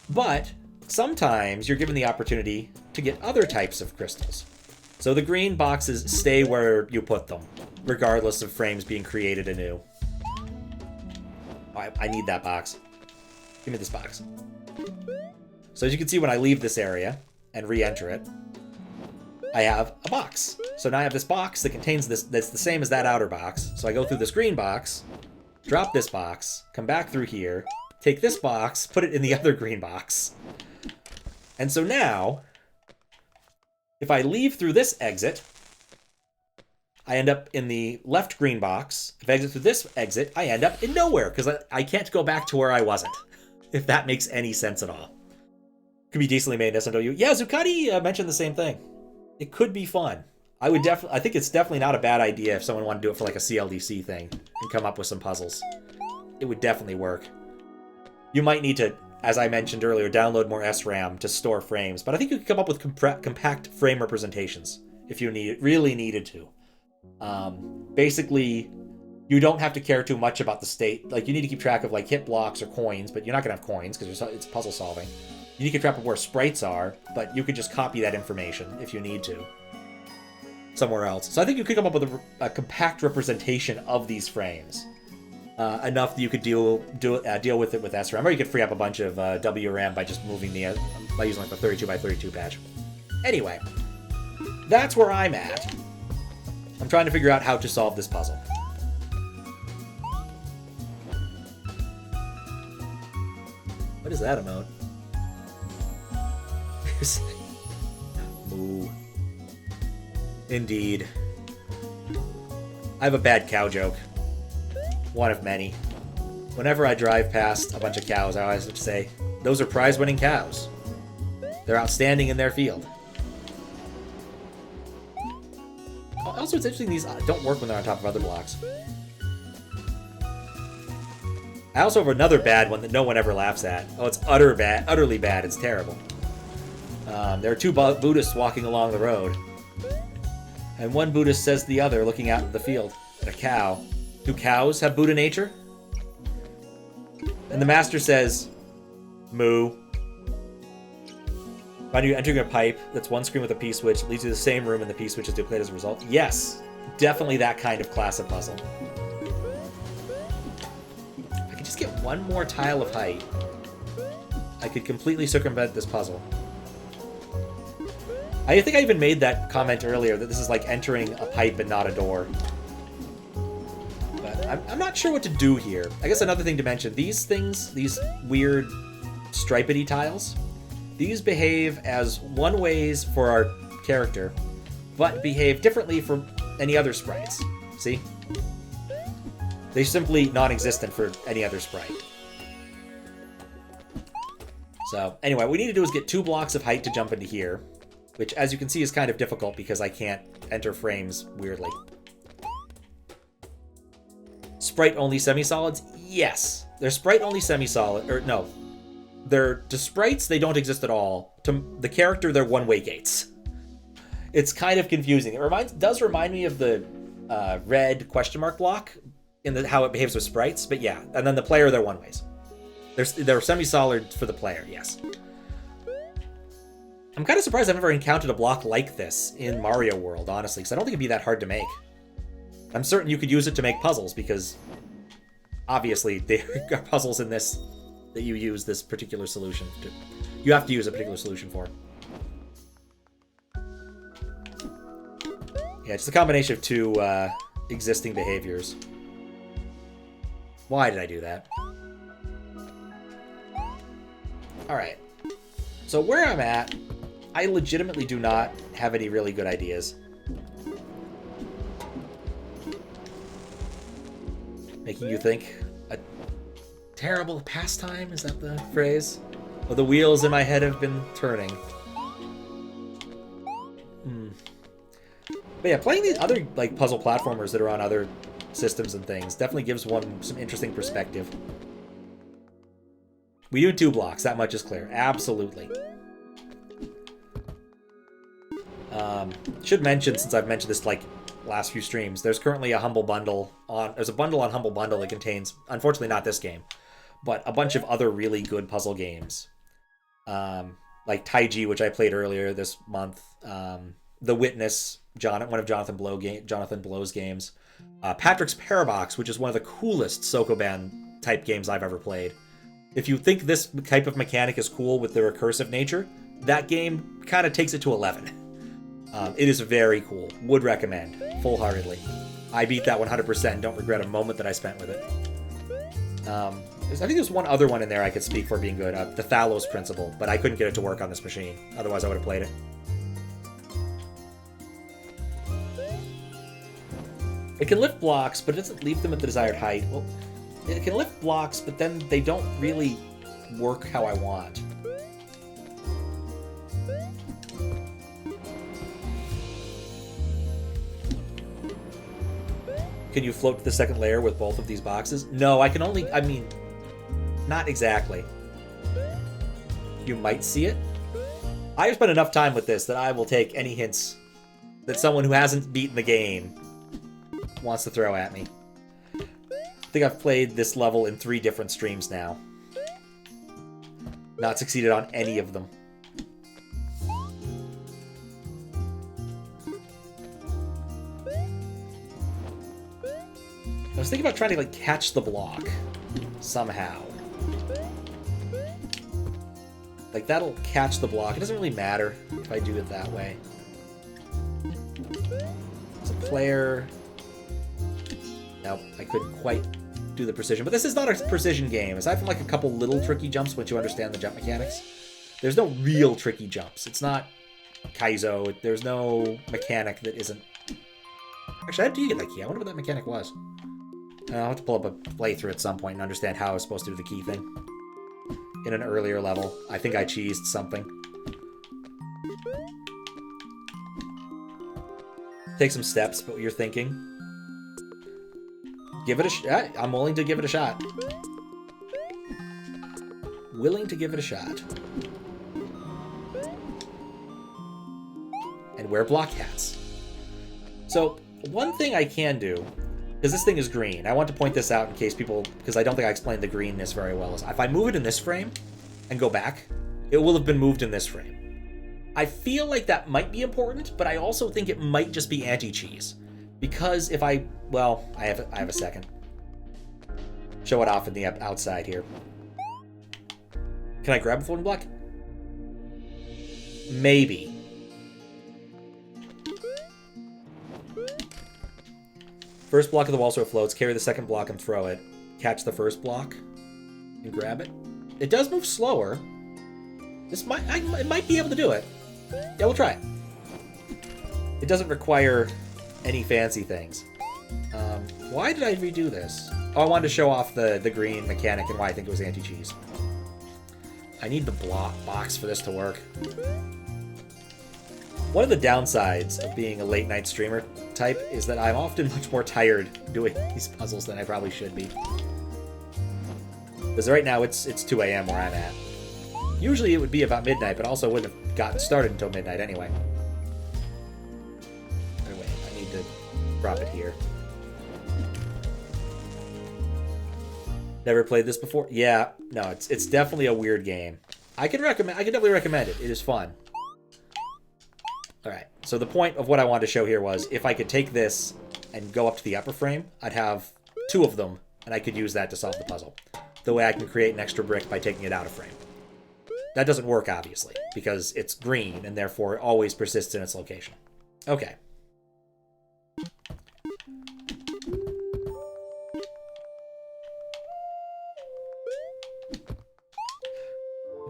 But sometimes you're given the opportunity to get other types of crystals. So the green boxes stay where you put them, regardless of frames being created anew. I need that box. Give me this box. So as you can see, when I leave this area and re-enter it, I have a box. So now I have this box that contains this, that's the same as that outer box. So I go through this green box, drop this box, come back through here, take this box, put it in the other green box. And so now, if I leave through this exit, I end up in the left green box. If I exit through this exit, I end up in nowhere, because I can't go back to where I wasn't, if that makes any sense at all. Could be decently made in SMW. Yeah, Zuccotti mentioned the same thing. It could be fun. I think it's definitely not a bad idea if someone wanted to do it for like a CLDC thing and come up with some puzzles. It would definitely work. You might need to, as I mentioned earlier, download more SRAM to store frames, but I think you could come up with compact frame representations if you really needed to. Basically, you don't have to care too much about the state. Like, you need to keep track of like hit blocks or coins, but you're not going to have coins because it's puzzle solving. You need to keep track of where sprites are, but you could just copy that information if you need to somewhere else. So I think you could come up with a compact representation of these frames. Enough that you could deal with it with SRAM, or you could free up a bunch of WRAM by just moving by using like the 32x32 patch. Anyway, that's where I'm at. I'm trying to figure out how to solve this puzzle. What is that emote? Moo. Indeed. I have a bad cow joke. One of many. Whenever I drive past a bunch of cows, I always have to say, those are prize-winning cows. They're outstanding in their field. Also, it's interesting these don't work when they're on top of other blocks. I also have another bad one that no one ever laughs at. Oh, it's utterly bad. It's terrible. There are two Buddhists walking along the road. And one Buddhist says to the other, looking out into the field, a cow. Do cows have Buddha nature? And the master says, moo. Find you entering a pipe that's one screen with a P-switch, leads you to the same room, and the P-switch is depleted as a result. Yes, definitely that kind of class of puzzle. If I could just get one more tile of height, I could completely circumvent this puzzle. I think I even made that comment earlier, that this is like entering a pipe and not a door. But I'm not sure what to do here. I guess another thing to mention, these things, these weird stripedy tiles, these behave as one-ways for our character, but behave differently for any other sprites. See? They're simply non-existent for any other sprite. So, anyway, what we need to do is get 2 blocks of height to jump into here, which, as you can see, is kind of difficult because I can't enter frames weirdly. Sprite-only semi-solids? Yes. They're sprite-only semi-solid, or no. They're, to sprites, they don't exist at all. To the character, they're one-way gates. It's kind of confusing. It does remind me of the red question mark block in how it behaves with sprites, but yeah. And then the player, they're one-ways. They're semi-solid for the player, yes. I'm kind of surprised I've never encountered a block like this in Mario World, honestly, because I don't think it'd be that hard to make. I'm certain you could use it to make puzzles, because obviously there are puzzles in this that you use this particular solution to. You have to use a particular solution for. Yeah, it's a combination of 2 existing behaviors. Why did I do that? Alright. So where I'm at, I legitimately do not have any really good ideas. Making you think. A terrible pastime? Is that the phrase? Well, the wheels in my head have been turning. But yeah, playing these other like puzzle platformers that are on other systems and things definitely gives one some interesting perspective. We do 2 blocks, that much is clear. Absolutely. Should mention, since I've mentioned this like last few streams, there's currently a Humble Bundle on. There's a bundle on Humble Bundle that contains, unfortunately not this game, but a bunch of other really good puzzle games, like Taiji, which I played earlier this month. The Witness, one of Jonathan Blow's games. Patrick's Parabox, which is one of the coolest Sokoban type games I've ever played. If you think this type of mechanic is cool with the recursive nature, that game kind of takes it to 11. It is very cool. Would recommend, full-heartedly. I beat that 100%. Don't regret a moment that I spent with it. I think there's one other one in there I could speak for being good. The Thalos Principle, but I couldn't get it to work on this machine. Otherwise, I would have played it. It can lift blocks, but it doesn't leave them at the desired height. Well, it can lift blocks, but then they don't really work how I want. Can you float to the second layer with both of these boxes? No, I can only, I mean, not exactly. You might see it. I've spent enough time with this that I will take any hints that someone who hasn't beaten the game wants to throw at me. I think I've played this level in 3 different streams now. Not succeeded on any of them. I was thinking about trying to like catch the block somehow. Like that'll catch the block. It doesn't really matter if I do it that way. As a player, nope, I couldn't quite do the precision. But this is not a precision game. Aside from like a couple little tricky jumps once you understand the jump mechanics, there's no real tricky jumps. It's not Kaizo. There's no mechanic that isn't. Actually, I do get that key. I wonder what that mechanic was. I'll have to pull up a playthrough at some point and understand how I was supposed to do the key thing. In an earlier level, I think I cheesed something. Take some steps, but what you're thinking. Give it a shot. I'm willing to give it a shot. Willing to give it a shot. and wear block hats. So one thing I can do, because this thing is green, I want to point this out in case people, because I don't think I explained the greenness very well, is if I move it in this frame and go back, it will have been moved in this frame. I feel like that might be important, but I also think it might just be anti-cheese. Because if I, well, I have a second. Show it off in the outside here. Can I grab a floating block? Maybe. First block of the wall so it floats. Carry the second block and throw it. Catch the first block and grab it. It does move slower. It might be able to do it. Yeah, we'll try it. It doesn't require any fancy things. Why did I redo this? Oh, I wanted to show off the green mechanic and why I think it was anti-cheese. I need the box for this to work. One of the downsides of being a late night streamer type is that I'm often much more tired doing these puzzles than I probably should be. Because right now it's 2 a.m. where I'm at. Usually it would be about midnight, but also wouldn't have gotten started until midnight anyway. Anyway, I need to drop it here. Never played this before? Yeah, no, it's definitely a weird game. I can definitely recommend it. It is fun. Alright, so the point of what I wanted to show here was if I could take this and go up to the upper frame, I'd have 2 of them, and I could use that to solve the puzzle. The way I can create an extra brick by taking it out of frame. That doesn't work, obviously, because it's green, and therefore it always persists in its location. Okay.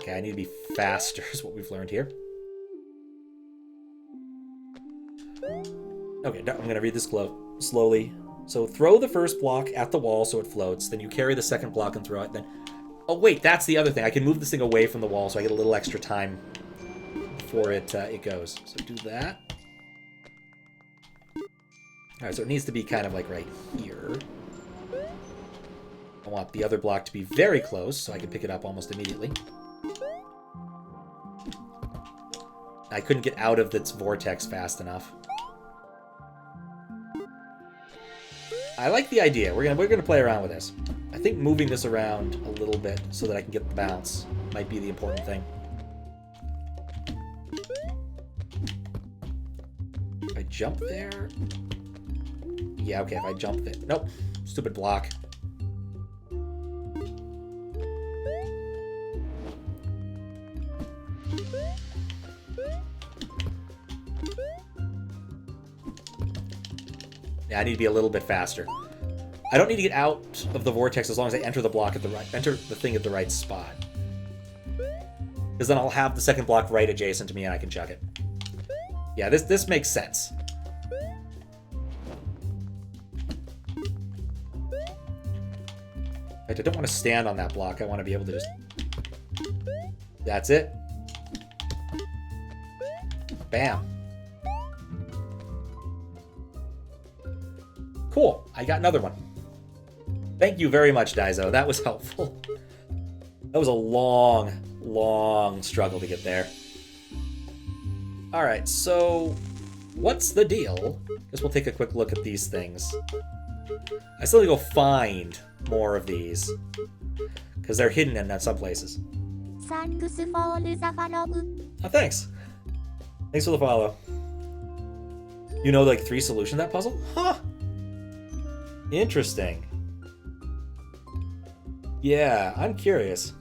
Okay, I need to be faster, is what we've learned here. Okay, I'm going to read this slowly. So throw the first block at the wall so it floats, then you carry the second block and throw it, then... Oh, wait, that's the other thing. I can move this thing away from the wall so I get a little extra time before it goes. So do that. Alright, so it needs to be kind of like right here. I want the other block to be very close so I can pick it up almost immediately. I couldn't get out of its vortex fast enough. I like the idea. We're gonna play around with this. I think moving this around a little bit so that I can get the bounce might be the important thing. If I jump there... Yeah, okay, if I jump there... Nope. Stupid block. Yeah, I need to be a little bit faster. I don't need to get out of the vortex as long as I enter the block at the thing at the right spot. Because then I'll have the second block right adjacent to me and I can chuck it. Yeah, this makes sense. In fact, I don't want to stand on that block. I want to be able to just... That's it. Bam. Cool. I got another one. Thank you very much, Daizo. That was helpful. That was a long, long struggle to get there. Alright, so... What's the deal? Guess we'll take a quick look at these things. I still need to go find more of these. Because they're hidden in some places. Thanks for the follow. Oh, thanks. Thanks for the follow. You know, like, 3 solutions to that puzzle? Huh! Interesting. Yeah, I'm curious.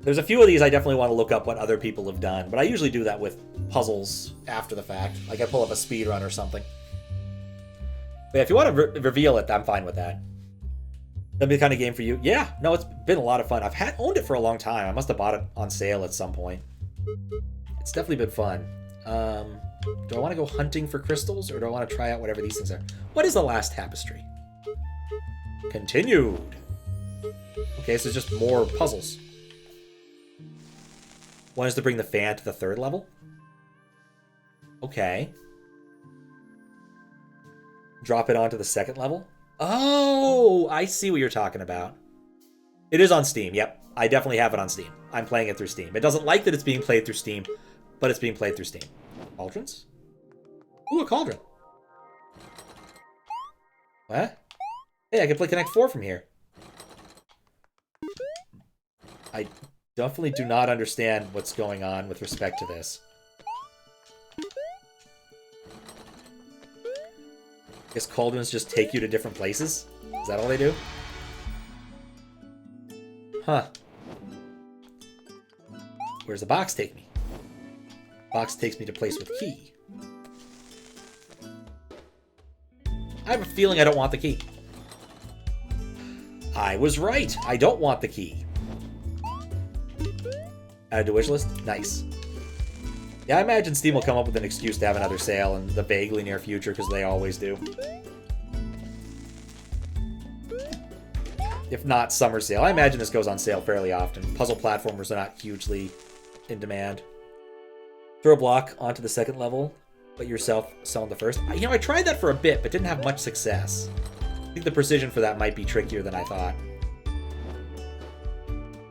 There's a few of these I definitely want to look up what other people have done, but I usually do that with puzzles after the fact. Like I pull up a speed run or something. But yeah, if you want to reveal it, I'm fine with that. That'd be the kind of game for you. Yeah, no, it's been a lot of fun. I've owned it for a long time. I must have bought it on sale at some point. It's definitely been fun. Do I want to go hunting for crystals, or do I want to try out whatever these things are? What is the Last Tapestry? Continued. Okay, so just more puzzles. One is to bring the fan to the 3rd level. Okay. Drop it onto the 2nd level. Oh, I see what you're talking about. It is on Steam. Yep, I definitely have it on Steam. I'm playing it through Steam. It doesn't like that it's being played through Steam, but it's being played through Steam. Cauldrons? Ooh, a cauldron. What? Hey, I can play Connect 4 from here. I definitely do not understand what's going on with respect to this. Guess cauldrons just take you to different places? Is that all they do? Huh. Where's the box take me? Box takes me to place with key. I have a feeling I don't want the key. I was right. I don't want the key. Added to wish list? Nice. Yeah, I imagine Steam will come up with an excuse to have another sale in the vaguely near future, because they always do. If not summer sale. I imagine this goes on sale fairly often. Puzzle platformers are not hugely in demand. Throw a block onto the second level, but yourself selling the first. You know, I tried that for a bit, but didn't have much success. I think the precision for that might be trickier than I thought.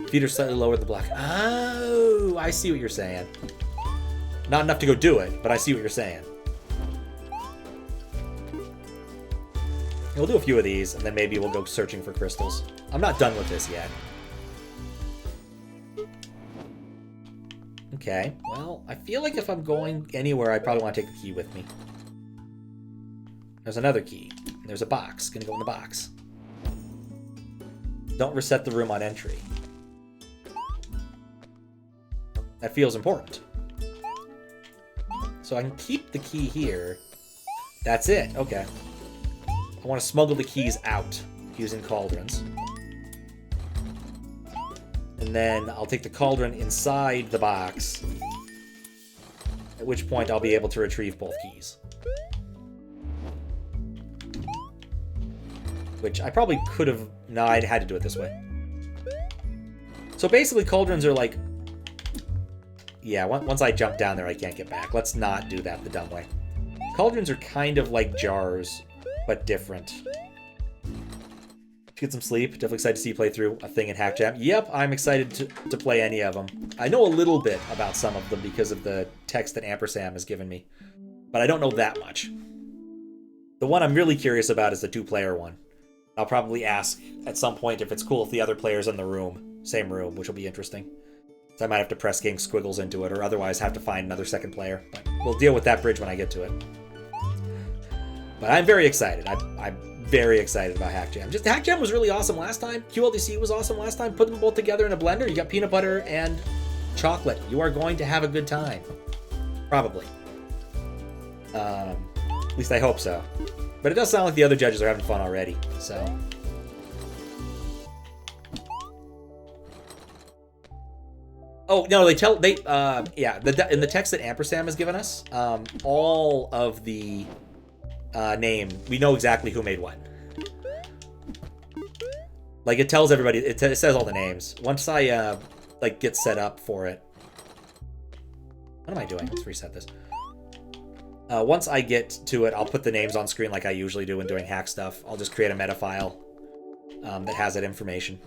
Feet are slightly lower than the block. Oh, I see what you're saying. Not enough to go do it, but I see what you're saying. We'll do a few of these, and then maybe we'll go searching for crystals. I'm not done with this yet. Okay, well, I feel like if I'm going anywhere, I probably want to take the key with me. There's another key. There's a box. Gonna go in the box. Don't reset the room on entry. That feels important. So I can keep the key here. That's it. Okay. I want to smuggle the keys out using cauldrons. And then I'll take the cauldron inside the box, at which point I'll be able to retrieve both keys. Which I probably could have... No, I had to do it this way. So basically cauldrons are like... Yeah, once I jump down there, I can't get back. Let's not do that the dumb way. Cauldrons are kind of like jars, but different. Get some sleep. Definitely excited to see you play through a thing in Hack Jam. Yep, I'm excited to play any of them. I know a little bit about some of them because of the text that Ampersand has given me, but I don't know that much. The one I'm really curious about is the 2-player one. I'll probably ask at some point if it's cool if the other player's in the room, same room, which will be interesting. So I might have to press game squiggles into it, or otherwise have to find another second player. But we'll deal with that bridge when I get to it. But I'm very excited. I'm very excited about Hack Jam. Hack Jam was really awesome last time. QLDC was awesome last time. Put them both together in a blender. You got peanut butter and chocolate. You are going to have a good time. Probably. At least I hope so. But it does sound like the other judges are having fun already, so... Oh, no, in the text that Ampersand has given us, all of the name, we know exactly who made what. Like, it tells everybody, it says all the names. Once I, get set up for it... What am I doing? Let's reset this. Once I get to it, I'll put the names on screen like I usually do when doing hack stuff. I'll just create a meta file that has that information.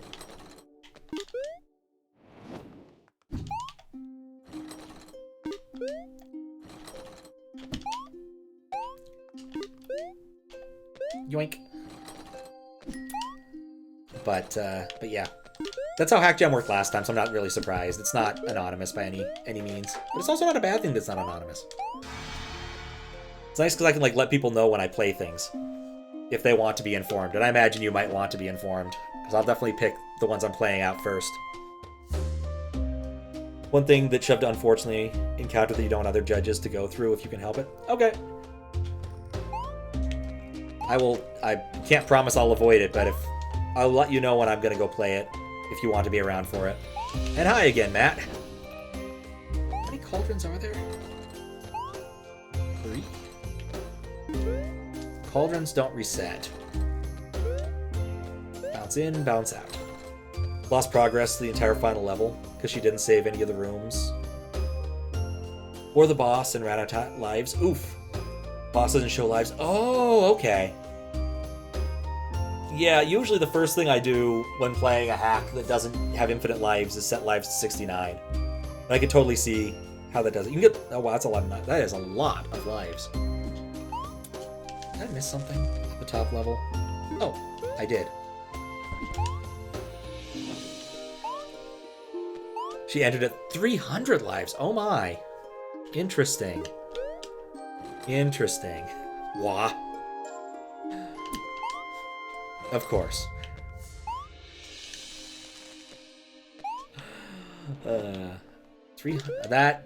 Yoink. But yeah. That's how Hack Jam worked last time, so I'm not really surprised. It's not anonymous by any means. But it's also not a bad thing that's not anonymous. It's nice because I can let people know when I play things. If they want to be informed. And I imagine you might want to be informed. Because I'll definitely pick the ones I'm playing out first. One thing that Shoved unfortunately encountered that you don't want other judges to go through if you can help it. Okay. I can't promise I'll avoid it, but I'll let you know when I'm going to go play it, if you want to be around for it. And hi again, Matt. How many cauldrons are there? 3? Cauldrons don't reset. Bounce in, bounce out. Lost progress to the entire final level, because she didn't save any of the rooms. Or the boss and ran out of lives. Oof. Boss doesn't show lives. Oh, okay. Yeah, usually the first thing I do when playing a hack that doesn't have infinite lives is set lives to 69. And I can totally see how that does it. You can get... Oh, wow, that's a lot of... That is a lot of lives. Did I miss something at the top level? Oh, I did. She entered at 300 lives. Oh my. Interesting. Interesting. Wah. Of course. 300... That...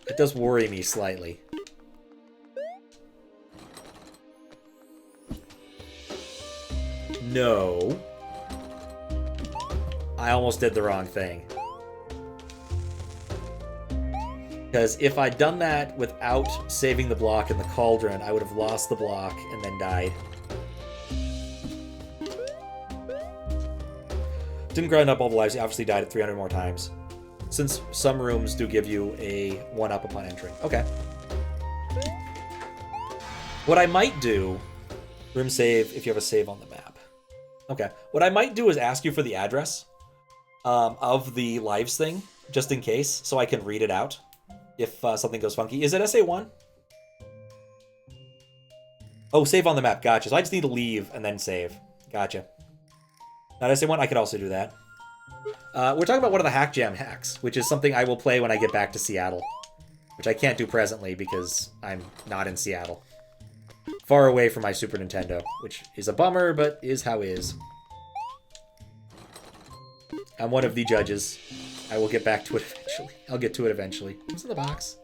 It does worry me slightly. No. I almost did the wrong thing. Because if I'd done that without saving the block in the Cauldron, I would have lost the block and then died. Didn't grind up all the lives, he obviously died at 300 more times. Since some rooms do give you a 1-up upon entering. Okay. What I might do... Room save if you have a save on the map. Okay. What I might do is ask you for the address of the lives thing, just in case, so I can read it out if something goes funky. Is it SA1? Oh, save on the map. Gotcha. So I just need to leave and then save. Gotcha. Not SA1? I could also do that. We're talking about one of the Hack Jam hacks, which is something I will play when I get back to Seattle, which I can't do presently because I'm not in Seattle. Far away from my Super Nintendo, which is a bummer, but is how is. I'm one of the judges. I will get back to it eventually. I'll get to it eventually. What's in the box?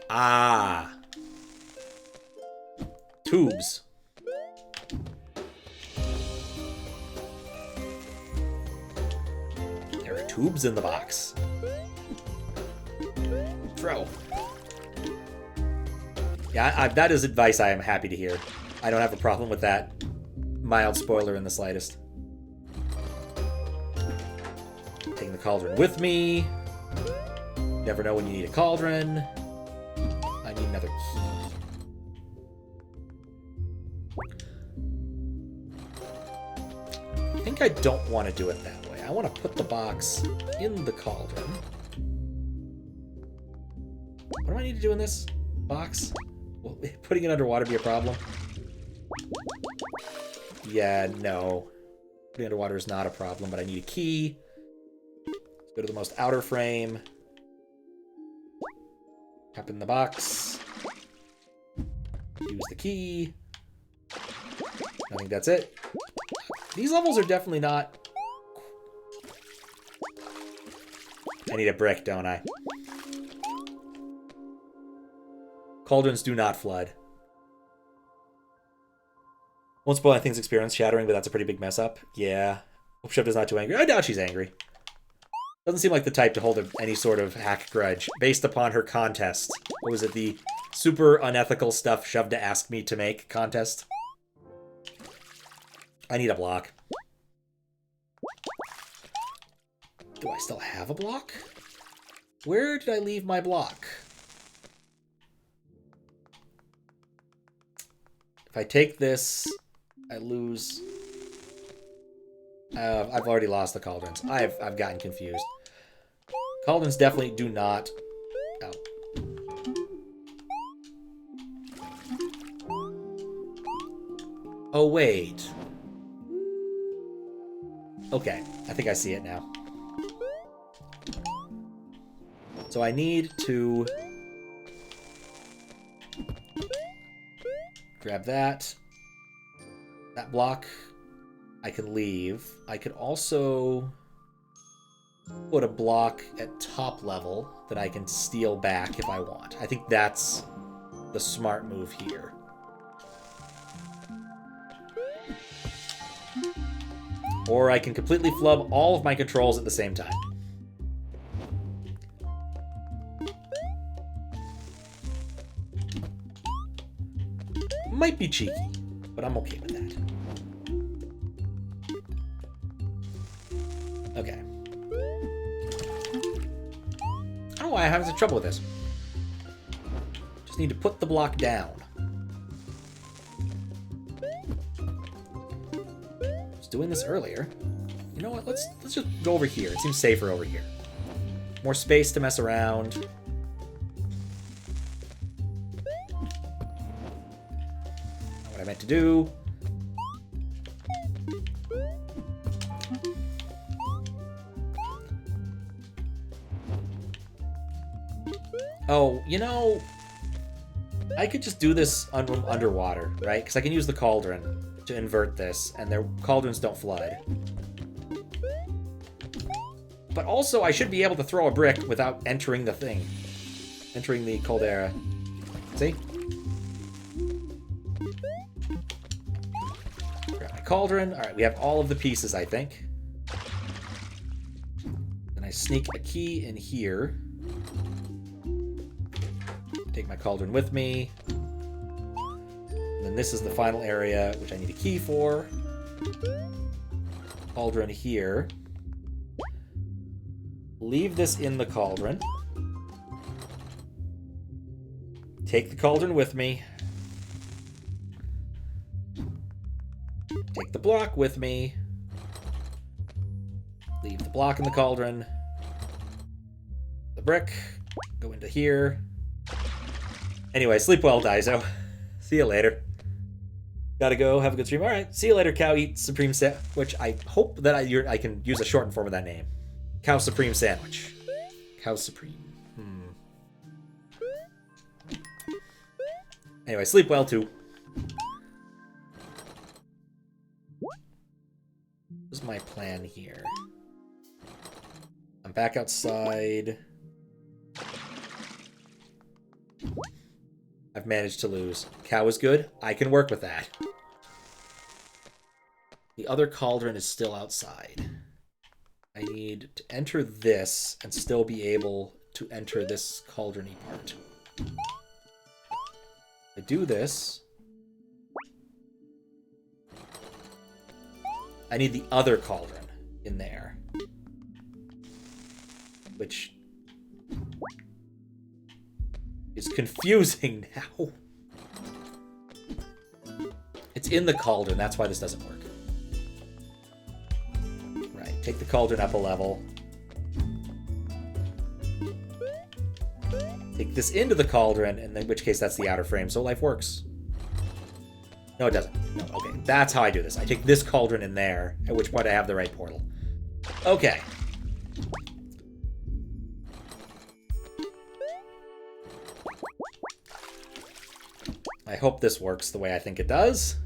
Ah. Tubes. There are tubes in the box. Throw. Yeah, that is advice I am happy to hear. I don't have a problem with that. Mild spoiler in the slightest. Taking the Cauldron with me. Never know when you need a Cauldron. I need another key. I think I don't want to do it that way. I want to put the box in the Cauldron. What do I need to do in this box? Will putting it underwater be a problem? Yeah, no. Putting it underwater is not a problem, but I need a key. Let's go to the most outer frame. Tap in the box. Use the key. I think that's it. These levels are definitely not... I need a brick, don't I? Cauldrons do not flood. Won't spoil anything's experience shattering, but that's a pretty big mess up. Yeah. Hope Shift is not too angry. I doubt she's angry. Doesn't seem like the type to hold any sort of hack grudge based upon her contest. What was it? The super unethical stuff Shoved to ask me to make contest? I need a block. Do I still have a block? Where did I leave my block? If I take this, I lose... I've already lost the Cauldrons. I've gotten confused. Cauldrons definitely do not... Oh. Oh, wait. Okay, I think I see it now. So I need to... grab that. That block I can leave. I could also put a block at top level that I can steal back if I want. I think that's the smart move here. Or I can completely flub all of my controls at the same time. Might be cheeky, but I'm okay with that. Okay. I don't know why I'm having some trouble with this. Just need to put the block down. doing this earlier. You know what? Let's just go over here. It seems safer over here. More space to mess around. Not what I meant to do. Oh, you know, I could just do this underwater, right? Because I can use the cauldron to invert this, and their cauldrons don't flood. But also, I should be able to throw a brick without entering the thing. Entering the caldera. See? Grab my cauldron. Alright, we have all of the pieces, I think. Then I sneak a key in here. Take my cauldron with me. And then this is the final area, which I need a key for. Cauldron here. Leave this in the cauldron. Take the cauldron with me. Take the block with me. Leave the block in the cauldron. The brick. Go into here. Anyway, sleep well, Daiso. See you later. Gotta go. Have a good stream. All right. See you later, Cow Eat Supreme which I hope that I can use a shortened form of that name. Cow Supreme Sandwich. Cow Supreme. Anyway, sleep well, too. What's my plan here? I'm back outside. I've managed to lose. Cow is good. I can work with that. The other cauldron is still outside. I need to enter this and still be able to enter this cauldron-y part. I do this. I need the other cauldron in there. Which is confusing now. It's in the cauldron, that's why this doesn't work. Right, take the cauldron up a level. Take this into the cauldron, and in which case that's the outer frame, so life works. No, it doesn't. No, okay, that's how I do this. I take this cauldron in there, at which point I have the right portal. Okay. I hope this works the way I think it does.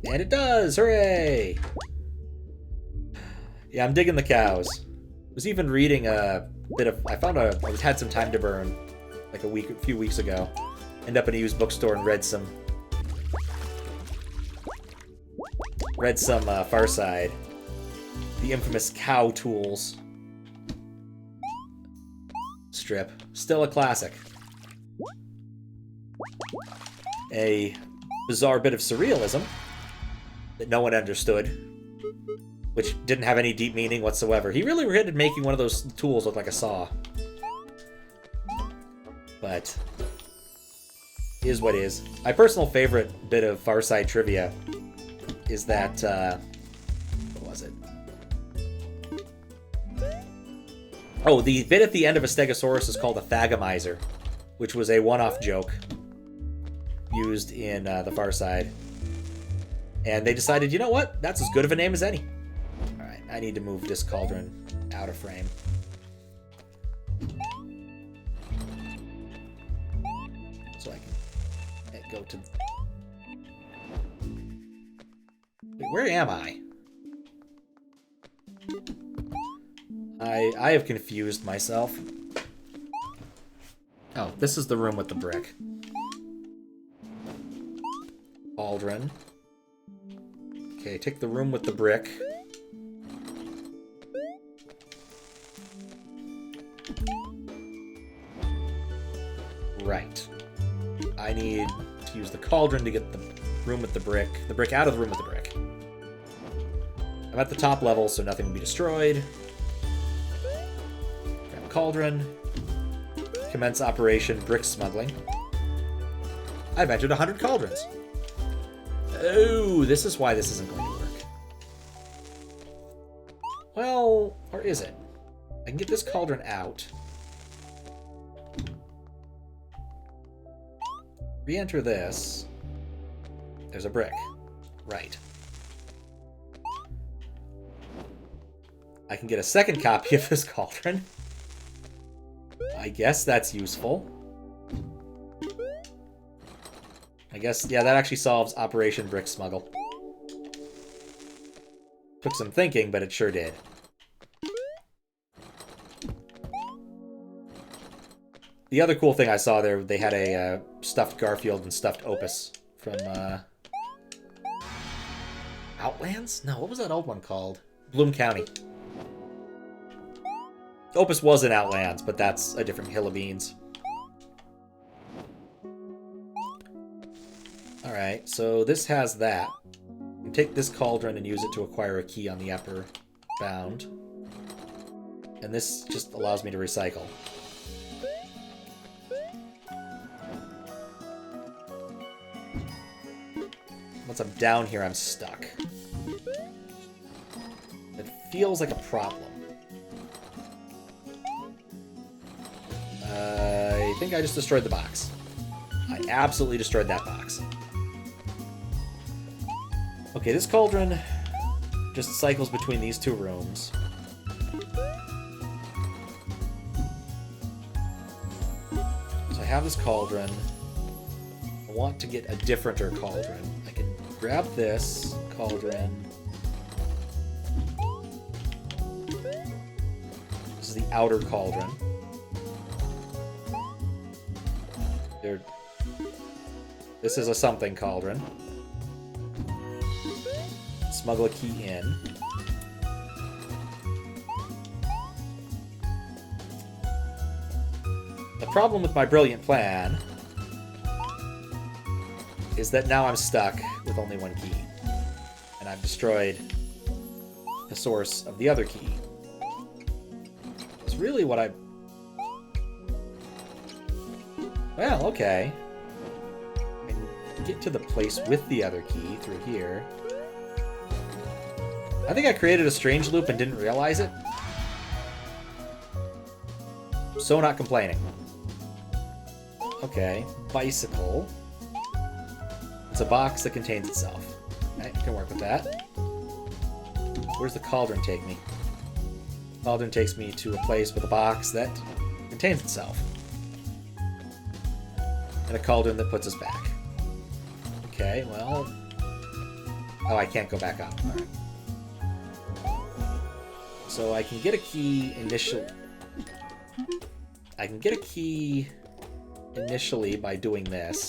And it does! Hooray! Yeah, I'm digging the cows. I was even reading a bit of... I had some time to burn, like a few weeks ago. Ended up in a used bookstore and read some Farside. The infamous Cow Tools strip. Still a classic. A bizarre bit of surrealism that no one understood, which didn't have any deep meaning whatsoever. He really regretted making one of those tools look like a saw. But is what is. My personal favorite bit of Farside trivia is that, what was it? Oh, the bit at the end of a Stegosaurus is called a Thagomizer, which was a one-off joke used in the Farside. And they decided, you know what? That's as good of a name as any. Alright, I need to move this cauldron out of frame. So I can go to... Wait, where am I? I have confused myself. Oh, this is the room with the brick. Cauldron. Okay, take the room with the brick. Right. I need to use the cauldron to get the room with the brick out of the room with the brick. I'm at the top level, so nothing will be destroyed. Grab a cauldron. Commence operation brick smuggling. I've entered 100 cauldrons. Oh, this is why this isn't going to work. Well, or is it? I can get this cauldron out. Re-enter this. There's a brick. Right. I can get a second copy of this cauldron. I guess that's useful. I guess, yeah, that actually solves Operation Brick Smuggle. Took some thinking, but it sure did. The other cool thing I saw there, they had a stuffed Garfield and stuffed Opus from Outlands? No, what was that old one called? Bloom County. Opus was in Outlands, but that's a different hill of beans. Alright, so this has that. You can take this cauldron and use it to acquire a key on the upper bound. And this just allows me to recycle. Once I'm down here, I'm stuck. It feels like a problem. I think I just destroyed the box. I absolutely destroyed that box. Okay, this cauldron just cycles between these two rooms. So I have this cauldron. I want to get a differenter cauldron. I can grab this cauldron. This is the outer cauldron. This is a something cauldron. Smuggle a key in. The problem with my brilliant plan is that now I'm stuck with only one key. And I've destroyed the source of the other key. It's really what I... Well, okay. I can get to the place with the other key through here. I think I created a strange loop and didn't realize it. So not complaining. Okay, bicycle. It's a box that contains itself. Okay, can work with that. Where's the cauldron take me? Cauldron takes me to a place with a box that contains itself. And a cauldron that puts us back. Okay, well... Oh, I can't go back up. Alright. So I can get a key initially. I can get a key initially by doing this.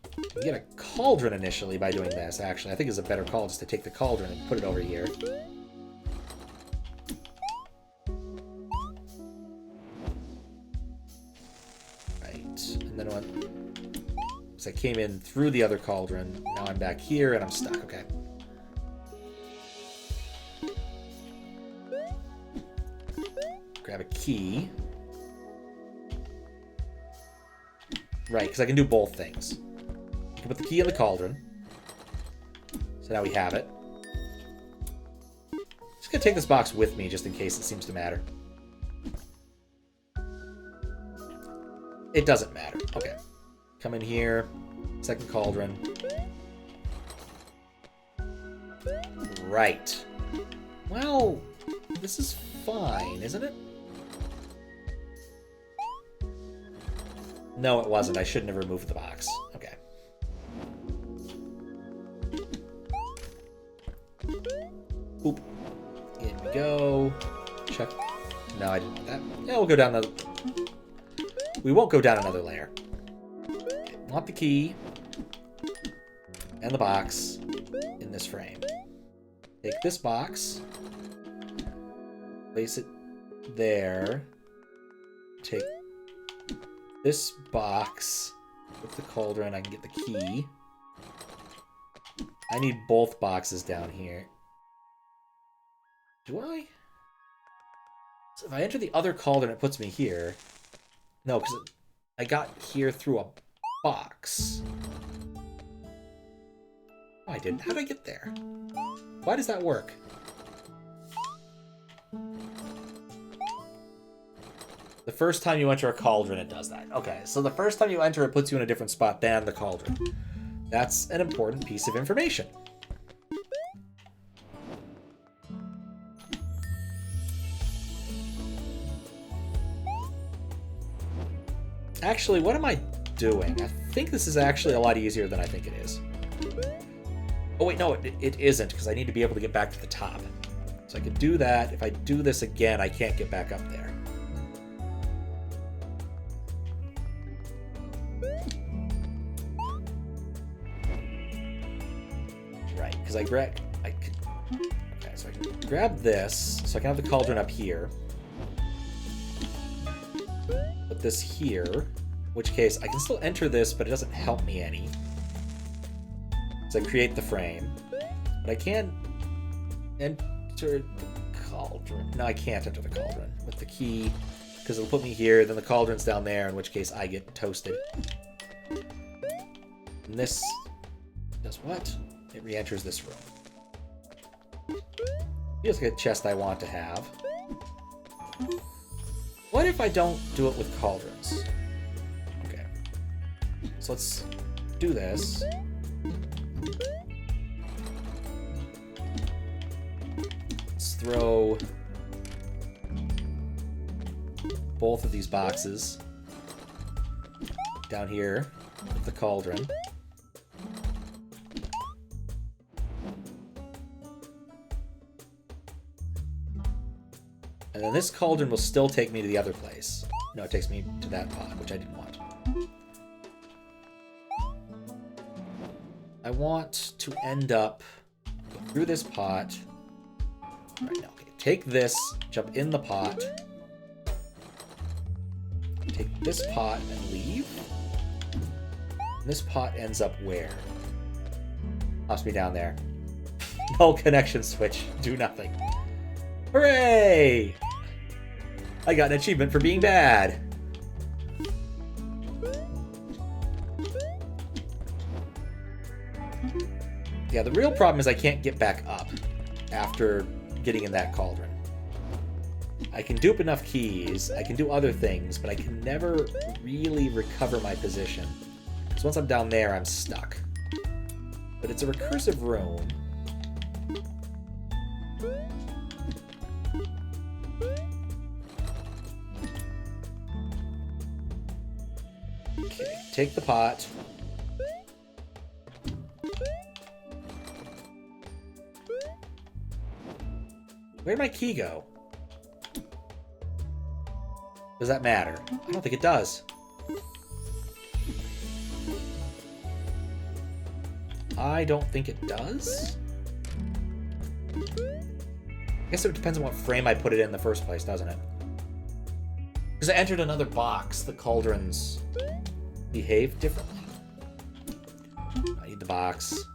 I can get a cauldron initially by doing this, actually. I think it's a better call just to take the cauldron and put it over here. Right. And then when... I came in through the other cauldron. Now I'm back here and I'm stuck. Okay. Grab a key. Right, because I can do both things. I can put the key in the cauldron. So now we have it. Just gonna take this box with me just in case it seems to matter. It doesn't matter. Okay. Come in here. Second cauldron. Right. Well, this is fine, isn't it? No, it wasn't. I shouldn't have removed the box. Okay. Oop. In we go. Check. No, I didn't want that. Yeah, we'll go down the... We won't go down another layer. Want the key and the box in this frame. Take this box, place it there, take this box with the cauldron, I can get the key. I need both boxes down here. Do I? So if I enter the other cauldron, it puts me here. No, because I got here through a box. Oh, I didn't. How did I get there? Why does that work? The first time you enter a cauldron, it does that. Okay, so the first time you enter, it puts you in a different spot than the cauldron. That's an important piece of information. Actually, what am I doing? I think this is actually a lot easier than I think it is. Oh wait, no, it isn't, because I need to be able to get back to the top. So I could do that. If I do this again, I can't get back up there. Right, because I could... Okay, so I can grab this, so I can have the cauldron up here. Put this here, in which case I can still enter this, but it doesn't help me any. So I create the frame, but I can't enter the cauldron. No, I can't enter the cauldron with the key, because it'll put me here, then the cauldron's down there, in which case I get toasted. And this does what? It re-enters this room. Feels like a chest I want to have. What if I don't do it with cauldrons? Okay. So let's do this. Let's throw both of these boxes down here with the cauldron. And then this cauldron will still take me to the other place. No, it takes me to that pot, which I didn't want. I want to end up through this pot. Right now, okay. Take this, jump in the pot. Take this pot and leave. And this pot ends up where? Pops me down there. Null connection switch. Do nothing. Hooray! I got an achievement for being bad. Yeah, the real problem is I can't get back up after getting in that cauldron. I can dupe enough keys, I can do other things, but I can never really recover my position. Because once I'm down there, I'm stuck. But it's a recursive room. Okay, take the pot. Where'd my key go? Does that matter? I don't think it does. I don't think it does. I guess it depends on what frame I put it in the first place, doesn't it? Because I entered another box, the cauldrons behave differently. I need the box.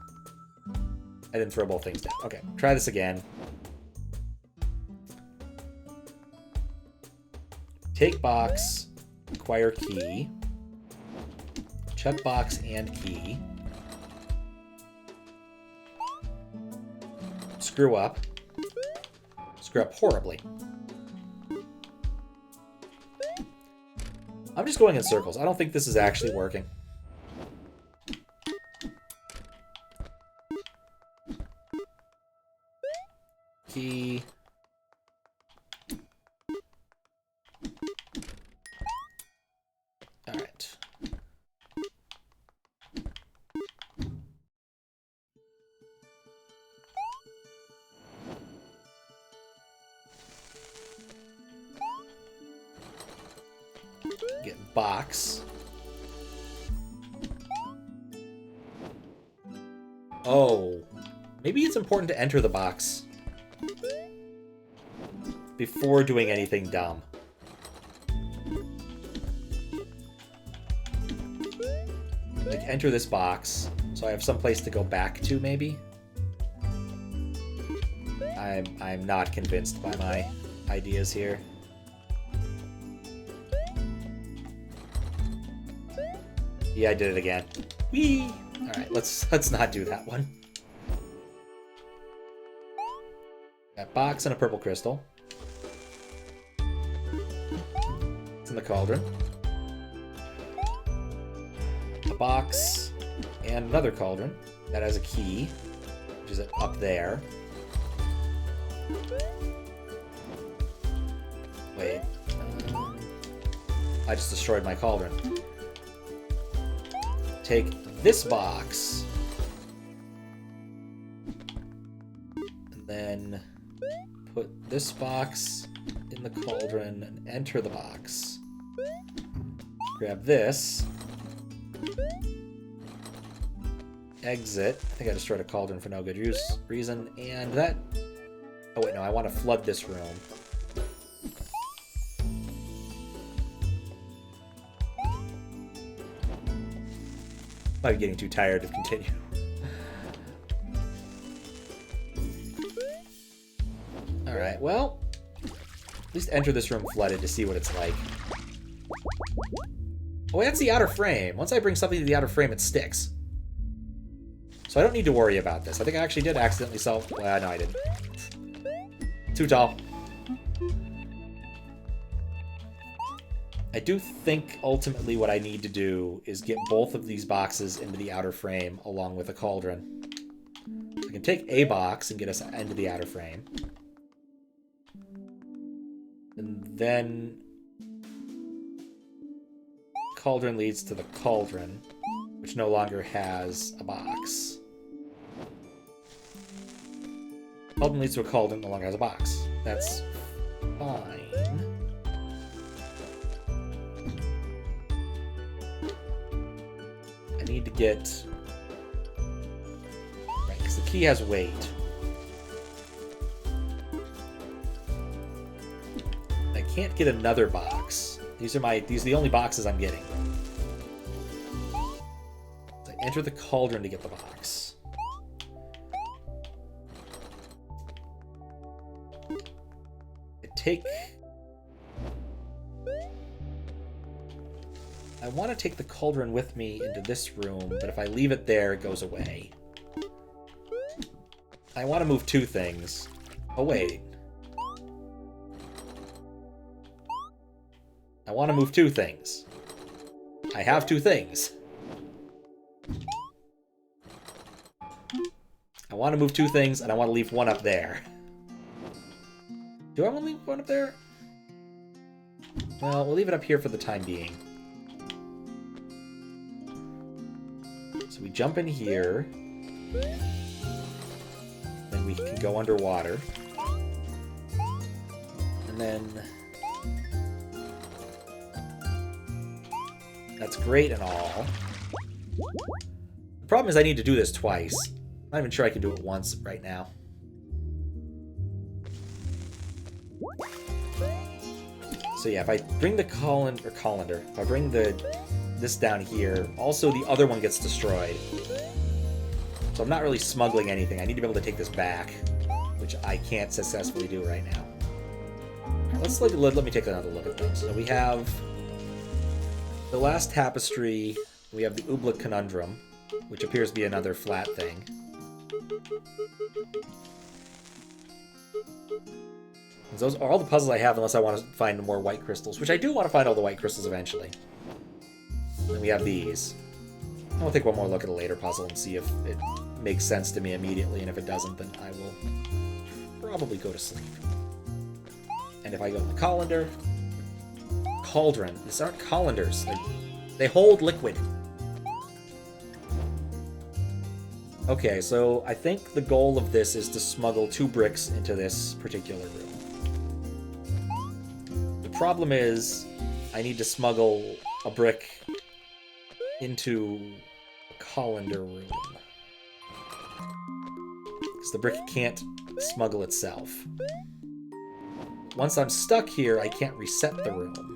I didn't throw both things down. Okay, try this again. Take box, acquire key, check box and key, screw up horribly. I'm just going in circles. I don't think this is actually working. Key. All right. Get box. Oh, maybe it's important to enter the box before doing anything dumb. Like, enter this box, so I have some place to go back to, maybe? I'm not convinced by my Yeah, I did it again. Whee! Alright, let's not do that one. Got box and a purple crystal. It's in the cauldron. A box and another cauldron that has a key, which is up there. Wait. I just destroyed my cauldron. Take this box. And then put this box in the cauldron and enter the box. Grab this. Exit. I think I destroyed a cauldron for no good reason. And that... Oh wait, no, I want to flood this room. Might be getting too tired to continue. Alright, well... At least enter this room flooded to see what it's like. Oh, that's the outer frame. Once I bring something to the outer frame, it sticks. So I don't need to worry about this. I think I actually did accidentally solve... Well, no, I didn't. Too tall. I do think ultimately what I need to do is get both of these boxes into the outer frame along with a cauldron. I can take a box and get us into the outer frame. And then... Cauldron leads to the cauldron, which no longer has a box. Cauldron leads to a cauldron, no longer has a box. That's fine. I need to get... Right, because the key has weight. I can't get another box. These are the only boxes I'm getting. So I enter the cauldron to get the box. I want to take the cauldron with me into this room, but if I leave it there, it goes away. I want to move two things. Oh, wait. I want to move two things. I have two things. I want to move two things, and I want to leave one up there. Do I want to leave one up there? Well, we'll leave it up here for the time being. So we jump in here. Then we can go underwater. And then... That's great and all. The problem is I need to do this twice. I'm not even sure I can do it once right now. So yeah, if I bring the colander, if I bring this down here, also the other one gets destroyed. So I'm not really smuggling anything. I need to be able to take this back, which I can't successfully do right now. Right, let me take another look at them. So we have the Last Tapestry, we have the Oobleck Conundrum, which appears to be another flat thing. Those are all the puzzles I have, unless I want to find more white crystals, which I do want to find all the white crystals eventually. Then we have these. I'll take one more look at a later puzzle and see if it makes sense to me immediately, and if it doesn't, then I will probably go to sleep. And if I go to the colander... Cauldron. These aren't colanders. They hold liquid. Okay, so I think the goal of this is to smuggle 2 bricks into this particular room. The problem is I need to smuggle a brick into a colander room. Because the brick can't smuggle itself. Once I'm stuck here, I can't reset the room.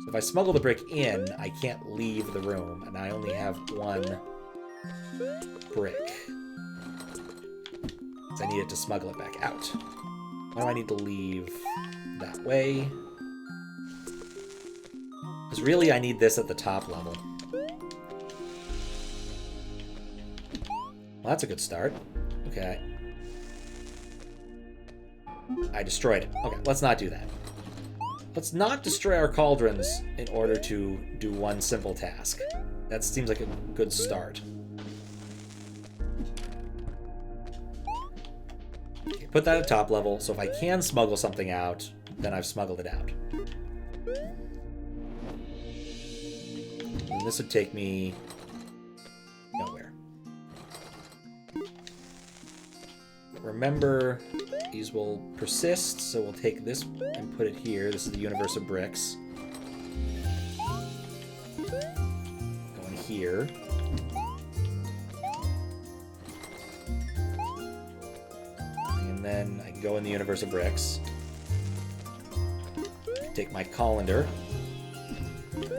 So if I smuggle the brick in, I can't leave the room, and I only have 1 brick. So I need it to smuggle it back out. Why do I need to leave that way? Because really I need this at the top level. Well, that's a good start. Okay. I destroyed it. Okay, let's not do that. Let's not destroy our cauldrons in order to do one simple task. That seems like a good start. Okay, put that at top level, so if I can smuggle something out, then I've smuggled it out. And this would take me nowhere. Remember, these will persist, so we'll take this and put it here. This is the universe of bricks. Going here. And then I can go in the universe of bricks. Take my colander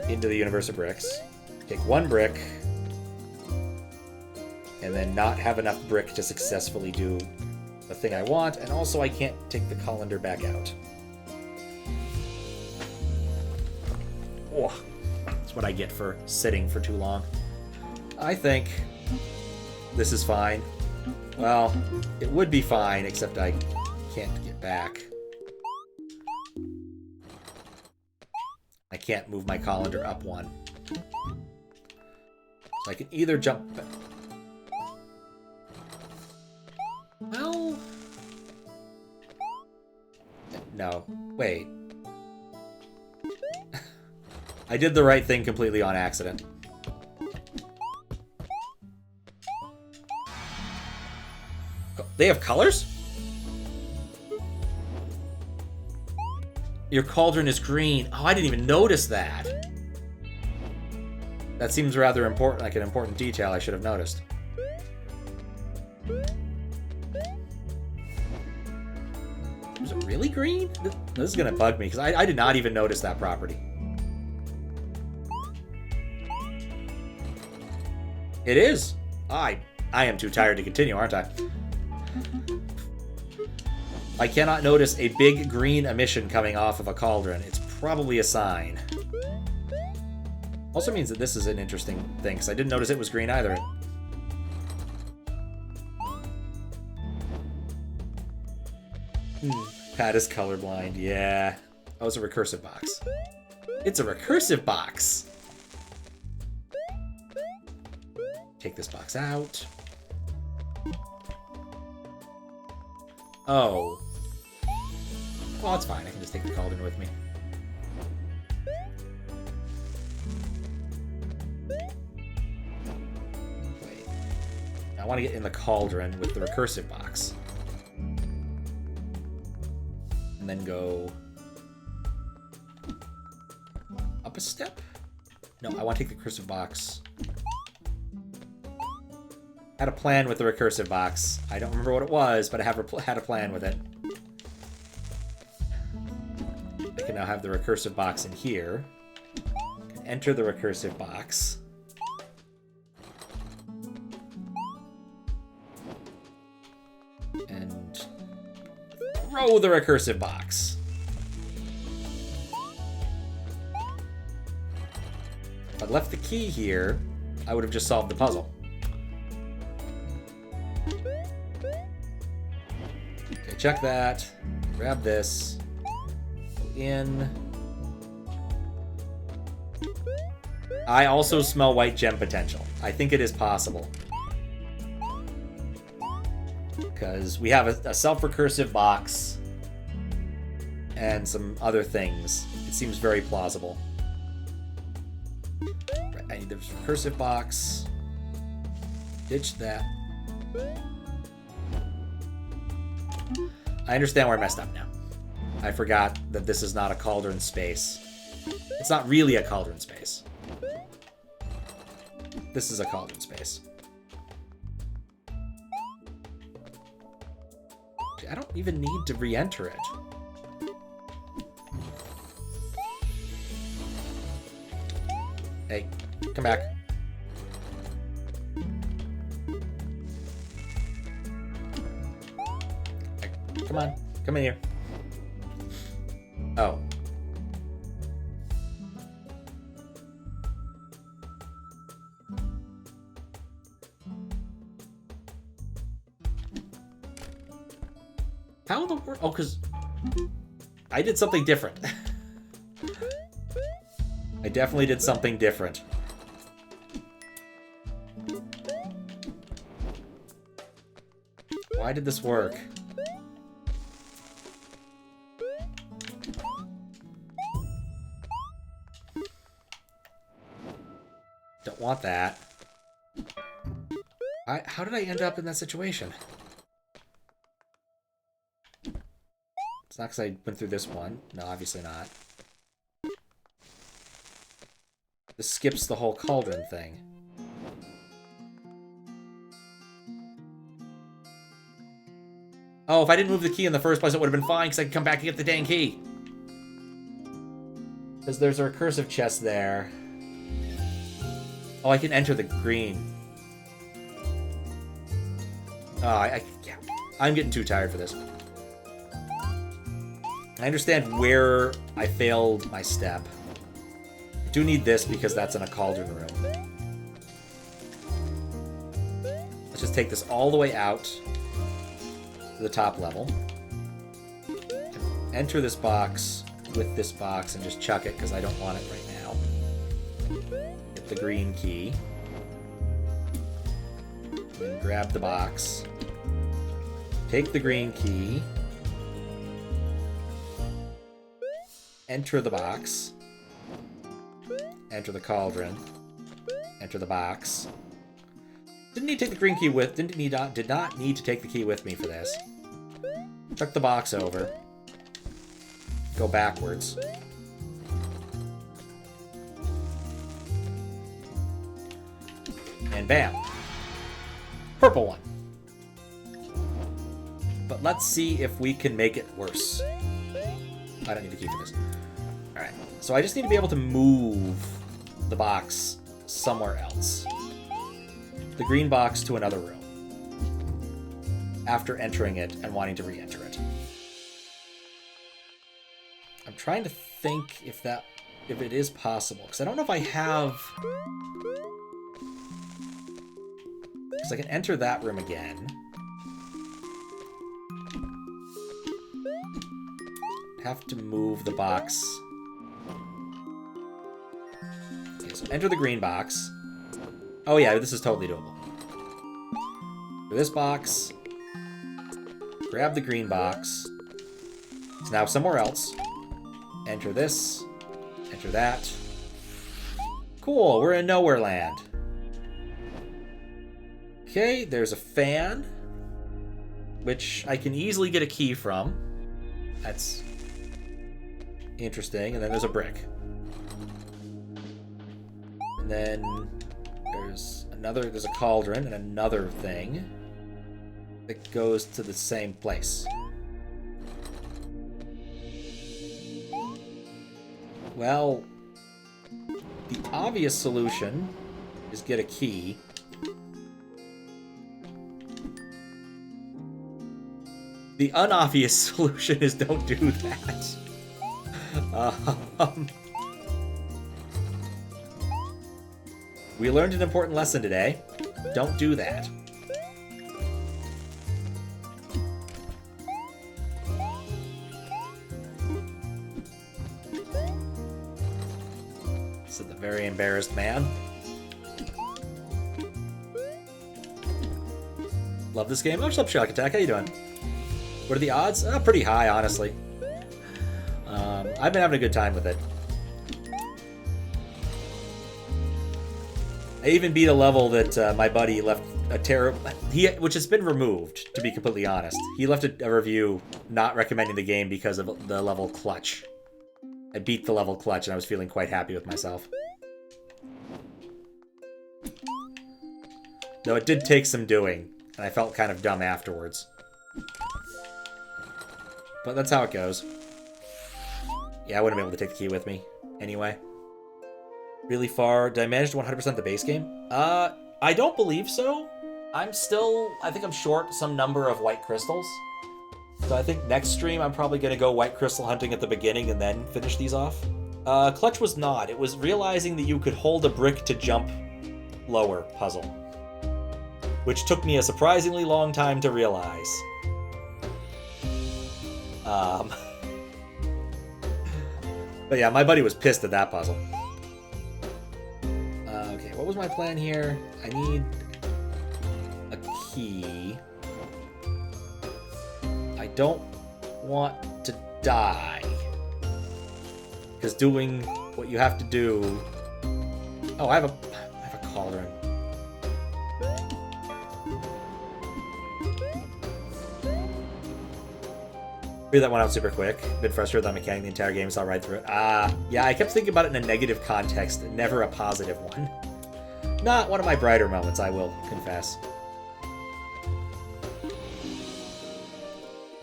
into the universe of bricks. Take one brick, and then not have enough brick to successfully do the thing I want, and also I can't take the colander back out. Oh, that's what I get for sitting for too long. I think this is fine. Well, it would be fine, except I can't get back. I can't move my colander up one. So I can either jump... Well... No. Wait. I did the right thing completely on accident. They have colors? Your cauldron is green. Oh, I didn't even notice that. That seems rather important, like an important detail I should have noticed. Was it really green? This is gonna bug me, because I did not even notice that property. It is. I am too tired to continue, aren't I? I cannot notice a big green emission coming off of a cauldron. It's probably a sign. Also means that this is an interesting thing, because I didn't notice it was green either. Pat is colorblind, yeah. Oh, it's a recursive box. It's a recursive box! Take this box out. Oh. Well, it's fine. I can just take the cauldron with me. Wait. I want to get in the cauldron with the recursive box. And then go... up a step? No, I want to take the recursive box... Had a plan with the recursive box. I don't remember what it was, but I had a plan with it. I can now have the recursive box in here. Enter the recursive box. And throw the recursive box. If I'd left the key here, I would have just solved the puzzle. Check that. Grab this. Go in. I also smell white gem potential. I think it is possible. Because we have a self-recursive box and some other things. It seems very plausible. Right, I need the recursive box. Ditch that. I understand where I messed up now. I forgot that this is not a cauldron space. It's not really a cauldron space. This is a cauldron space. I don't even need to re-enter it. Hey, come back. Come on. Come in here. Oh. backward? Oh, because I did something different. I definitely did something different. Why did this work? Don't want that. How did I end up in that situation? It's not because I went through this one. No, obviously not. This skips the whole cauldron thing. Oh, if I didn't move the key in the first place, it would have been fine, because I could come back and get the dang key. Because there's a recursive chest there. Oh, I can enter the green. Oh, yeah. I'm getting too tired for this. I understand where I failed my step. I do need this because that's in a cauldron room. Let's just take this all the way out to the top level. Enter this box with this box and just chuck it because I don't want it right now. Get the green key. Then grab the box. Take the green key. Enter the box. Enter the cauldron. Enter the box. Did not need to take the key with me for this. Chuck the box over. Go backwards. And bam. Purple one. But let's see if we can make it worse. I don't need a key for this. Alright, so I just need to be able to move the box somewhere else. The green box to another room. After entering it and wanting to re-enter it. I'm trying to think if it is possible, because I don't know if I have... Because I can enter that room again. Have to move the box. Okay, so enter the green box. Oh yeah, this is totally doable. For this box, grab the green box. It's now somewhere else. Enter this. Enter that. Cool, we're in nowhere land. Okay, there's a fan, which I can easily get a key from. That's interesting. And then there's a brick. And then there's a cauldron and another thing that goes to the same place. Well, the obvious solution is get a key. The unobvious solution is don't do that. We learned an important lesson today. Don't do that. Said the very embarrassed man. Love this game. Oh, what's up, Shock Attack? How you doing? What are the odds? Pretty high, honestly. I've been having a good time with it. I even beat a level that my buddy left a terrible... which has been removed, to be completely honest. He left a review not recommending the game because of the level Clutch. I beat the level Clutch, and I was feeling quite happy with myself. Though it did take some doing, and I felt kind of dumb afterwards. But that's how it goes. Yeah, I wouldn't be able to take the key with me. Anyway. Really far. Did I manage to 100% the base game? I don't believe so. I think I'm short some number of white crystals. So I think next stream I'm probably going to go white crystal hunting at the beginning and then finish these off. Clutch was not. It was realizing that you could hold a brick to jump lower puzzle. Which took me a surprisingly long time to realize. But yeah, my buddy was pissed at that puzzle. Okay, what was my plan here? I need a key. I don't want to die. Because doing what you have to do... Oh, I have a cauldron. Figured that went out super quick. Been frustrated with that mechanic the entire game, saw right through it. Yeah, I kept thinking about it in a negative context, never a positive one. Not one of my brighter moments, I will confess.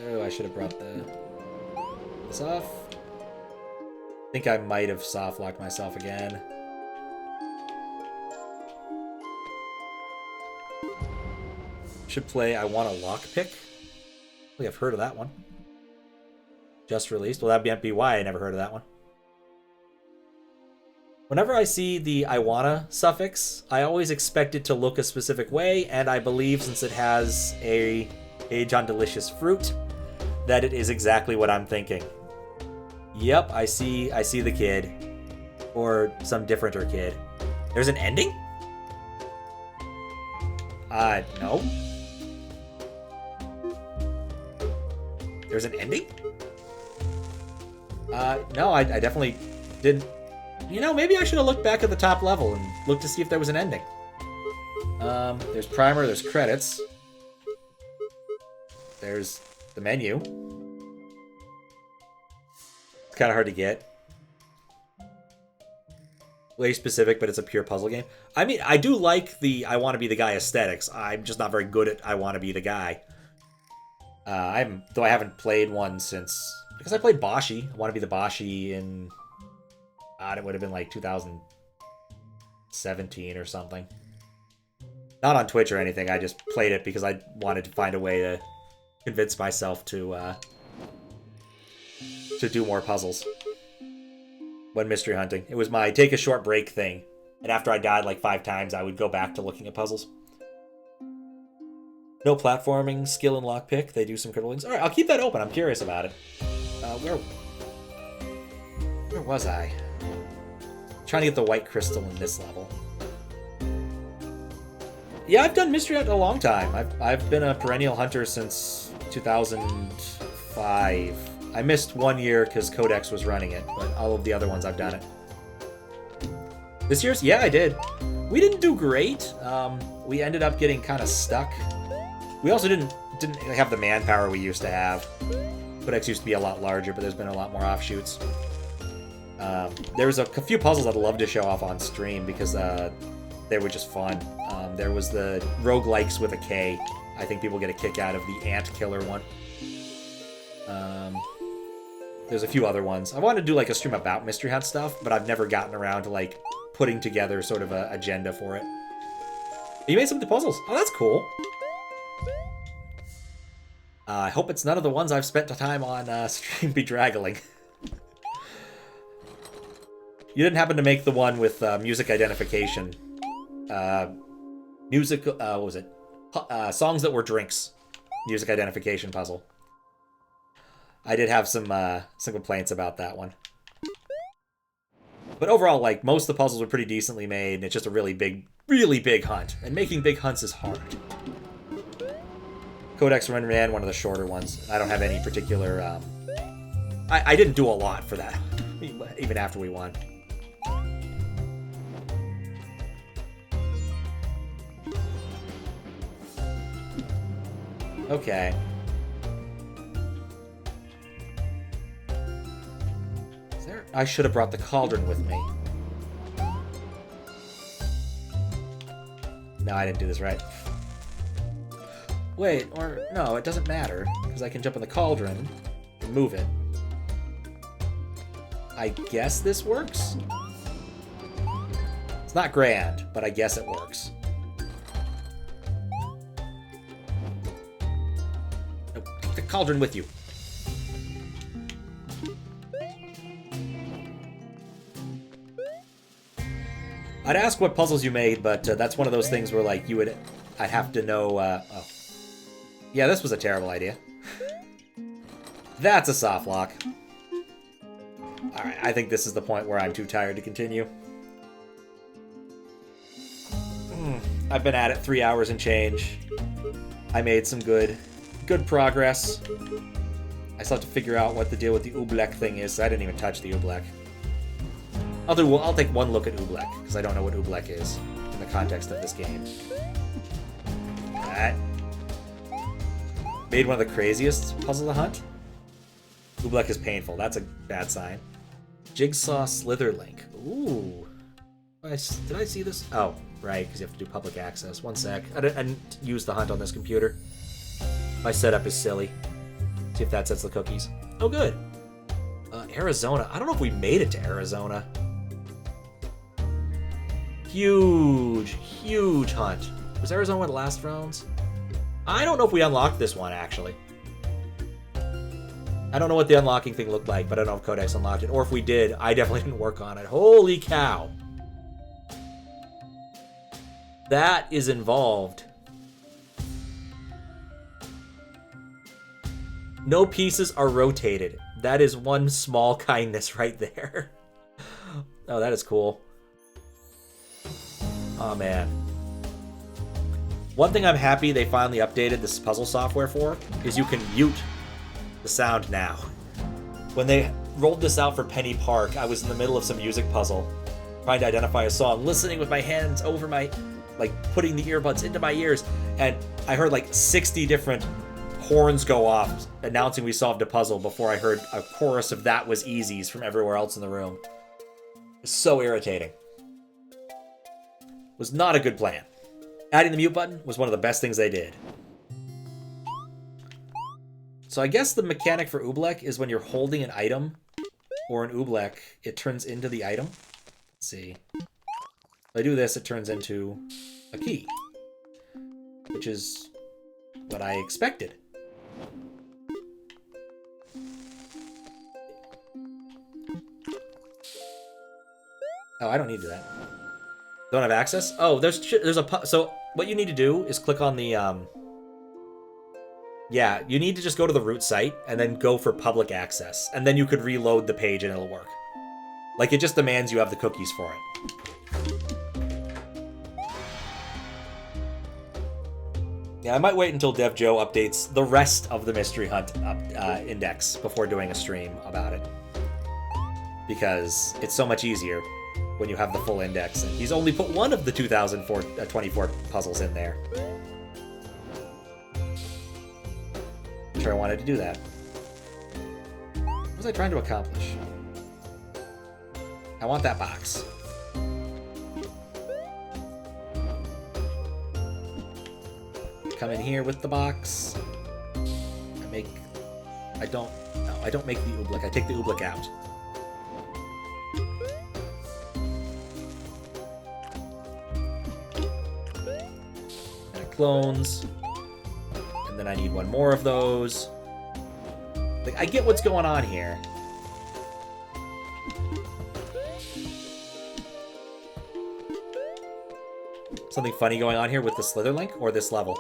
Oh, I should have brought this off. I think I might have soft-locked myself again. Should play I Want a Lockpick. I think I've heard of that one. Just released. Well, that'd be why I never heard of that one. Whenever I see the I wanna suffix, I always expect it to look a specific way, and I believe since it has a age on delicious fruit, that it is exactly what I'm thinking. Yep, I see the kid. Or some differenter kid. There's an ending? No. There's an ending? No, I definitely didn't. You know, maybe I should have looked back at the top level and looked to see if there was an ending. There's primer, there's credits. There's the menu. It's kind of hard to get. Way specific, but it's a pure puzzle game. I mean, I do like the I want to be the guy aesthetics. I'm just not very good at I want to be the guy. Though I haven't played one since... Because I played Boshi. I want to be the Boshi in... it would have been like 2017 or something. Not on Twitch or anything. I just played it because I wanted to find a way to convince myself to do more puzzles when mystery hunting. It was my take a short break thing. And after I died like 5 times, I would go back to looking at puzzles. No platforming, skill, and lockpick. They do some critical things. Alright, I'll keep that open. I'm curious about it. Where was I? Trying to get the white crystal in this level. Yeah, I've done mystery hunt a long time. I've been a perennial hunter since 2005. I missed 1 year because Codex was running it, but all of the other ones I've done it. This year's? Yeah, I did. We didn't do great. We ended up getting kind of stuck. We also didn't have the manpower we used to have. Codex used to be a lot larger, but there's been a lot more offshoots. There was a few puzzles I'd love to show off on stream because they were just fun. There was the roguelikes with a K. I think people get a kick out of the Ant Killer one. There's a few other ones. I wanted to do like a stream about Mystery Hunt stuff, but I've never gotten around to like putting together sort of an agenda for it. You made some of the puzzles. Oh, that's cool. I hope it's none of the ones I've spent the time on stream bedraggling. You didn't happen to make the one with music identification. What was it? Songs that were drinks. Music identification puzzle. I did have some complaints about that one. But overall, like, most of the puzzles are pretty decently made, and it's just a really big hunt. And making big hunts is hard. Codex ran one of the shorter ones. I don't have any particular... I didn't do a lot for that, even after we won. Okay. I should have brought the cauldron with me. No, I didn't do this right. Wait, or no, it doesn't matter, because I can jump in the cauldron and move it. I guess this works? It's not grand, but I guess it works. No, take the cauldron with you. I'd ask what puzzles you made, but that's one of those things where, like, I'd have to know, oh. Yeah, this was a terrible idea. That's a soft lock. Alright, I think this is the point where I'm too tired to continue. I've been at it 3 hours and change. I made some good progress. I still have to figure out what the deal with the Oobleck thing is. I didn't even touch the Oobleck. I'll take one look at Oobleck, because I don't know what Oobleck is in the context of this game. Alright. Made one of the craziest puzzle to hunt. Oobleck is painful. That's a bad sign. Jigsaw Slitherlink. Ooh. Did I see this? Oh, right, because you have to do public access. One sec. I didn't use the hunt on this computer. My setup is silly. See if that sets the cookies. Oh, good. Arizona. I don't know if we made it to Arizona. Huge, huge hunt. Was Arizona one of the last rounds? I don't know if we unlocked this one, actually. I don't know what the unlocking thing looked like, but I don't know if Codex unlocked it. Or if we did, I definitely didn't work on it. Holy cow. That is involved. No pieces are rotated. That is one small kindness right there. Oh, that is cool. Oh, man. One thing I'm happy they finally updated this puzzle software for is you can mute the sound now. When they rolled this out for Penny Park, I was in the middle of some music puzzle, trying to identify a song, listening with my hands over my, like, putting the earbuds into my ears, and I heard like 60 different horns go off announcing we solved a puzzle before I heard a chorus of "That was easies" from everywhere else in the room. It's so irritating. Was not a good plan. Adding the mute button was one of the best things they did. So I guess the mechanic for Oobleck is when you're holding an item or an Oobleck, it turns into the item. Let's see. If I do this, it turns into a key, which is what I expected. Oh, I don't need that. Don't have access? Oh, there's a... So what you need to do is click on the... Yeah, you need to just go to the root site and then go for public access. And then you could reload the page and it'll work. Like, it just demands you have the cookies for it. Yeah, I might wait until Dev Joe updates the rest of the Mystery Hunt index before doing a stream about it. Because it's so much easier when you have the full index. And he's only put one of the 2024 puzzles in there. I'm sure I wanted to do that. What was I trying to accomplish? I want that box. Come in here with the box. I don't make the Oobleck. I take the Oobleck out. And it clones. And then I need one more of those. Like, I get what's going on here. Something funny going on here with the Slitherlink or this level?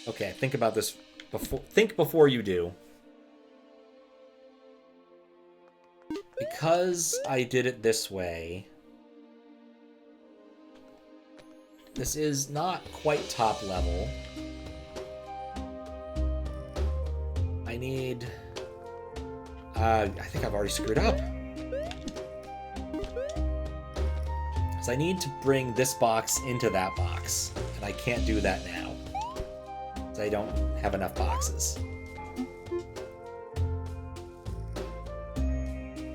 Okay, think about this before you do. Because I did it this way, this is not quite top level. I need... I think I've already screwed up. So I need to bring this box into that box, and I can't do that now. So I don't have enough boxes.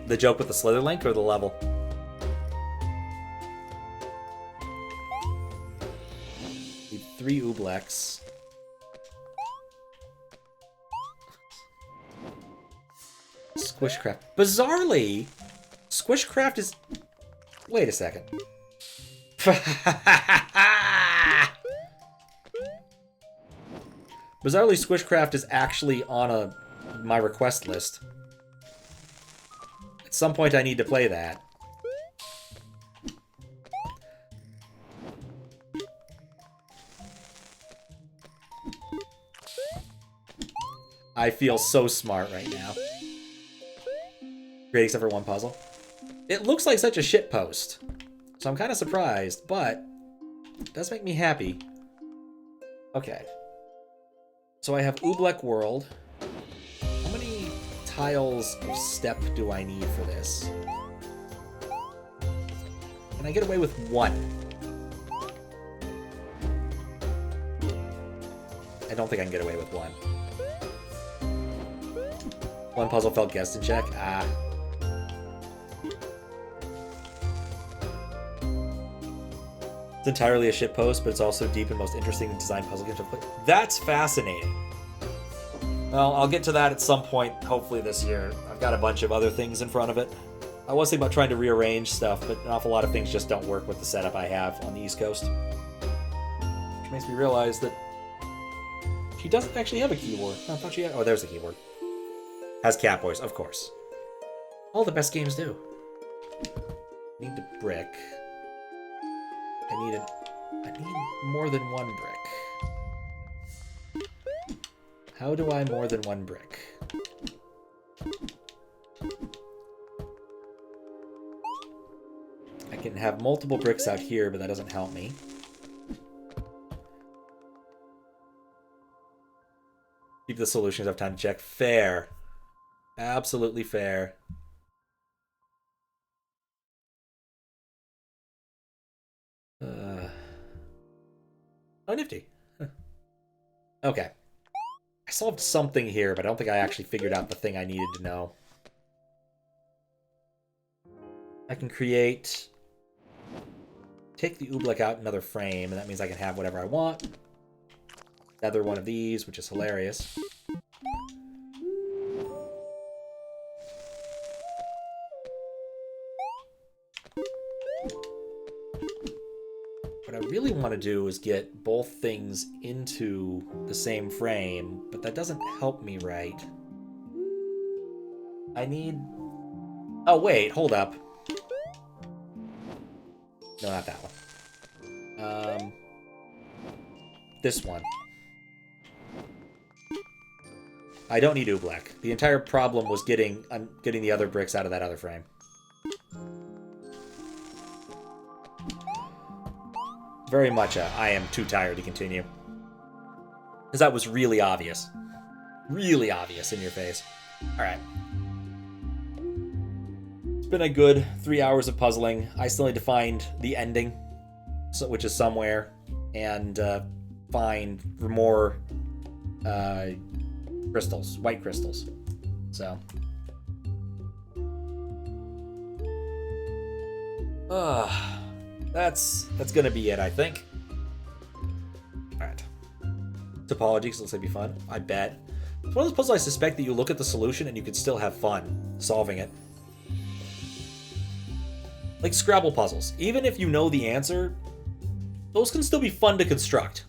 The joke with the Slitherlink or the level? Need 3 Ooblecks. Squishcraft. Bizarrely, Squishcraft is... Wait a second. Bizarrely, Squishcraft is actually on my request list. At some point I need to play that. I feel so smart right now. Great, except for one puzzle. It looks like such a shit post, so I'm kind of surprised, but it does make me happy. Okay. So I have Oobleck World. How many tiles of step do I need for this? Can I get away with one? I don't think I can get away with one. One puzzle felt guessed in check. Ah. It's entirely a shitpost, but it's also deep and most interesting design puzzle games I've played. That's fascinating. Well, I'll get to that at some point, hopefully this year. I've got a bunch of other things in front of it. I was thinking about trying to rearrange stuff, but an awful lot of things just don't work with the setup I have on the East Coast. Which makes me realize that she doesn't actually have a keyboard. I thought she had... Oh, there's a keyboard. Has cat voice, of course. All the best games do. Need the brick. I need more than one brick. How do I more than one brick? I can have multiple bricks out here, but that doesn't help me. Keep the solutions, have time to check. Fair. Absolutely fair. Oh, nifty. Huh. Okay. I solved something here, but I don't think I actually figured out the thing I needed to know. I can create... Take the Oobleck out another frame, and that means I can have whatever I want. Another one of these, which is hilarious. What I really want to do is get both things into the same frame, but that doesn't help me right. I need... Oh, wait, hold up. No, not that one. This one. I don't need Oobleck. The entire problem was getting the other bricks out of that other frame. Very much I am too tired to continue. Because that was really obvious. Really obvious in your face. Alright. It's been a good 3 hours of puzzling. I still need to find the ending, which is somewhere, and find more crystals, white crystals. So. That's gonna be it, I think. Alright. Topology, because it looks like it'd be fun. I bet. It's one of those puzzles I suspect that you look at the solution and you can still have fun solving it. Like Scrabble puzzles. Even if you know the answer, those can still be fun to construct.